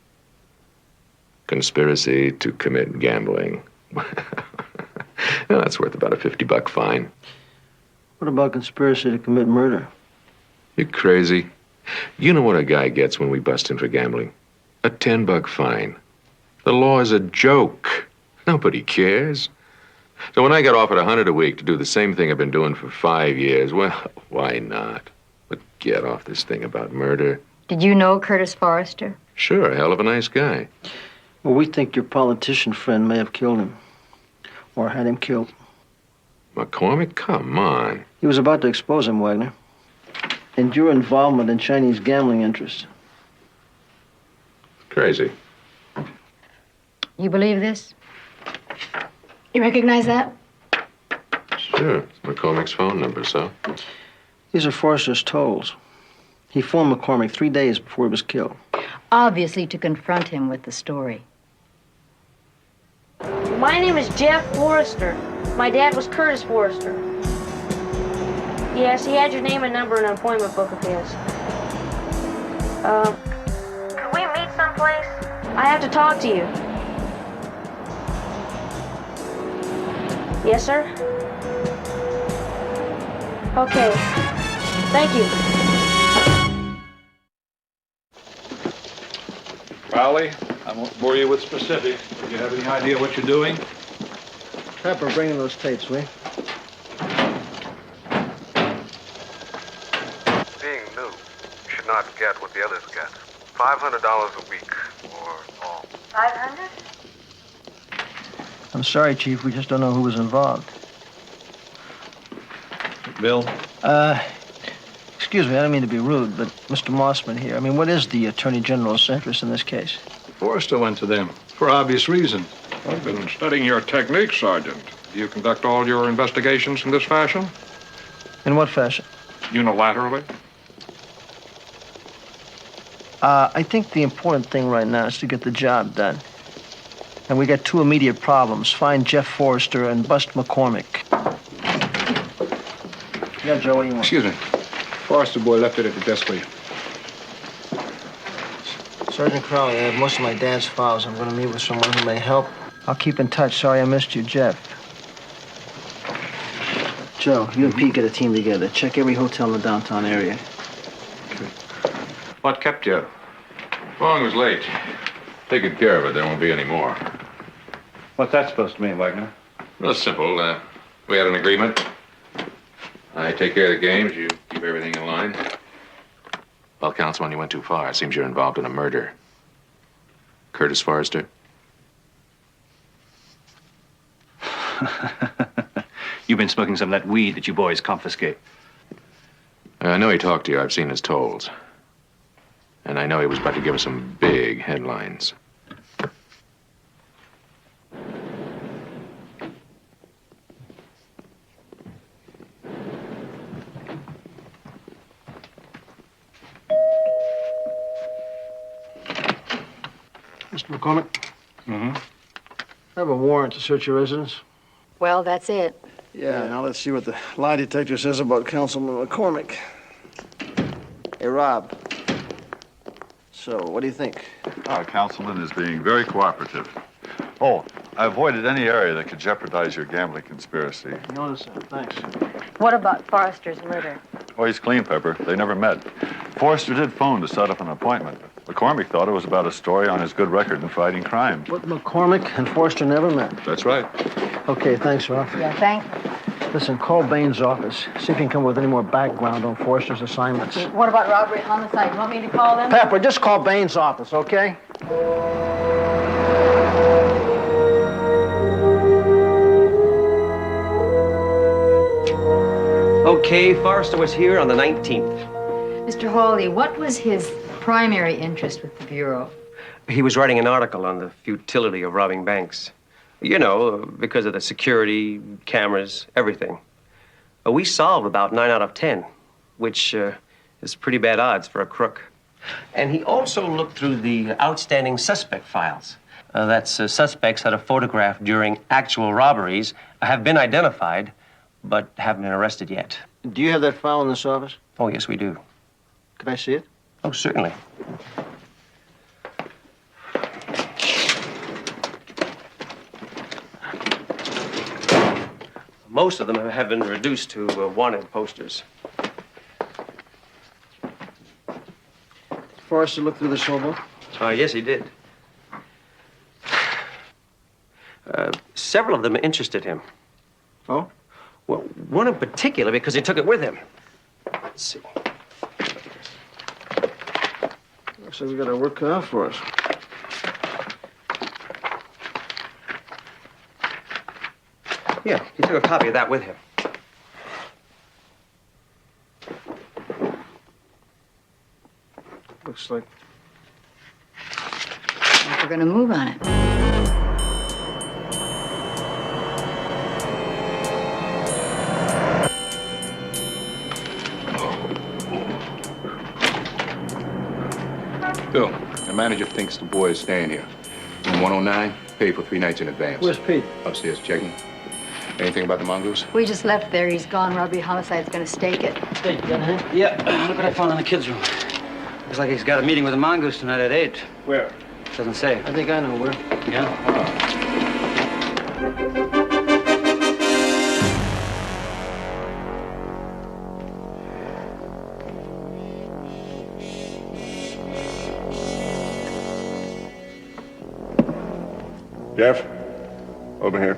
Conspiracy to commit gambling. Well, that's worth about a $50 fine. What about conspiracy to commit murder? You crazy? You know what a guy gets when we bust him for gambling? A $10 fine. The law is a joke. Nobody cares. So when I got offered $100 a week to do the same thing I've been doing for 5 years, well, why not? But get off this thing about murder. Did you know Curtis Forrester? Sure, a hell of a nice guy. Well, we think your politician friend may have killed him. Or had him killed. McCormick, come on. He was about to expose him, Wagner. And your involvement in Chinese gambling interests. Crazy. You believe this? You recognize that? Sure, it's McCormick's phone number, so. These are Forrester's tolls. He phoned McCormick 3 days before he was killed. Obviously to confront him with the story. My name is Jeff Forrester. My dad was Curtis Forrester. Yes, he had your name and number in an appointment book of his. Could we meet someplace? I have to talk to you. Yes, sir? Okay. Thank you. Crowley, I won't bore you with specifics. Do you have any idea what you're doing? Pepper, bring in those tapes, will you? Being new, you should not get what the others get. $500 a week, or all. 500? I'm sorry, Chief. We just don't know who was involved. Bill? Excuse me, I don't mean to be rude, but Mr. Mossman here. I mean, what is the Attorney General's interest in this case? Forrester went to them, for obvious reasons. I've been studying your technique, Sergeant. Do you conduct all your investigations in this fashion? In what fashion? Unilaterally? I think the important thing right now is to get the job done. And we got two immediate problems. Find Jeff Forrester and bust McCormick. Yeah, Joe, what do you want? Excuse me. Forrester boy left it at the desk for you. Sergeant Crowley, I have most of my dad's files. I'm going to meet with someone who may help. I'll keep in touch. Sorry I missed you, Jeff. Joe, you and Pete get a team together. Check every hotel in the downtown area. What kept you? Long was late. Taking care of it. There won't be any more. What's that supposed to mean, Wagner? Well, it's simple. We had an agreement. I take care of the games. You keep everything in line. Well, Councilman, you went too far. It seems you're involved in a murder. Curtis Forrester? You've been smoking some of that weed that you boys confiscate. I know he talked to you. I've seen his tolls. And I know he was about to give us some big headlines. Mr. McCormick, Mm-hmm. I have a warrant to search your residence. Well, that's it. Yeah, now let's see what the lie detector says about Councilman McCormick. Hey, Rob. So, what do you think? Our councilman is being very cooperative. Oh, I avoided any area that could jeopardize your gambling conspiracy. Notice that. Thanks. What about Forrester's murder? Oh, he's clean, Pepper. They never met. Forrester did phone to set up an appointment. McCormick thought it was about a story on his good record in fighting crime. But McCormick and Forrester never met. That's right. Okay, thanks, Rob. Yeah, thanks. Listen, call Bain's office. See if you can come up with any more background on Forrester's assignments. What about robbery, homicide? You want me to call them? Pepper, just call Bain's office, okay? Okay, Forrester was here on the 19th. Mr. Hawley, what was his primary interest with the Bureau? He was writing an article on the futility of robbing banks. You know, because of the security, cameras, everything. We solved about 9 out of 10, which is pretty bad odds for a crook. And he also looked through the outstanding suspect files. That's suspects that are photographed during actual robberies have been identified, but haven't been arrested yet. Do you have that file in this office? Oh, yes, we do. Could I see it? Oh, certainly. Most of them have been reduced to wanted posters. Forrester looked through this whole book? Yes, he did. Several of them interested him. Oh? Well, one in particular because he took it with him. Let's see. Looks like we got our work cut out for us. Yeah, he took a copy of that with him. Looks like We're going to move on it. Phil, the manager thinks the boy is staying here. Room 109, paid for 3 nights in advance. Where's Pete? Upstairs checking. Anything about the mongoose? We just left there. He's gone. Robbery homicide's going to stake it. Stake, you got a hint? Yeah, look what I found in the kids' room. Looks like he's got a meeting with the mongoose tonight at 8. Where? Doesn't say. I think I know where. Yeah? Jeff, over here.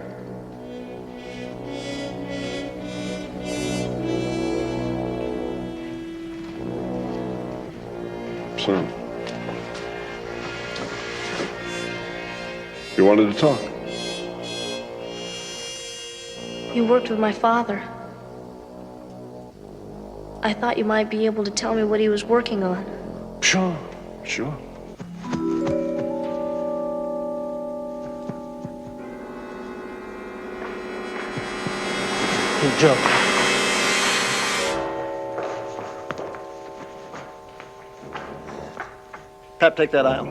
Son, you wanted to talk. You worked with my father. I thought you might be able to tell me what he was working on. Sure. Hey, Joe. Pep, take that aisle.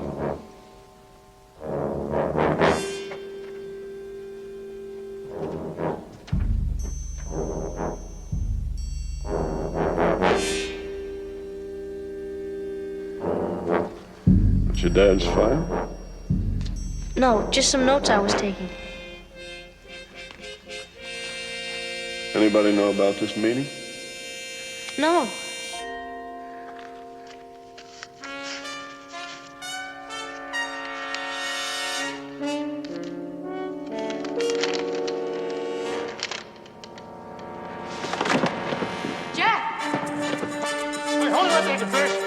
It's your dad's file? No, just some notes I was taking. Anybody know about this meeting? No. Wait, hold it right there, first.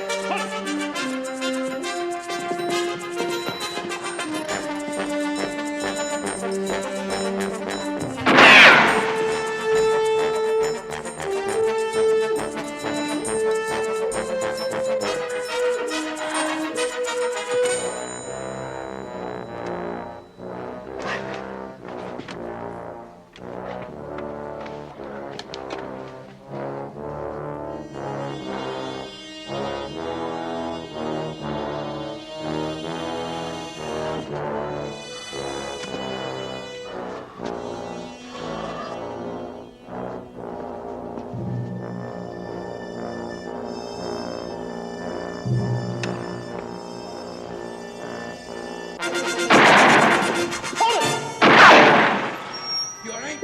You all right?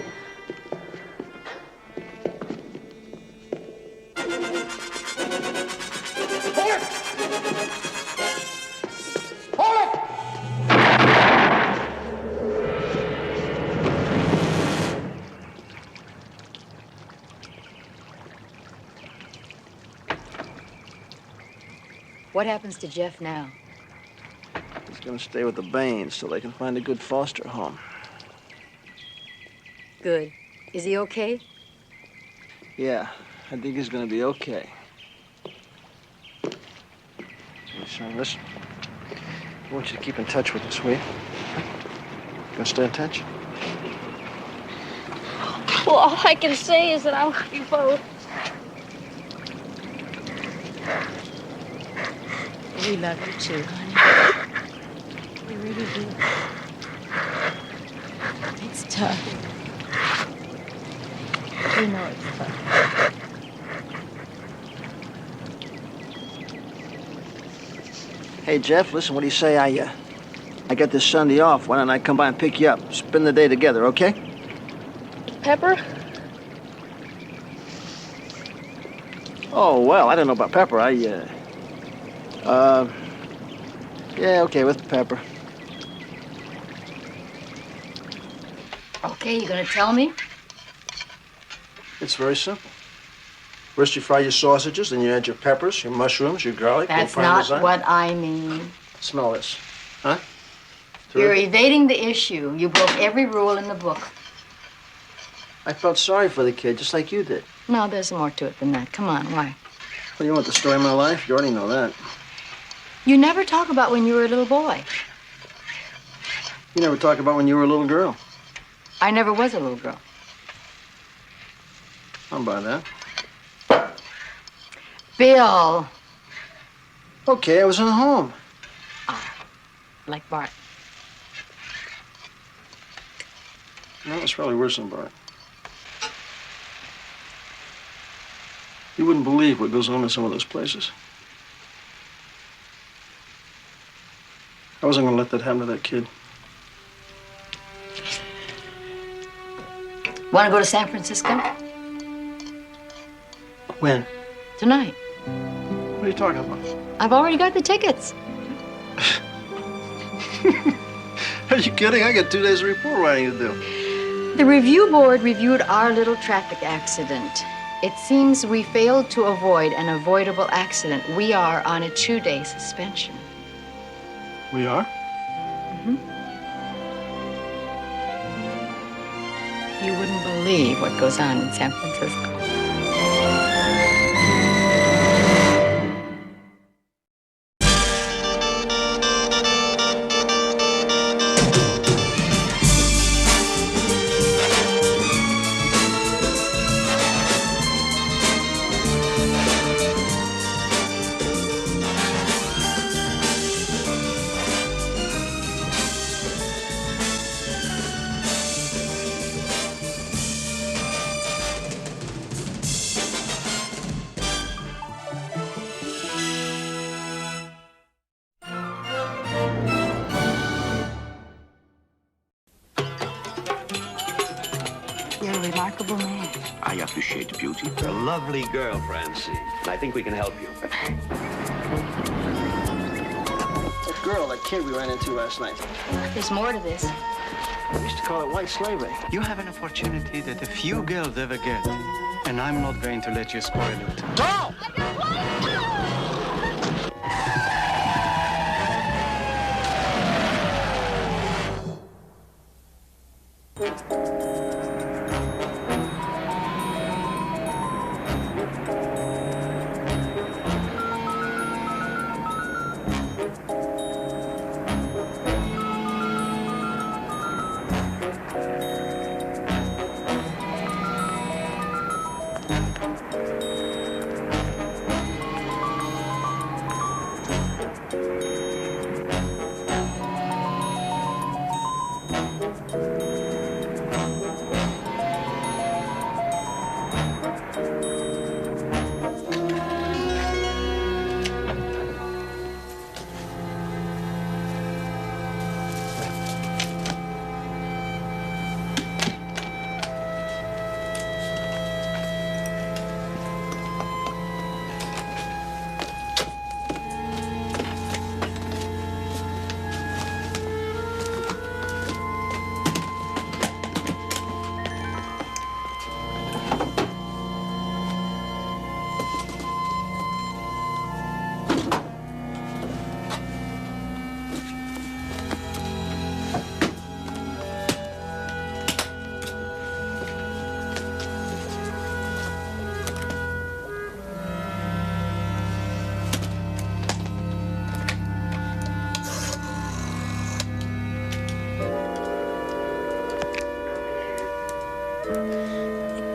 Hold it! Hold it! What happens to Jeff now? He's gonna stay with the Baines till they can find a good foster home. Good. Is he okay? Yeah, I think he's gonna be okay. Son, listen. I want you to keep in touch with us, will you? Gonna stay in touch? Well, all I can say is that I love you both. We love you too, honey. We really do. It's tough. We know it's tough. Hey, Jeff, listen, what do you say I got this Sunday off. Why don't I come by and pick you up? Spend the day together, okay? Pepper? Oh, well, I don't know about Pepper. Yeah, okay, with Pepper. Okay, you gonna tell me? It's very simple. First you fry your sausages, then you add your peppers, your mushrooms, your garlic, That's your parmesan. not what I mean. Smell this. Huh? You're Terrific. evading the issue. You broke every rule in the book. I felt sorry for the kid, just like you did. No, there's more to it than that. Come on, why? Well, you want the story of my life? You already know that. You never talk about when you were a little boy. You never talk about when you were a little girl. I never was a little girl. I'll buy that. Bill. Okay, I was in home. Like Bart. No, it's probably worse than Bart. You wouldn't believe what goes on in some of those places. I wasn't gonna let that happen to that kid. Want to go to San Francisco? When? Tonight. What are you talking about? I've already got the tickets. Are you kidding? I got 2 days of report writing to do. The review board reviewed our little traffic accident. It seems we failed to avoid an avoidable accident. We are on a 2-day suspension. We are? You wouldn't believe what goes on in San Francisco. remarkable man. I appreciate beauty. You're a lovely girl, Francine. I think we can help you. That girl, that kid we ran into last night. There's more to this. We used to call it white slavery. You have an opportunity that a few girls ever get, and I'm not going to let you spoil it. Go!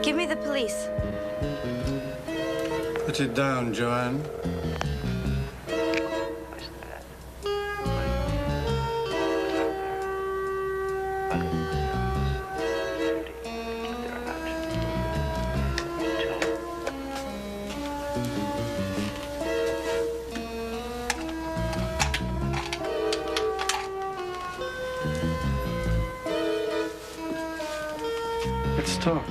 Give me the police. Put it down, Joanne. Let's talk.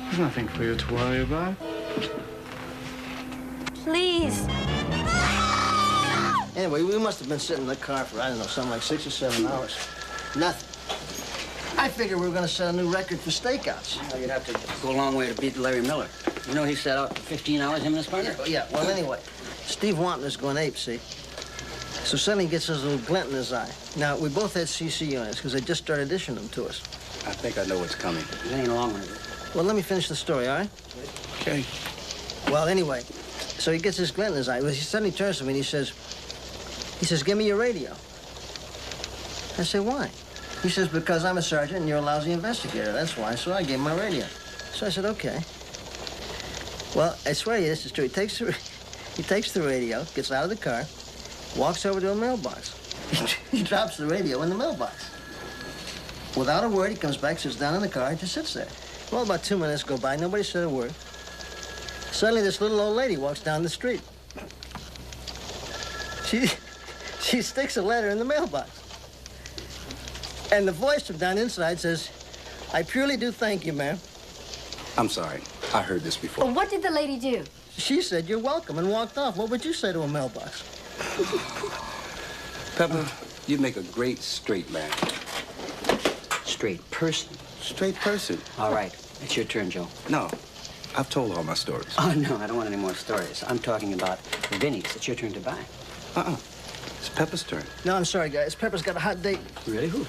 There's nothing for you to worry about. Please. Anyway, we must have been sitting in the car for, I don't know, something like 6 or 7 hours. Nothing. I figured we were going to set a new record for stakeouts. Well, you'd have to go a long way to beat Larry Miller. You know he sat out for 15 hours, him and his partner? Yeah, well, anyway, Steve Wanton going ape, see? So suddenly he gets this little glint in his eye. Now, we both had CC units because they just started issuing them to us. I think I know what's coming. It ain't a long one, is it? Well, let me finish the story, all right? Okay. Well, anyway, so he gets this glint in his eye. Well, he suddenly turns to me and he says, give me your radio. I say, why? He says, because I'm a sergeant and you're a lousy investigator. That's why. So I gave him my radio. So I said, okay. Well, I swear to you, this is true. He takes the radio, gets out of the car, walks over to a mailbox. He drops the radio in the mailbox. Without a word, he comes back, sits down in the car, and just sits there. Well, about 2 minutes go by, nobody said a word. Suddenly, this little old lady walks down the street. She sticks a letter in the mailbox. And the voice from down inside says, I purely do thank you, ma'am. I'm sorry. I heard this before. Well, what did the lady do? She said, you're welcome, and walked off. What would you say to a mailbox? Pepper, you'd make a great straight man. Straight person? Straight person. All right. It's your turn, Joe. No. I've told all my stories. Oh, no, I don't want any more stories. I'm talking about Vinny's. It's your turn to buy. It's Pepper's turn. No, I'm sorry, guys. Pepper's got a hot date. Really? Who?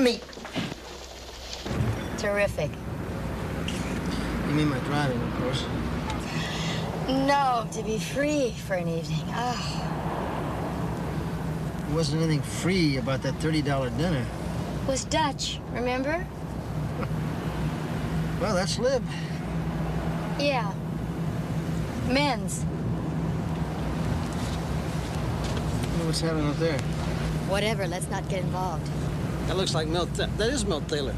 Me. Terrific. You mean my driving, of course. No, to be free for an evening. Oh. There wasn't anything free about that $30 dinner. It was Dutch, remember? Well, that's Lib. Yeah. Men's. What's happening up there? Whatever, let's not get involved. That looks like Milt. That is Milt Taylor.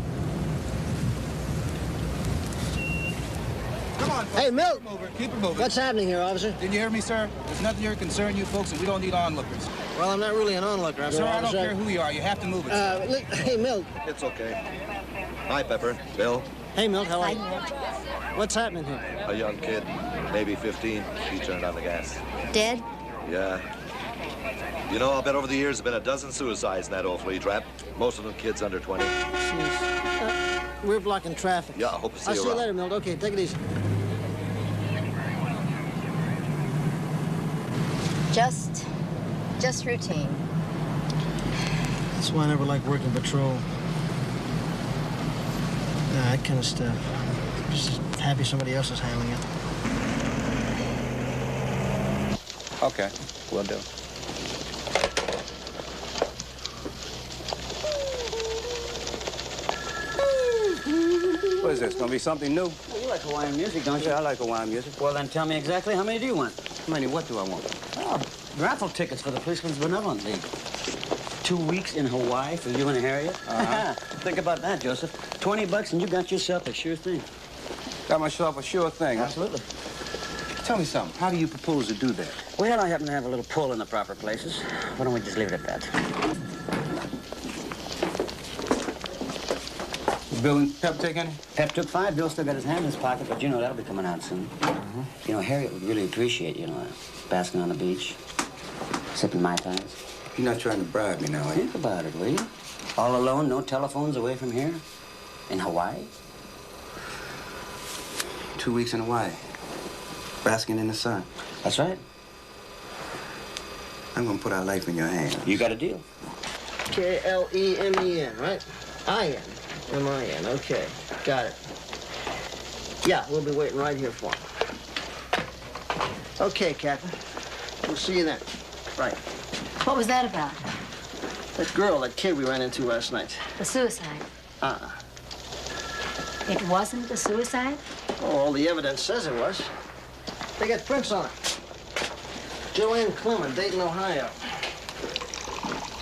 Come on, folks. Hey, Milt. Keep her moving. Keep her moving. What's happening here, officer? Didn't you hear me, sir? There's nothing here to concern you folks, and we don't need onlookers. Well, I'm not really an onlooker. I'm Sir, I don't officer. care who you are. You have to move it, sir. Hey, Milt. It's okay. Hi, Pepper. Bill. Hey, Milt, how are you? What's happening here? A young kid, maybe 15. He turned on the gas. Dead? Yeah. You know, I'll bet over the years there have been a dozen suicides in that old flea trap. Most of them kids under 20. We're blocking traffic. Yeah, I hope to see I'll you see you around. later, Milt. Okay, take it easy. Just routine. That's why I never like working patrol. Nah, that kind of stuff. Just happy somebody else is handling it. Okay, will do. What is this, gonna be something new? Well, you like Hawaiian music, don't you? Yeah, I like Hawaiian music. Well, then tell me exactly how many do you want? How many, what do I want? Oh, raffle tickets for the Policeman's Benevolent League. 2 weeks in Hawaii for you and Harriet? Uh-huh. Think about that, Joseph. $20 and you got yourself a sure thing. Got myself a sure thing. Absolutely. Tell me something. How do you propose to do that? Well, I happen to have a little pull in the proper places. Why don't we just leave it at that? Bill and Pep take any? Pep took 5. Bill still got his hand in his pocket, but you know that'll be coming out soon. You know, Harriet would really appreciate, basking on the beach, sipping Mai Tais. You're not trying to bribe me now, are you? Think about it, will you? All alone, no telephones away from here? In Hawaii? 2 weeks in Hawaii. Basking in the sun. That's right. I'm gonna put our life in your hands. You got a deal. K-L-E-M-E-N, right? I-N. M-I-N. Okay, got it. Yeah, we'll be waiting right here for him. Okay, Captain. We'll see you then. Right. What was that about? That kid we ran into last night. The suicide. It wasn't a suicide? Oh, all the evidence says it was. They got prints on it. Joanne Clement, Dayton, Ohio.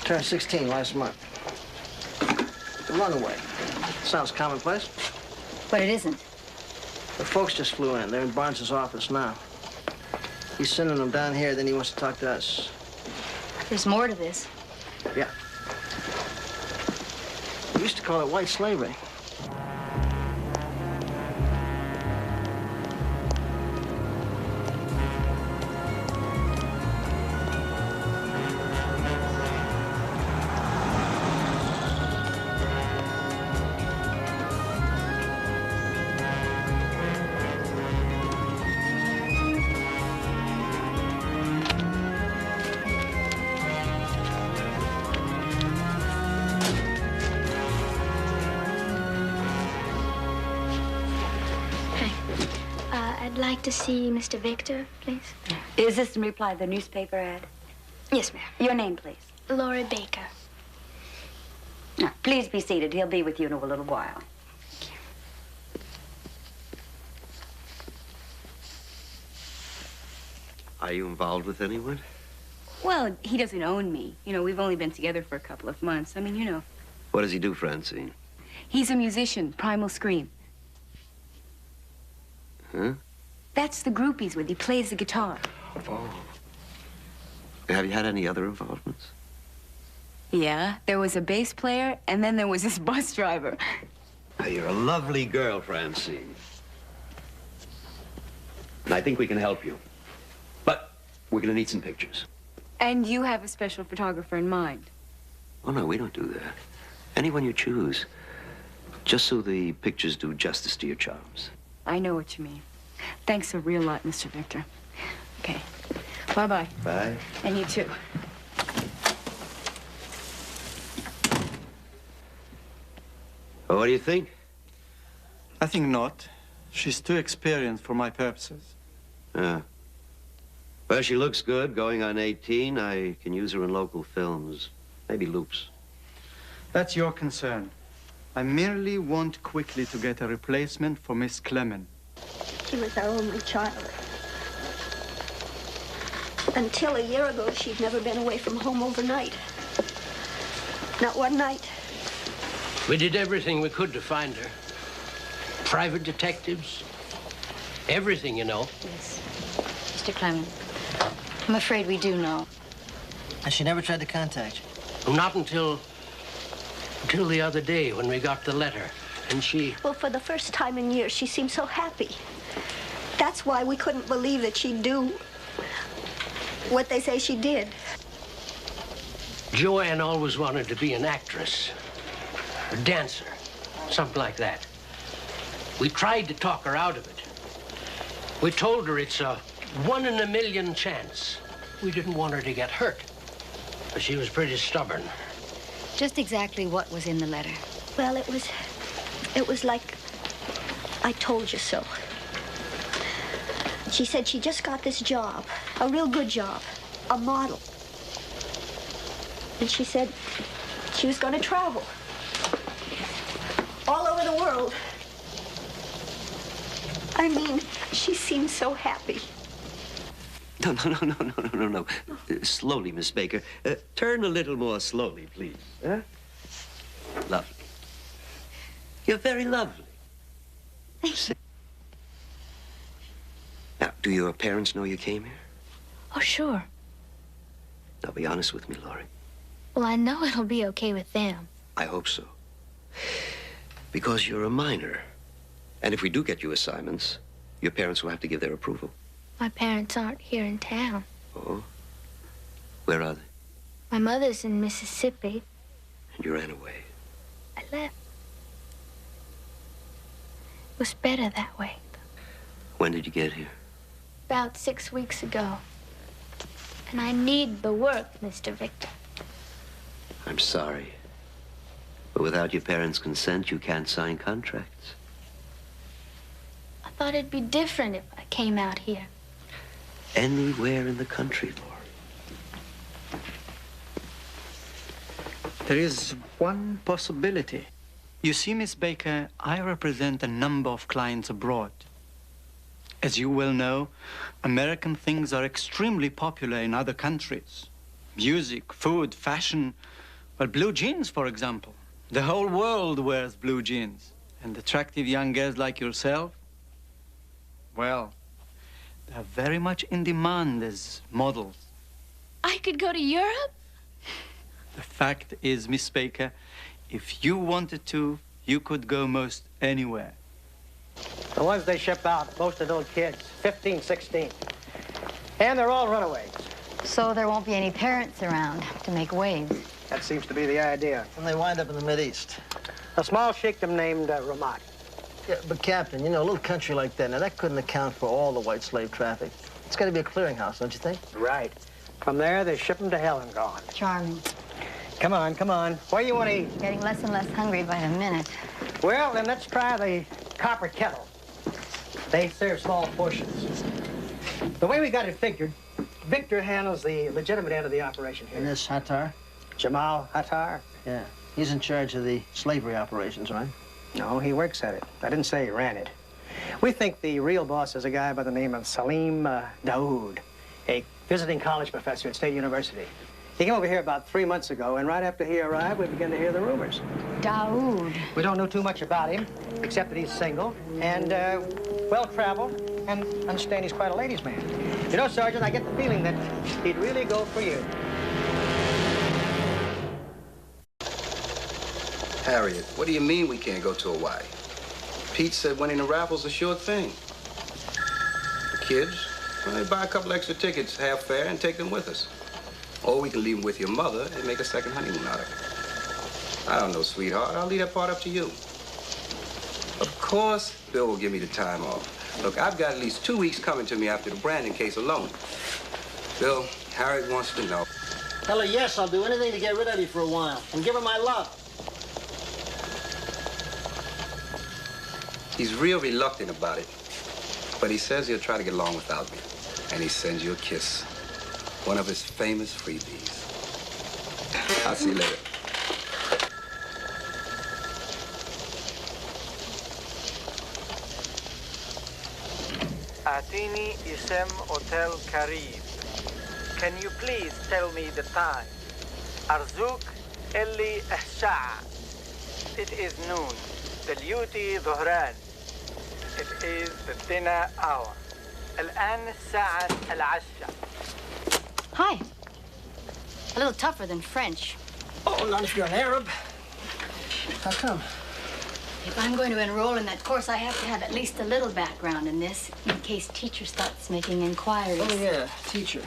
Turned 16 last month. The runaway. Sounds commonplace. But it isn't. The folks just flew in. They're in Barnes' office now. He's sending them down here, then he wants to talk to us. There's more to this. Yeah. We used to call it white slavery. I'd like to see Mr. Victor, please. Is this in reply to the newspaper ad? Yes, ma'am. Your name, please. Laura Baker. Now, please be seated. He'll be with you in a little while. Are you involved with anyone? Well, he doesn't own me. We've only been together for a couple of months. What does he do, Francine? He's a musician, Primal Scream. Huh? That's the group he's with. He plays the guitar. Oh. Have you had any other involvements? Yeah, there was a bass player, and then there was this bus driver. Now, you're a lovely girl, Francine. And I think we can help you. But we're going to need some pictures. And you have a special photographer in mind. Oh, no, we don't do that. Anyone you choose. Just so the pictures do justice to your charms. I know what you mean. Thanks a real lot, Mr. Victor. Okay. Bye-bye. Bye. And you too. Well, what do you think? I think not. She's too experienced for my purposes. Yeah. Well, she looks good, going on 18. I can use her in local films. Maybe loops. That's your concern. I merely want quickly to get a replacement for Miss Clement. She was our only child. Until a year ago, she'd never been away from home overnight. Not one night. We did everything we could to find her. Private detectives, Everything, you know. Yes. Mr. Clement, I'm afraid we do know. And she never tried to contact you? Not until the other day when we got the letter. And she... Well, for the first time in years, she seemed so happy. That's why we couldn't believe that she'd do what they say she did. Joanne always wanted to be an actress, a dancer, something like that. We tried to talk her out of it. We told her it's a 1 in a million chance. We didn't want her to get hurt, but she was pretty stubborn. Just exactly what was in the letter? Well, it was like, I told you so. She said she just got this job, a real good job, a model. And she said she was going to travel all over the world. I mean, she seemed so happy. No. Slowly, Miss Baker. Turn a little more slowly, please. Huh? Lovely. You're very lovely. Now, do your parents know you came here? Oh, sure. Now, be honest with me, Laurie. Well, I know it'll be okay with them. I hope so. Because you're a minor. And if we do get you assignments, your parents will have to give their approval. My parents aren't here in town. Oh? Where are they? My mother's in Mississippi. And you ran away. I left. It was better that way. When did you get here? About 6 weeks ago. And I need the work, Mr. Victor. I'm sorry. But without your parents' consent, you can't sign contracts. I thought it'd be different if I came out here. Anywhere in the country, Laura. There is one possibility. You see, Miss Baker, I represent a number of clients abroad. As you well know, American things are extremely popular in other countries. Music, food, fashion. Well, blue jeans, for example. The whole world wears blue jeans. And attractive young girls like yourself, well, they're very much in demand as models. I could go to Europe? The fact is, Miss Baker, if you wanted to, you could go most anywhere. The ones they ship out, most of those kids, 15, 16. And they're all runaways. So there won't be any parents around to make waves. That seems to be the idea. And they wind up in the Mideast. A small sheikdom named Ramat. Yeah, but Captain, you know, a little country like that, now that couldn't account for all the white slave traffic. It's got to be a clearinghouse, don't you think? Right. From there, they ship them to hell and gone. Charming. Come on, come on. Where you want to eat? Getting less and less hungry by the minute. Well, then let's try the copper kettle. They serve small portions. The way we got it figured, Victor handles the legitimate end of the operation here. And this Hattar? Jamal Hattar? Yeah. He's in charge of the slavery operations, right? No, he works at it. I didn't say he ran it. We think the real boss is a guy by the name of Salim Daoud, a visiting college professor at State University. He came over here about 3 months ago, and right after he arrived, we began to hear the rumors. Daoud. We don't know too much about him, except that he's single and well-traveled, and understand he's quite a ladies' man. You know, Sergeant, I get the feeling that he'd really go for you. Harriet, what do you mean we can't go to Hawaii? Pete said winning the raffle's a sure thing. The kids, well, they buy a couple extra tickets, half fare, and take them with us. Or we can leave them with your mother and make a second honeymoon out of it. I don't know, sweetheart. I'll leave that part up to you. Of course, Bill will give me the time off. Look, I've got at least 2 weeks coming to me after the Brandon case alone. Bill, Harriet wants to know. Tell her, yes, I'll do anything to get rid of you for a while. And give her my love. He's real reluctant about it. But he says he'll try to get along without me. And he sends you a kiss. One of his famous freebies. I'll see you later. Atini Isem Hotel Karib. Can you please tell me the time? Arzouk Eli Ahsha. It is noon. Dalyuti Dhuhran. it is the dinner hour. الآن ساعة العشاء. Hi. A little tougher than French. Oh, not if you're an Arab. How come? If I'm going to enroll in that course, I have to have at least a little background in this, in case teacher starts making inquiries. Oh, yeah, teacher.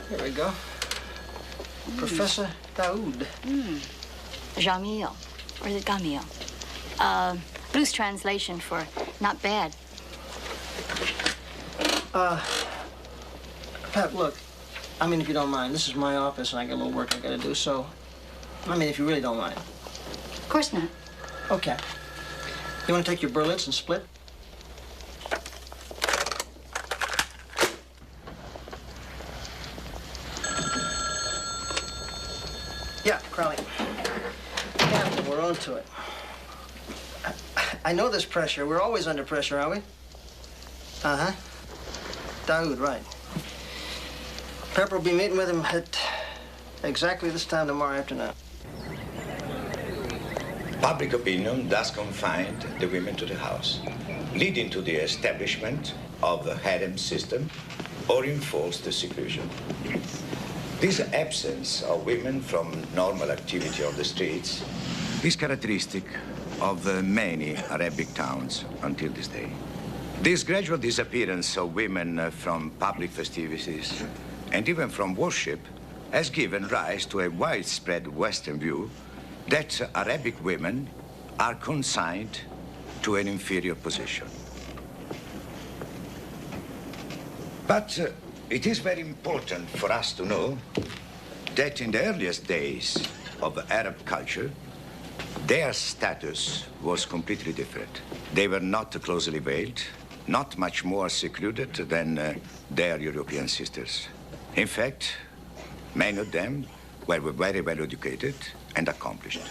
Here we go. Professor Daoud. Jamil. Or is it Gamil? Loose translation for not bad. Pep, look. I mean, if you don't mind, this is my office and I got a little work I gotta do, so... I mean, if you really don't mind. Of course not. Okay. You wanna take your Berlitz and split? Yeah, Crowley. Yeah, we're on to it. I know this pressure. We're always under pressure, aren't we? Uh-huh. Daoud, right. Pepper will be meeting with him at exactly this time tomorrow afternoon. Public opinion thus confined the women to the house, leading to the establishment of the harem system or enforced the seclusion. This absence of women from normal activity on the streets is characteristic of many Arabic towns until this day. This gradual disappearance of women from public festivities and even from worship has given rise to a widespread Western view that Arabic women are consigned to an inferior position. But it is very important for us to know that in the earliest days of Arab culture, their status was completely different. They were not closely veiled, not much more secluded than their European sisters. In fact, many of them were very well educated and accomplished.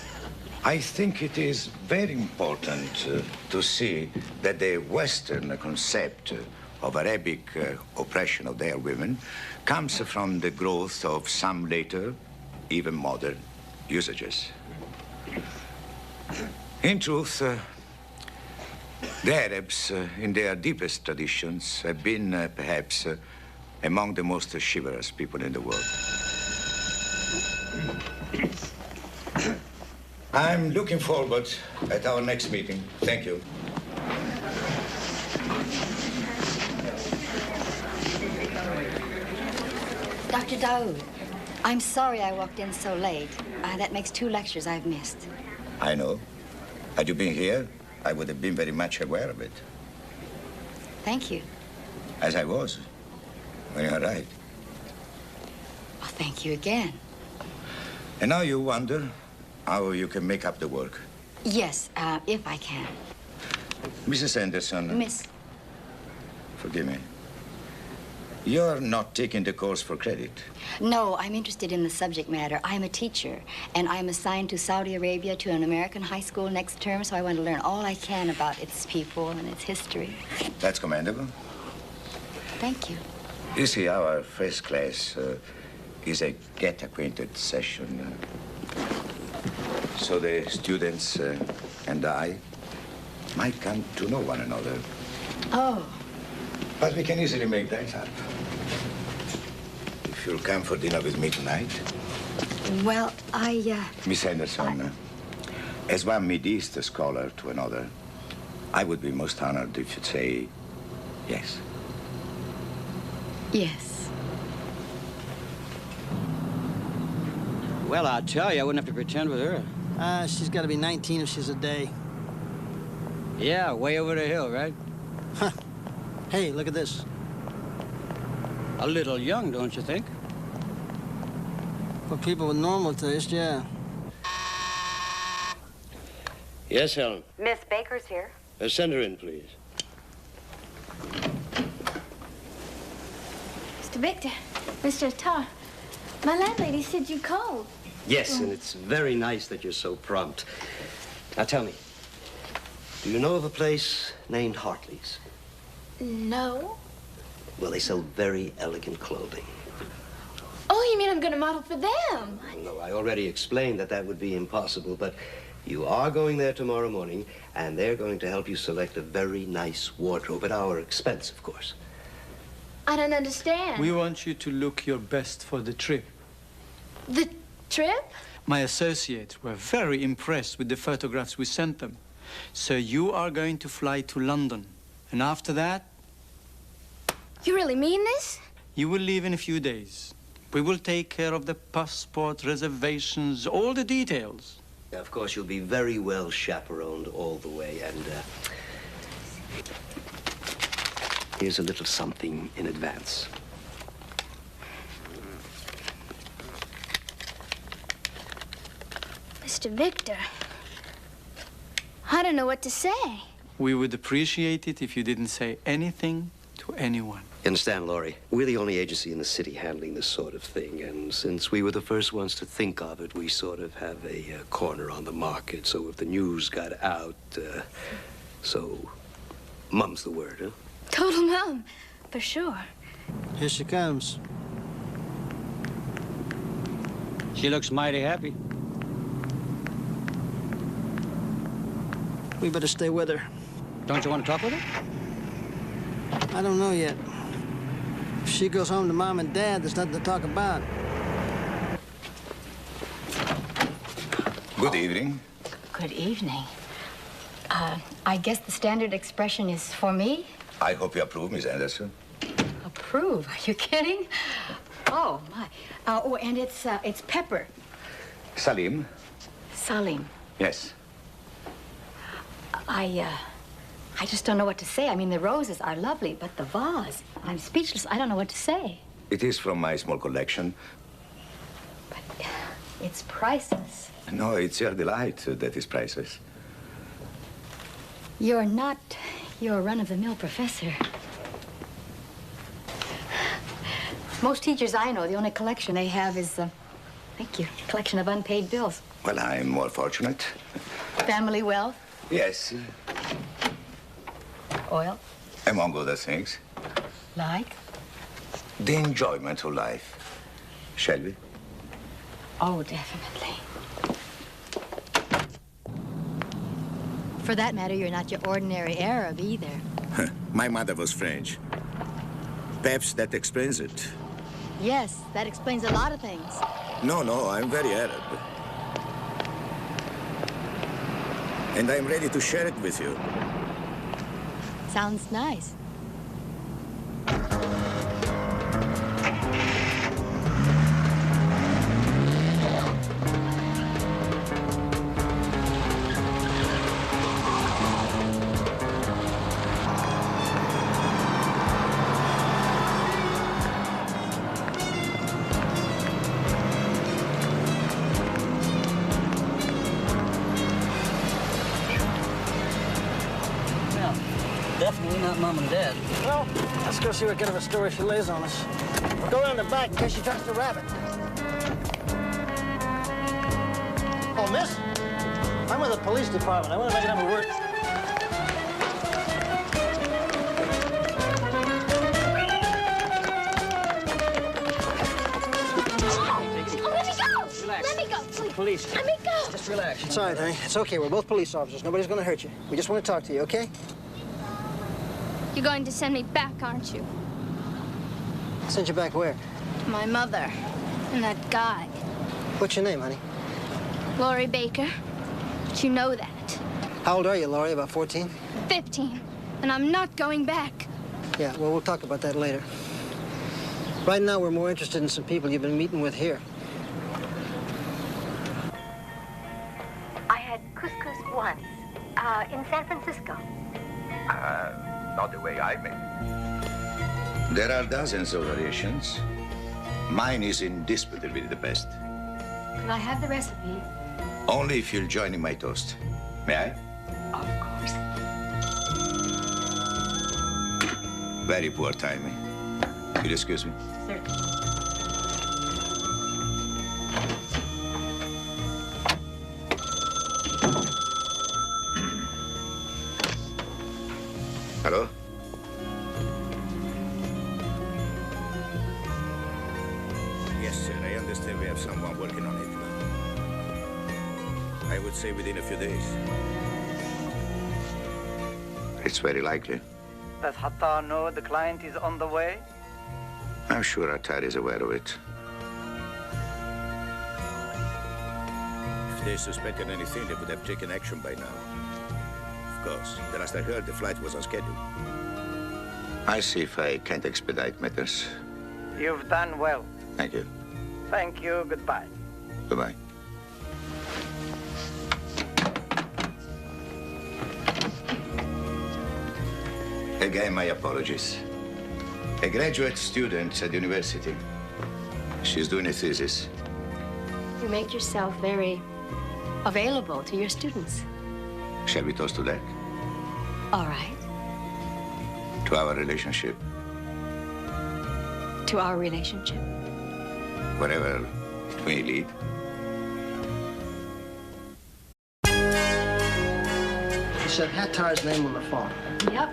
I think it is very important to see that the Western concept of Arabic oppression of their women comes from the growth of some later, even modern, usages. In truth, the Arabs, in their deepest traditions, have been perhaps among the most chivalrous people in the world. I'm looking forward at our next meeting. Thank you. Dr. Daoud, I'm sorry I walked in so late. That makes 2 lectures I've missed. I know. Had you been here, I would have been very much aware of it. Thank you. As I was when you arrived. Well, thank you again. And now you wonder how you can make up the work. Yes, if I can. Mrs. Anderson. Miss. Forgive me. You're not taking the course for credit. No, I'm interested in the subject matter. I'm a teacher, and I'm assigned to Saudi Arabia to an American high school next term, so I want to learn all I can about its people and its history. That's commendable. Thank you. You see, our first class is a get-acquainted session. So the students and I might come to know one another. Oh. But we can easily make that up. If you'll come for dinner with me tonight. Well, Miss Anderson, as one Mideast scholar to another, I would be most honored if you'd say yes. Yes. Well, I'll tell you, I wouldn't have to pretend with her. She's got to be 19 if she's a day. Yeah, way over the hill, right? Huh. Hey, look at this. A little young, don't you think? For people with normal taste, yeah. Yes, Helen. Miss Baker's here. Send her in, please. Mr. Victor, Mr. Tar, my landlady said you called. Yes, and it's very nice that you're so prompt. Now tell me, do you know of a place named Hartley's? No. Well, they sell very elegant clothing. Oh, you mean I'm going to model for them? No, I already explained that that would be impossible, but You are going there tomorrow morning, and they're going to help you select a very nice wardrobe at our expense, of course. I don't understand. We want you to look your best for the trip. The trip? My associates were very impressed with the photographs we sent them. So you are going to fly to London. And after that, You really mean this? you will leave in a few days. We will take care of the passport, reservations, all the details. Of course, you'll be very well chaperoned all the way, and here's a little something in advance. Mr. Victor, I don't know what to say. We would appreciate it if you didn't say anything to anyone. You understand, Laurie? We're the only agency in the city handling this sort of thing, and since we were the first ones to think of it, we sort of have a corner on the market. So if the news got out, so mum's the word, huh? Total mum, for sure. Here she comes. She looks mighty happy. We better stay with her. Don't you want to talk with her? I don't know yet. If she goes home to Mom and Dad, there's nothing to talk about. Good evening. Good evening. I guess the standard expression is for me? I hope you approve, Miss Anderson. Approve? Are you kidding? Oh, my. Oh, and it's Pepper. Salim? Salim. Yes. I just don't know what to say. I mean, the roses are lovely, but the vase, I'm speechless. I don't know what to say. It is from my small collection. It's priceless. No, it's your delight that is priceless. You're not your run-of-the-mill professor. Most teachers I know, the only collection they have is, thank you, a collection of unpaid bills. Well, I'm more fortunate. Family wealth, Yes, oil, among other things. like. The enjoyment of life. Shall we? Oh, definitely. For that matter, you're not your ordinary Arab either. My mother was French. Perhaps that explains it. Yes, that explains a lot of things. No, I'm very Arab. And I'm ready to share it with you. Sounds nice. Definitely not Mom and Dad. Well, let's go see what kind of a story she lays on us. Go around the back in case she tries to rabbit. Oh, miss? I'm with the police department. I want to make it have a word. Let me go, please. Police. Let me go. Just relax. It's all right, honey. It's okay. We're both police officers. Nobody's going to hurt you. We just want to talk to you, okay? You're going to send me back, aren't you? Send you back where? To my mother and that guy, What's your name, honey? Laurie Baker. But you know that. How old are you, Laurie? About 14? 15. And I'm not going back. Yeah, well, we'll talk about that later. Right now, we're more interested in some people you've been meeting with here. I had couscous once, in San Francisco. Not the way I make it. There are dozens of variations. Mine is indisputably the best. Can I have the recipe? Only if you'll join in my toast. May I? Of course. Very poor timing. You'll excuse me? Certainly. Hello? Yes, sir. I understand we have someone working on it. I would say within a few days. It's very likely. Does Hattar know the client is on the way? I'm sure Attar is aware of it. If they suspected anything, they would have taken action by now. Of course, the last I heard, the flight was on schedule. I'll see if I can't expedite matters. You've done well. Thank you. Thank you. Goodbye. Goodbye. Again, my apologies. A graduate student at the university. She's doing a thesis. You make yourself very available to your students. Shall we toast to that? All right. To our relationship. To our relationship. Wherever it may lead. He said Hattar's name on the phone. Yep.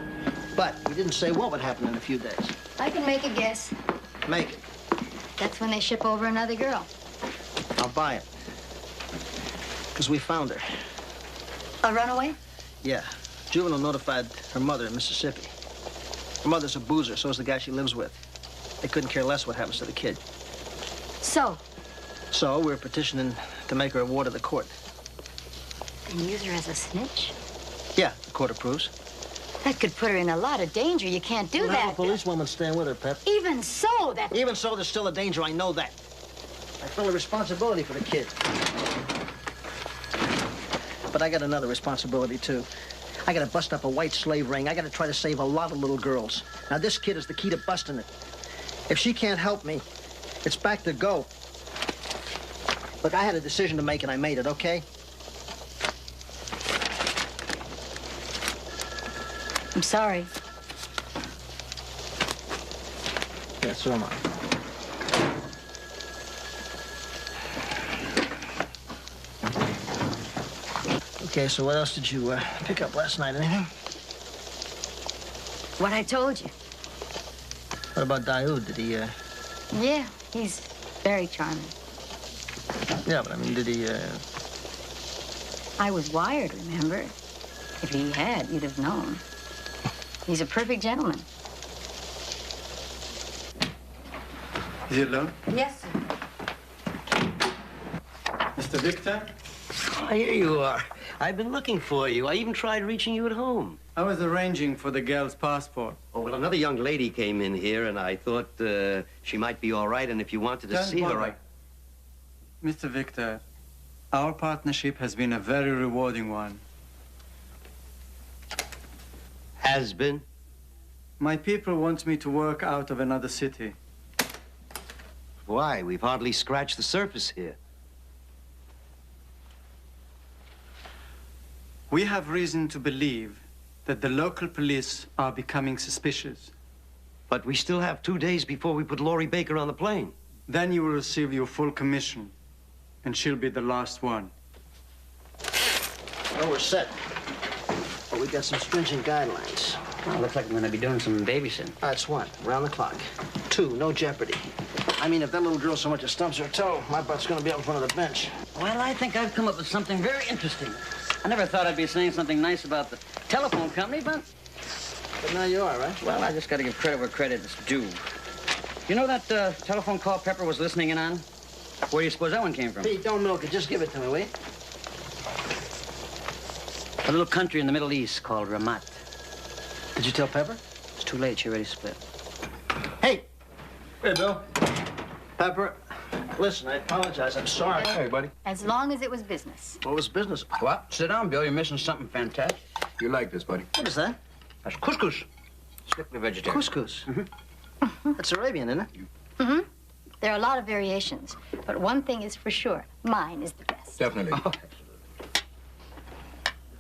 But he didn't say what would happen in a few days. I can make a guess. Make it. That's when they ship over another girl. I'll buy it. Because we found her. A runaway? Yeah. Juvenile notified her mother in Mississippi. Her mother's a boozer, so is the guy she lives with. They couldn't care less what happens to the kid. So? So we're petitioning to make her a ward of the court. And use her as a snitch? Yeah, the court approves. That could put her in a lot of danger. You can't do We'll that. have a policewoman staying with her, Pep. Even so, that... Even so, there's still a danger. I know that. I feel a responsibility for the kid. But I got another responsibility, too. I gotta bust up a white slave ring. I gotta try to save a lot of little girls. Now, this kid is the key to busting it. If she can't help me, it's back to go. Look, I had a decision to make, and I made it, okay? I'm sorry. Yeah, so am I. Okay, so what else did you pick up last night? Anything? What I told you. What about Daoud? Did he, Yeah, he's very charming. Yeah, but I mean, did he, I was wired, remember? If he had, you'd have known. He's a perfect gentleman. Is it alone? Yes, sir. Mr. Victor? Oh, here you are. I've been looking for you. I even tried reaching you at home. I was arranging for the girl's passport. Oh, well, another young lady came in here, and I thought she might be all right, and if you wanted to Don't see her, bother. Mr. Victor, our partnership has been a very rewarding one. Has been? My people want me to work out of another city. Why? We've hardly scratched the surface here. We have reason to believe that the local police are becoming suspicious. But we still have 2 days before we put Laurie Baker on the plane. Then you will receive your full commission, and she'll be the last one. well, we're set. But we got some stringent guidelines. Well, looks like I'm gonna be doing some babysitting. That's one, round the clock. 2, no jeopardy. I mean, if that little girl so much as stumps her toe, my butt's gonna be up in front of the bench. Well, I think I've come up with something very interesting. I never thought I'd be saying something nice about the telephone company, but now you are, right? Well, I just got to give credit where credit is due. You know that telephone call Pepper was listening in on? Where do you suppose that one came from? Pete, don't milk it. Just give it to me, will you? A little country in the Middle East called Ramat. Did you tell Pepper? It's too late. She already split. Hey! Hey, Bill. Pepper, listen, I apologize. I'm sorry. Hey, buddy. As long as it was business. What was business? What? Sit down, Bill. You're missing something fantastic. You like this, buddy? What is that? That's couscous. Strictly vegetarian. Couscous. Mm-hmm. That's Arabian, isn't it? Mm-hmm. There are a lot of variations, but one thing is for sure. Mine is the best. Definitely. Oh.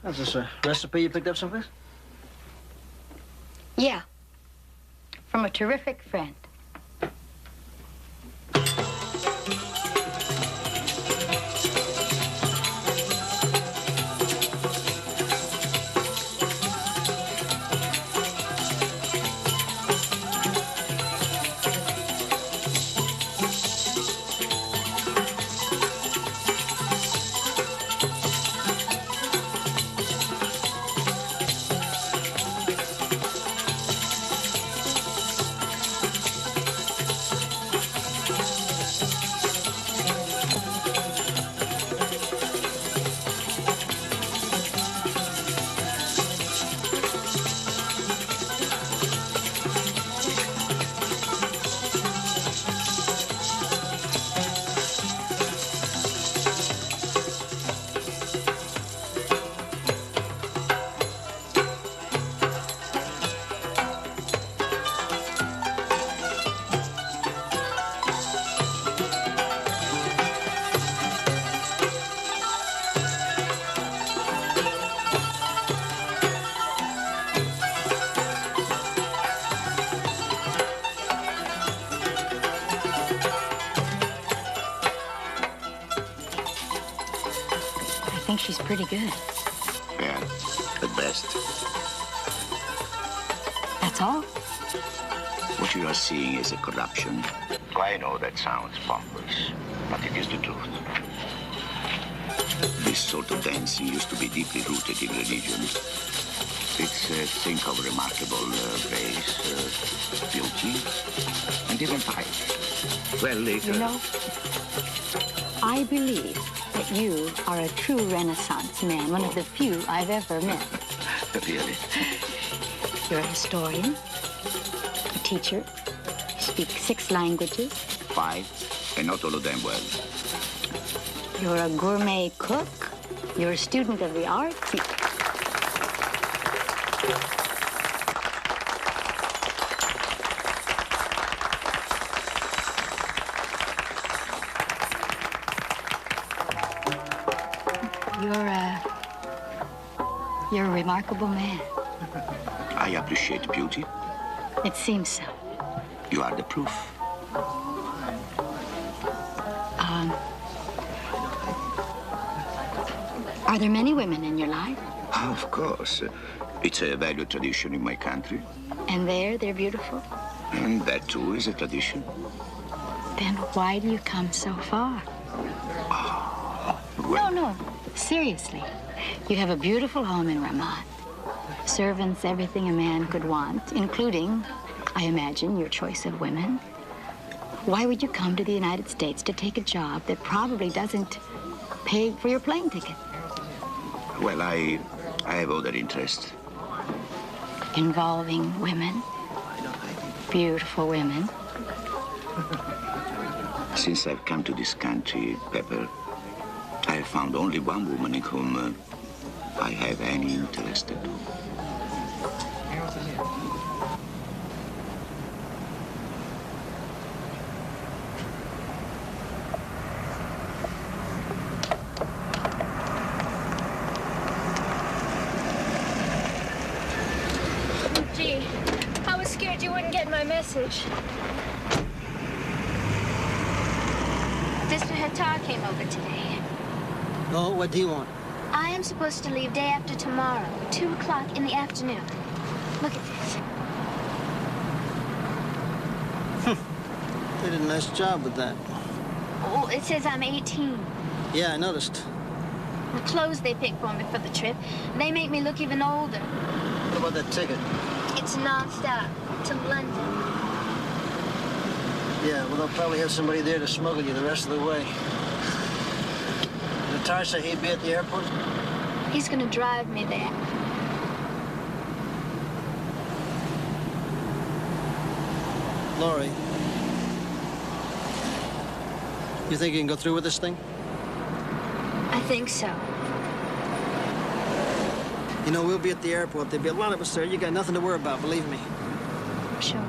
Is this a recipe you picked up someplace? Yeah. From a terrific friend. think she's pretty good. Yeah, at best. That's all? What you are seeing is a corruption. I know that sounds pompous, but it is the truth. This sort of dancing used to be deeply rooted in religion. It's a thing of remarkable grace, beauty, and even piety. Well, later... You know, I believe that you are a true Renaissance man, one of the few I've ever met. Really? You're a historian, a teacher, you speak 6 languages. 5, and not all of them well. You're a gourmet cook. You're a student of the arts. You're a remarkable man. I appreciate beauty. It seems so. You are the proof. Are there many women in your life? Of course. It's a valued tradition in my country. And they're beautiful? And that, too, is a tradition. Then why do you come so far? Well, No, seriously. You have a beautiful home in Ramat. Servants, everything a man could want, including, I imagine, your choice of women. Why would you come to the United States to take a job that probably doesn't pay for your plane ticket? well, I have other interests. Involving women? Beautiful women? Since I've come to this country, Pepper, I have found only one woman in whom I have any interest at all. Gee, I was scared you wouldn't get my message. Mr. Hattar came over today. Oh, what do you want? I am supposed to leave day after tomorrow, 2 o'clock in the afternoon. Look at this. They did a nice job with that. Oh, it says I'm 18. Yeah, I noticed. The clothes they picked for me for the trip, they make me look even older. What about that ticket? It's non-stop to London. Yeah, well, they'll probably have somebody there to smuggle you the rest of the way. Did Hattar say he'd be at the airport? He's gonna drive me there. Laurie, you think you can go through with this thing? I think so. You know, we'll be at the airport. There'll be a lot of us there. You got nothing to worry about, believe me. Sure.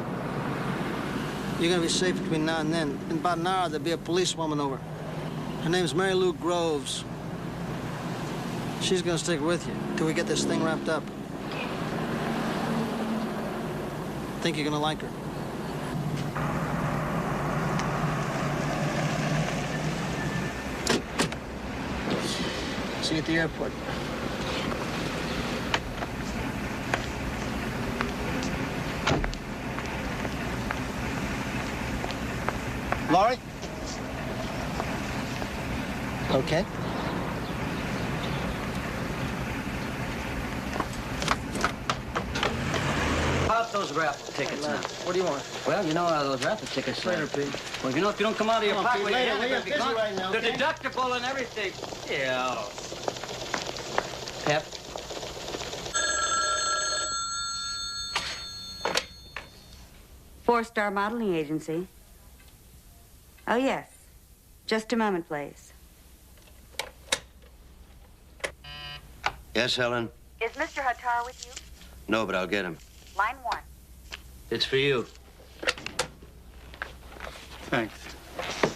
You're gonna be safe between now and then. In about an hour, there'll be a policewoman over. Her name's Mary Lou Groves. She's gonna stick with you till we get this thing wrapped up. Think you're gonna like her. See you at the airport. Laurie? Okay. About those raffle tickets now. What do you want? Well, you know how those raffle tickets are. Later, Pete. Well, you know, if you don't come out of your Come on, pocket, Pete, later. your hand We're is busy gonna be right now, the okay? deductible and everything. Yeah. Pep? Four-Star Modeling Agency. Oh, yes. Just a moment, please. Yes, Helen? Is Mr. Hattar with you? No, but I'll get him. Line 1. It's for you. Thanks.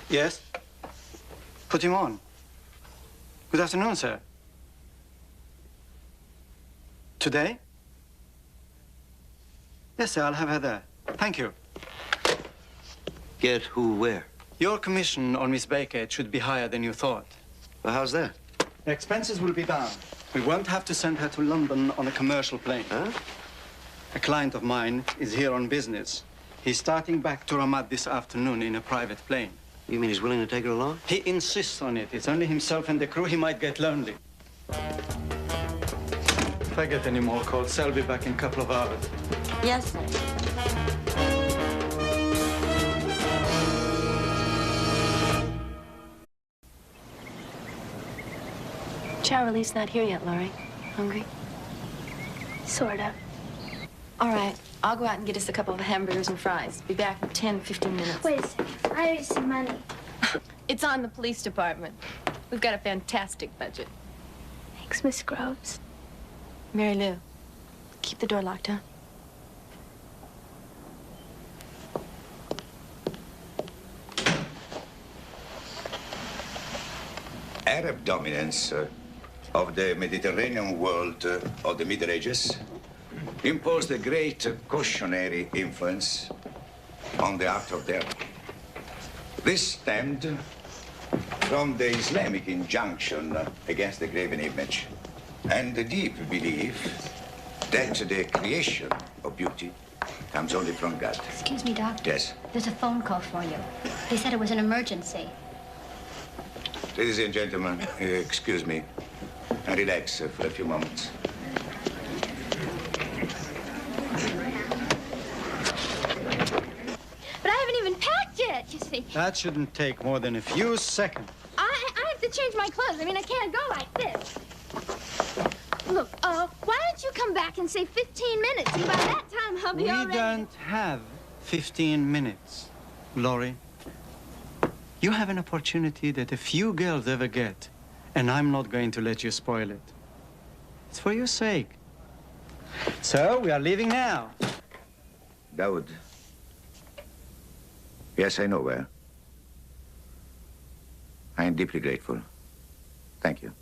Yes? Put him on. Good afternoon, sir. Today? Yes, sir, I'll have her there. Thank you. Get who where? Your commission on Miss Baker should be higher than you thought. Well, how's that? The expenses will be down. We won't have to send her to London on a commercial plane. Huh? A client of mine is here on business. He's starting back to Ramat this afternoon in a private plane. You mean he's willing to take her along? He insists on it. It's only himself and the crew. He might get lonely. If I get any more calls, I'll be back in a couple of hours. Yes, sir. Chow relief's not here yet, Laurie. Hungry? Sort of. All right, I'll go out and get us a couple of hamburgers and fries. Be back in 10, 15 minutes. Wait a second. I owe some money. It's on the police department. We've got a fantastic budget. Thanks, Miss Groves. Mary Lou, keep the door locked, huh? Arab dominance of the Mediterranean world of the Middle Ages imposed a great cautionary influence on the art of terror. This stemmed from the Islamic injunction against the graven image and the deep belief that the creation of beauty comes only from God. Excuse me, Doctor. Yes. There's a phone call for you. They said it was an emergency. Ladies and gentlemen, excuse me, and relax for a few moments. But I haven't even packed yet, you see. That shouldn't take more than a few seconds. I have to change my clothes. I mean, I can't go like this. Look, why don't you come back and say 15 minutes, and by that time I'll be We already... don't have 15 minutes, Laurie. You have an opportunity that a few girls ever get, and I'm not going to let you spoil it. It's for your sake. So, we are leaving now. Dawood. Yes, I know where. I am deeply grateful. Thank you.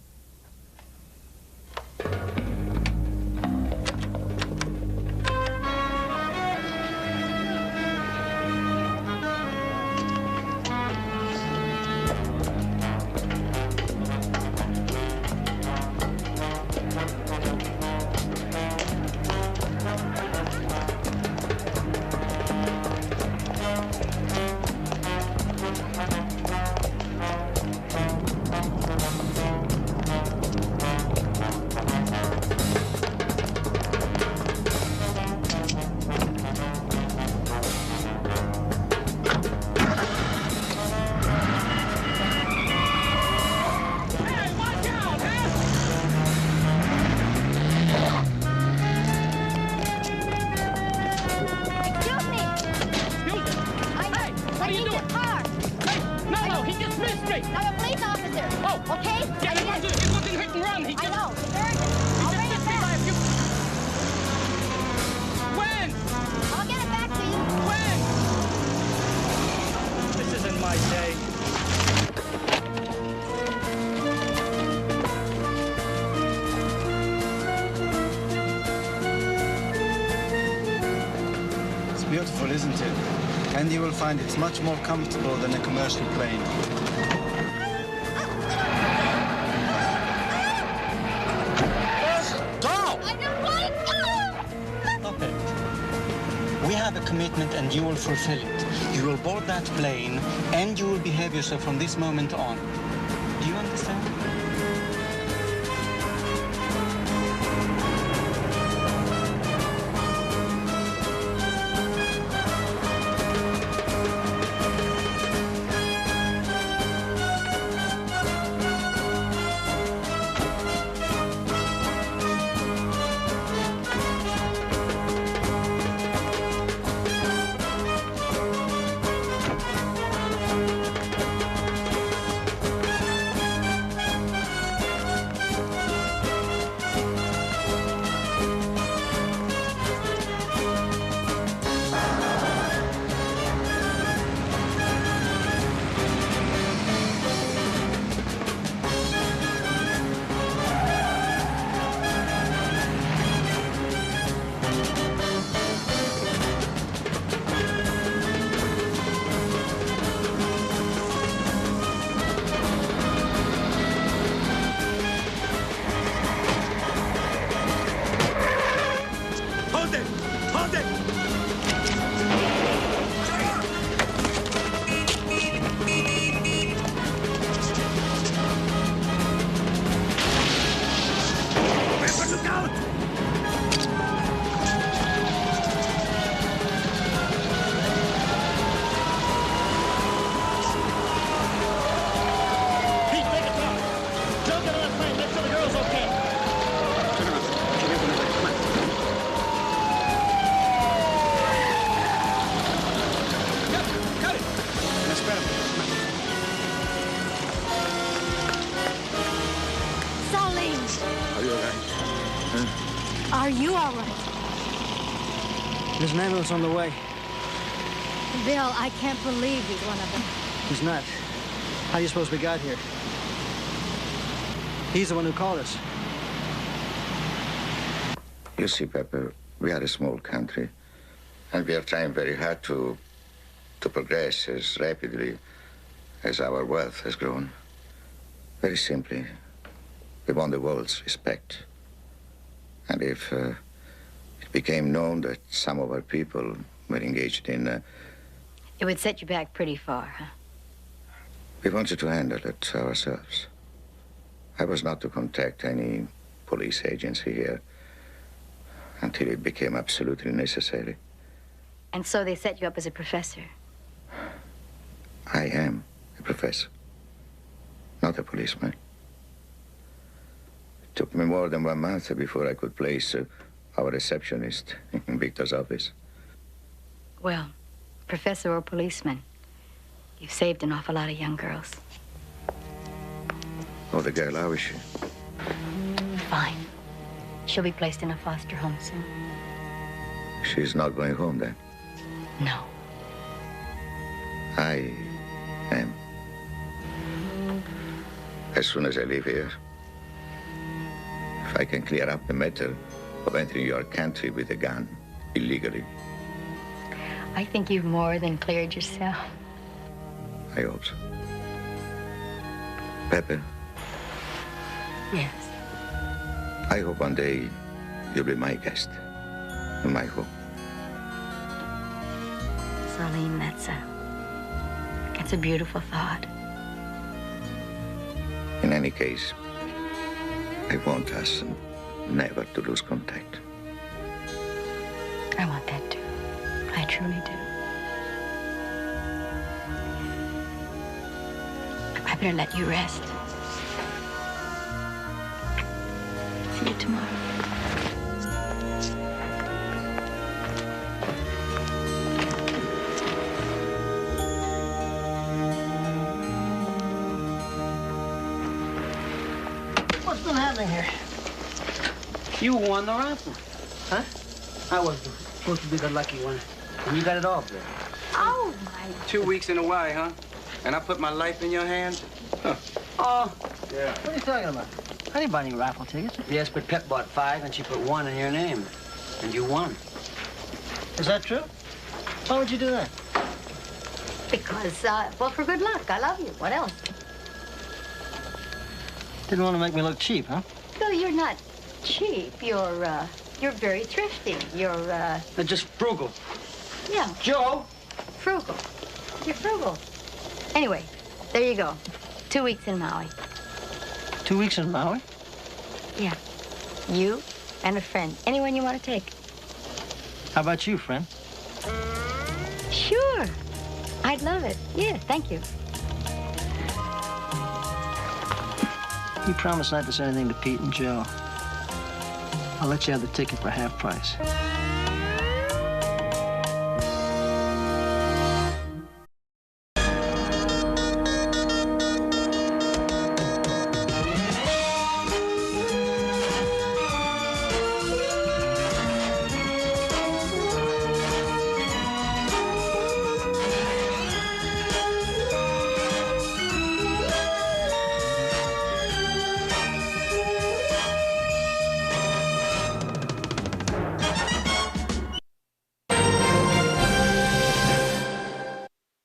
Beautiful, isn't it? And you will find it's much more comfortable than a commercial plane. Stop! I don't want to. Stop it. We have a commitment and you will fulfill it. You will board that plane and you will behave yourself from this moment on. Do you understand? Are you all right? There's an ambulance on the way. Bill, I can't believe he's one of them. He's not. How do you suppose we got here? He's the one who called us. You see, Pepper, we are a small country, and we are trying very hard to progress as rapidly as our wealth has grown. Very simply, we want the world's respect. And if it became known that some of our people were engaged in... It would set you back pretty far, huh? We wanted to handle it ourselves. I was not to contact any police agency here until it became absolutely necessary. And so they set you up as a professor. I am a professor, not a policeman. It took me more than 1 month before I could place our receptionist in Victor's office. Well, professor or policeman, you've saved an awful lot of young girls. Oh, the girl, how is she? Fine. She'll be placed in a foster home soon. She's not going home then? No. I am. As soon as I leave here, if I can clear up the matter of entering your country with a gun illegally. I think you've more than cleared yourself. I hope so. Pepper, Yes. I hope one day you'll be my guest in my home. Salim, that's a beautiful thought. In any case, I want us never to lose contact. I want that too. I truly do. I better let you rest. See you tomorrow. What's been happening here? You won the raffle. Huh? I was supposed to be the lucky one. And you got it all, Bill. Oh, my... 2 weeks in Hawaii, huh? And I put my life in your hands? Huh. Oh, Yeah. What are you talking about? I didn't buy any raffle tickets. yes, but Pep bought 5 and she put 1 in your name. And you won. Is that true? Why would you do that? Because, well, for good luck. I love you. What else? Didn't want to make me look cheap, huh? Bill, you're not cheap. You're very thrifty. They're just frugal. Yeah. Joe! Frugal. You're frugal. Anyway, there you go. 2 weeks in Maui. 2 weeks in Maui? Yeah. You and a friend. Anyone you want to take. How about you, friend? Sure. I'd love it. Yeah, thank you. You promised not to say anything to Pete and Joe. I'll let you have the ticket for half price.